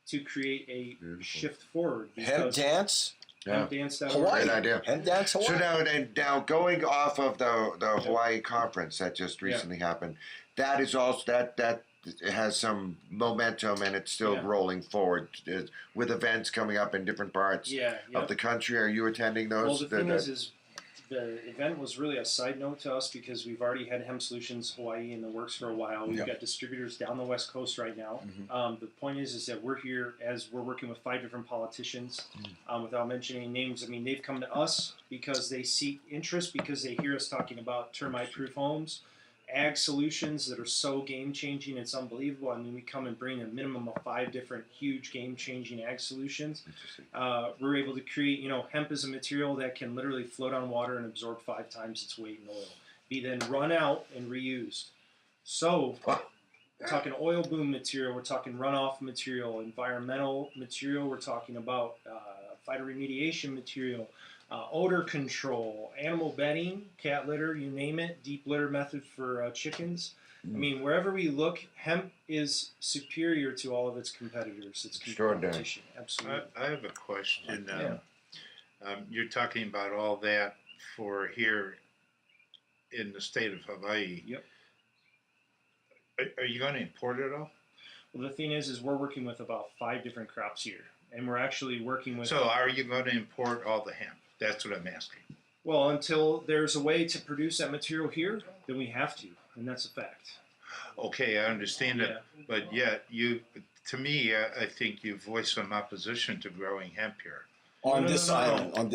to create a shift forward. Hemp dance? Hempdance.org. Hawaii. Good idea. Hemp dance Hawaii. So now going off of the Hawaii conference that just recently happened, that is also that has some momentum and it's still rolling forward with events coming up in different parts of the country. Are you attending those? Well, the thing is the event was really a side note to us because we've already had Hemp Solutions Hawaii in the works for a while. We've got distributors down the West Coast right now. The point is that we're here as we're working with 5 different politicians. Without mentioning names, I mean, they've come to us because they seek interest, because they hear us talking about termite-proof homes, ag solutions that are so game-changing, it's unbelievable. I mean, we come and bring a minimum of 5 different huge game-changing ag solutions. We're able to create, hemp is a material that can literally float on water and absorb 5 times its weight in oil, be then run out and reused. So, we're talking oil boom material, we're talking runoff material, environmental material, we're talking about phytoremediation material, odor control, animal bedding, cat litter, you name it, deep litter method for chickens. I mean, wherever we look, hemp is superior to all of its competitors. It's competition. Absolutely. I have a question. You're talking about all that for here in the state of Hawaii. Yep. Are you going to import it all? Well, the thing is we're working with about 5 different crops here. And we're actually working with... So are you going to import all the hemp? That's what I'm asking. Well, until there's a way to produce that material here, then we have to, and that's a fact. Okay, I understand that, but yet to me, I think you voiced some opposition to growing hemp here. On this island.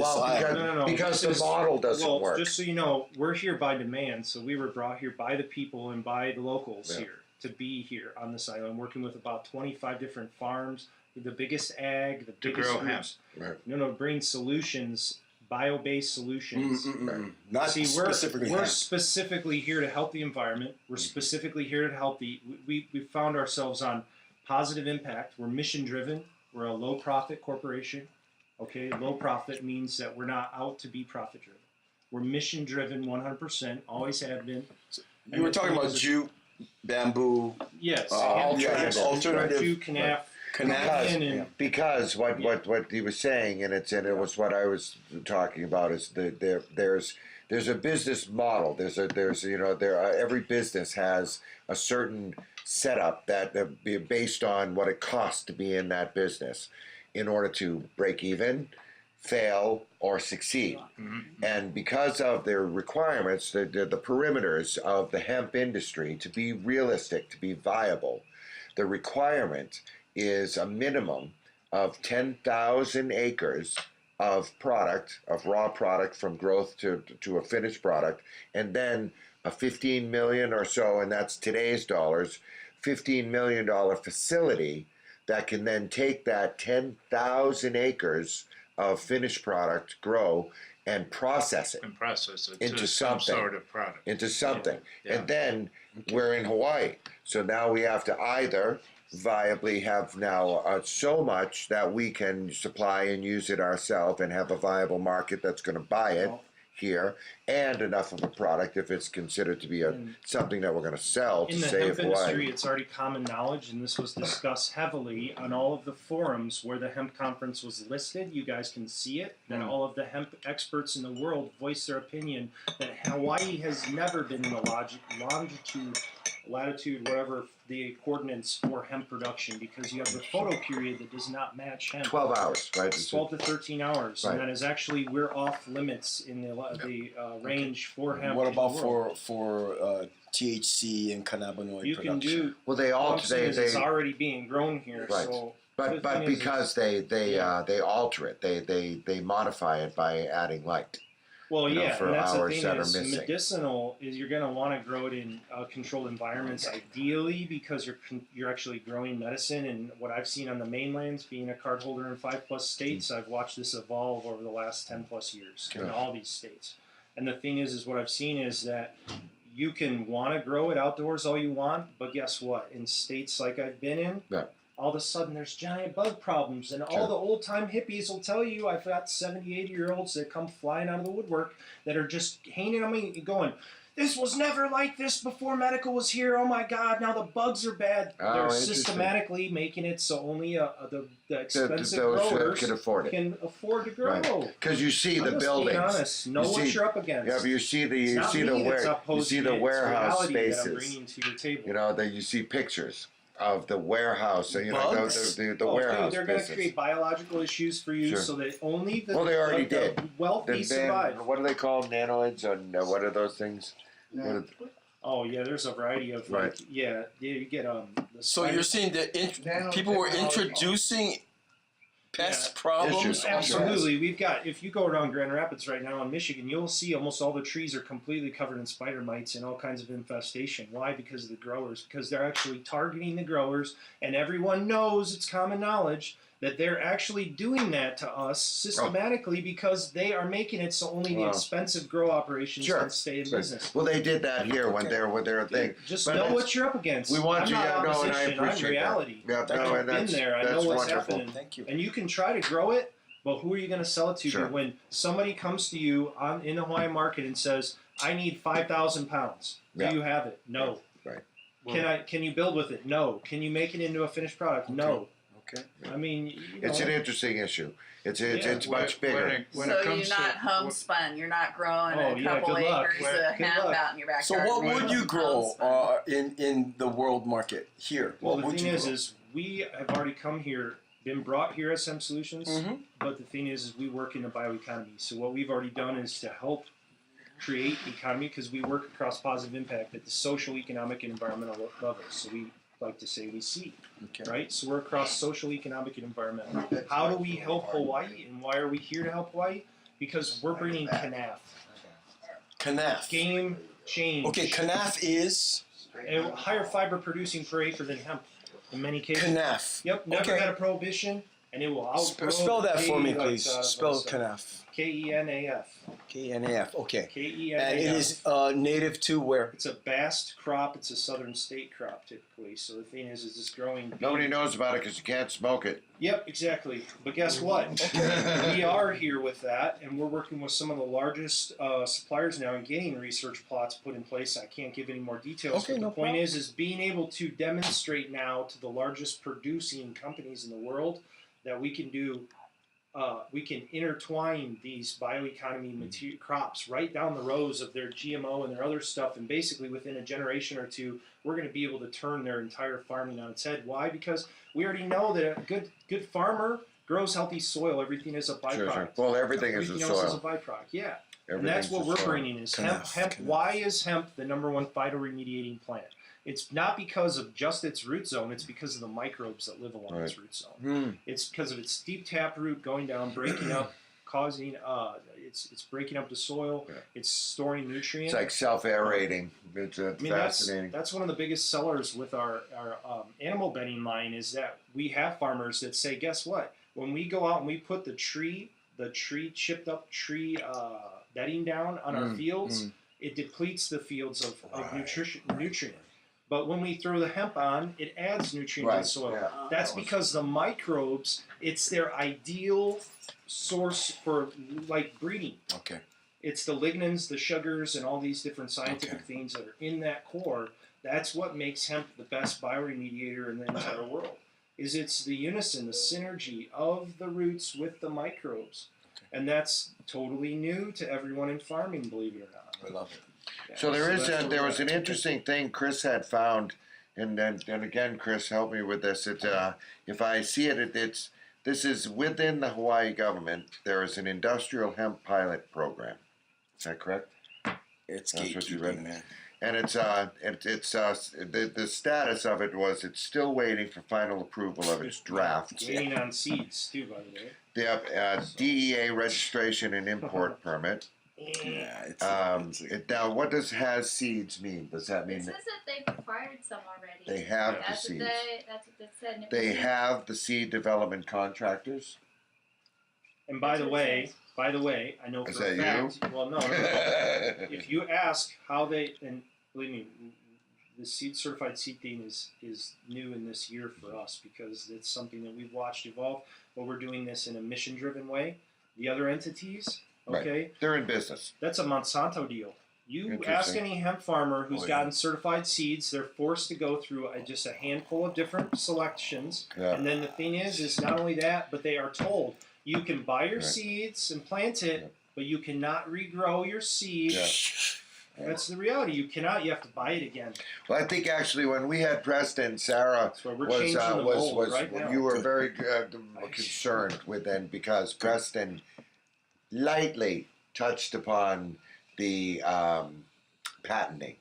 Because the model doesn't work. Just so you know, we're here by demand, so we were brought here by the people and by the locals here to be here on this island, working with about 25 different farms, the biggest ag, the biggest groups. Bring solutions, bio-based solutions. Not we're specifically specifically here to help the environment. We're specifically here to help we found ourselves on positive impact. We're mission driven. We're a low profit corporation. Okay, low profit means that we're not out to be profit driven. We're mission driven 100%, always have been. You were talking about jute, bamboo. Yes. Alternative. Jute, Because what he was saying, and it was what I was talking about, is there's a business model. Every business has a certain setup that be based on what it costs to be in that business in order to break even, fail, or succeed. And because of their requirements, the perimeters of the hemp industry to be realistic, to be viable, the requirement is a minimum of 10,000 acres of raw product from growth to a finished product, and then a 15 million or so, and that's today's dollars, $15 million facility that can then take that 10,000 acres of finished product, grow, and process it into some sort of product. Into something. And then we're in Hawaii. So now we have to either viably have now so much that we can supply and use it ourselves and have a viable market that's going to buy it here, and enough of a product if it's considered to be something that we're going to sell to save Hawaii. In the hemp industry, it's already common knowledge, and this was discussed heavily on all of the forums where the hemp conference was listed. You guys can see it, that all of the hemp experts in the world voiced their opinion that Hawaii has never been in the latitude, whatever the coordinates for hemp production, because you have the photo period that does not match hemp. 12 hours, right? 12 to 13 hours, and that is actually, we're off limits in the range for hemp. What about for THC and cannabinoid you production? Can do. Well, they all it's already being grown here, right. So. But because they alter it, they modify it by adding light. Well, and that's the thing that is, are missing. medicinal is you're going to want to grow it in controlled environments, ideally, because you're actually growing medicine. And what I've seen on the mainlands, being a card holder in 5+ states, I've watched this evolve over the last 10+ years in all these states. And the thing is what I've seen is that you can want to grow it outdoors all you want, but guess what? In states like I've been in, all of a sudden there's giant bug problems, and all the old-time hippies will tell you, I've got 70, 80-year-olds that come flying out of the woodwork that are just hanging on me going, this was never like this before medical was here. Oh my God, now the bugs are bad. They're systematically making it so only the expensive growers can afford it. Can afford to grow. Because you see the buildings. Being honest, know what you're up against. Yeah, but you see the warehouse spaces. You know, that you see pictures of the warehouse. You know, the warehouse. They're going to create biological issues for you, so that only the they already did. The wealthy survive. What are they called? Nanoids or what are those things? Oh yeah, there's a variety of you get So you're saying that people were introducing pest problems? Absolutely. We've got, if you go around Grand Rapids right now in Michigan, you'll see almost all the trees are completely covered in spider mites and all kinds of infestation. Why? Because of the growers. Because they're actually targeting the growers, and everyone knows, it's common knowledge, that they're actually doing that to us systematically because they are making it so only the expensive grow operations can stay in business. Well, they did that here when they're a thing. Just know what you're up against. We want you to know, and I appreciate I'm reality. That. I've been there. I know what's happening. Thank you. And you can try to grow it, but who are you going to sell it to? But when somebody comes to you in the Hawaiian market and says, "I need 5,000 pounds," do you have it? No. Right. Can you build with it? No. Can you make it into a finished product? No. Okay. I mean, it's an interesting issue. It's much bigger. So you're not homespun. You're not growing a couple acres of hemp out in your backyard. So what would you grow in the world market here? Well, the thing is we have already come here, been brought here as Hemp Solutions. But the thing is we work in the bioeconomy. So what we've already done is to help create economy, because we work across positive impact at the social, economic, and environmental levels. So we like to say we see, right? So we're across social, economic, and environmental. How do we help Hawaii, and why are we here to help Hawaii? Because we're bringing CANAF. CANAF. Game change. Okay, CANAF is? A higher fiber producing per acre than hemp in many cases. CANAF. Yep, never had a prohibition, and it will outgrow. Spell that for me, please. Spell CANAF. KENAF. KNAF, okay. KENAF. And it is native to where? It's a bast crop. It's a southern state crop, typically. So the thing is it's growing. Nobody knows about it because you can't smoke it. Yep, exactly. But guess what? We are here with that, and we're working with some of the largest suppliers now and getting research plots put in place. I can't give any more details. Okay, but the point is being able to demonstrate now to the largest producing companies in the world that we can do. We can intertwine these bioeconomy crops right down the rows of their GMO and their other stuff, and basically within a generation or two, we're going to be able to turn their entire farming on its head. Why? Because we already know that a good farmer grows healthy soil. Everything is a byproduct. Sure. Well, everything is a soil. Everything else is a byproduct. Yeah, and that's what we're bringing is hemp. Why is hemp the number one phytoremediating plant? It's not because of just its root zone. It's because of the microbes that live along its root zone. It's because of its deep tap root going down, breaking up, causing it's breaking up the soil. It's storing nutrients. It's like self-aerating. It's fascinating. That's one of the biggest sellers with our animal bedding line is that we have farmers that say, guess what? When we go out and we put the chipped up tree bedding down on our fields, it depletes the fields of nutrient. But when we throw the hemp on, it adds nutrient to the soil. Yeah. That's because the microbes, it's their ideal source for like breeding. Okay. It's the lignans, the sugars, and all these different scientific things that are in that core. That's what makes hemp the best bioremediator in the entire world. It's the unison, the synergy of the roots with the microbes. And that's totally new to everyone in farming, believe it or not. I love it. Yeah, so there was an interesting thing Chris had found, and again, Chris, help me with this. If I see this is within the Hawaii government. There is an industrial hemp pilot program. Is that correct? It's gatekeeping, man. And the status of it was it's still waiting for final approval of its draft. Waiting on seeds too, by the way. They have DEA registration and import permit. Yeah, now, what does has seeds mean? Does that mean it says that they've acquired some already? They have the seeds. That's what they said. They have the seed development contractors. And by the way, I know Is for a that fact. Well, no. If you ask how they, and believe me, the certified seed thing is new in this year for us because it's something that we've watched evolve. But we're doing this in a mission-driven way. The other entities, okay, Right. They're in business. that's a Monsanto deal. You ask any hemp farmer who's gotten certified seeds, they're forced to go through just a handful of different selections. Yeah. And then the thing is not only that, but they are told you can buy your seeds and plant it, but you cannot regrow your seeds. Yeah. That's the reality. You cannot. You have to buy it again. Well, I think actually when we had Preston, Sarah was you were very concerned with them because Preston lightly touched upon the patenting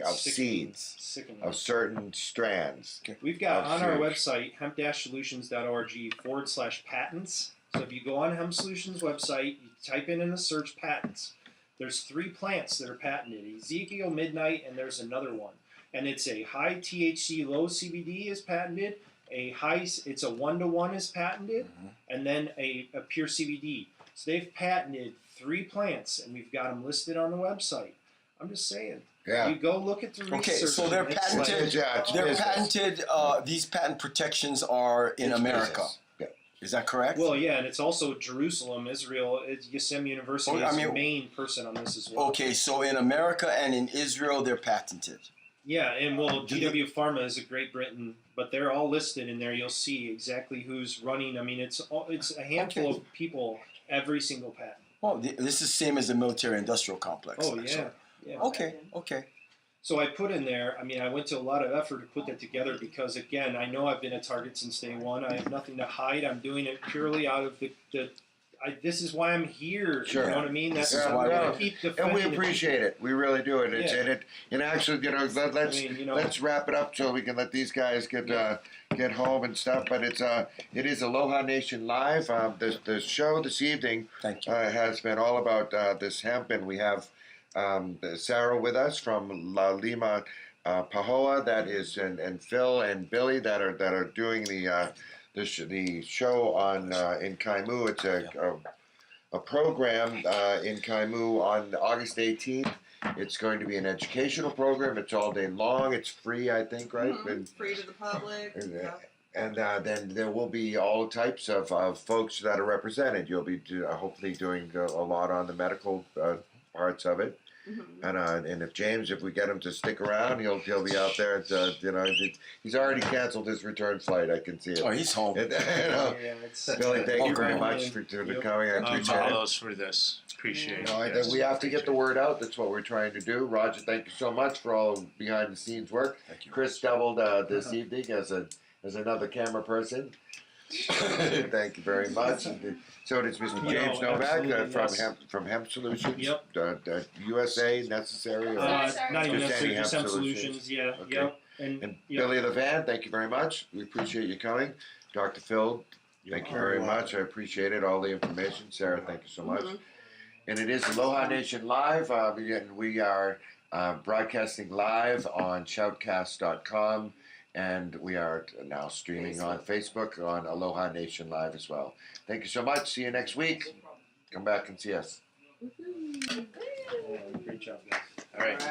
of seeds of certain strands. We've got on our website hemp-solutions.org/patents. So if you go on Hemp Solutions website, you type in the search patents. There's 3 plants that are patented: Ezekiel, Midnight, and there's another one. And it's a high THC, low CBD is patented. It's a 1-to-1 is patented, and then a pure CBD. So they've patented 3 plants, and we've got them listed on the website. I'm just saying. Yeah. You go look at the research. Okay, so they're patented. They're patented. These patent protections are in America. Yeah. Is that correct? Well, yeah, and it's also Jerusalem, Israel. Yosemite University is the main person on this as well. Okay, so in America and in Israel, they're patented. Yeah, and GW Pharma is a Great Britain, but they're all listed in there. You'll see exactly who's running. I mean, it's a handful of people every single patent. Oh, this is same as the military-industrial complex. Oh, yeah. Yeah. Okay. So I put in there, I mean, I went to a lot of effort to put that together because, again, I know I've been a target since day one. I have nothing to hide. I'm doing it purely out of this is why I'm here. Sure. You know what I mean? That's why I'm going to keep defending. And we appreciate it. We really do it. And actually, let's wrap it up so we can let these guys get home and stuff. But it is Aloha Nation Live. The show this evening has been all about this hemp, and we have Sarah with us from La Lima Pahoa, that is, and Phil and Billy that are doing the show on in Kaimu. It's a program in Kaimu on August 18th. It's going to be an educational program. It's all day long. It's free, I think, right? And, free to the public. And then there will be all types of folks that are represented. You'll be hopefully doing a lot on the medical parts of it. And if we get him to stick around, he'll be out there. He's already canceled his return flight. I can see it. Oh, he's home. Billy, thank you very much for coming. I appreciate it. For this. Appreciate it. We have to get the word out. That's what we're trying to do. Roger, thank you so much for all behind the scenes work. Thank you. Chris doubled this evening as another camera person. Thank you very much. So it is Mr. James Novak from Hemp Solutions. Yep. USA necessary. Not even necessary, just Hemp Solutions. Yeah. Okay. Yep. And Billy Levan, thank you very much. We appreciate you coming. Dr. Phil, thank you very much. I appreciate it. All the information. Sarah, thank you so much. And it is Aloha Nation Live. We are broadcasting live on shoutcast.com. And we are now streaming on Facebook on Aloha Nation Live as well. Thank you so much. See you next week. Come back and see us. Great job, guys. All right.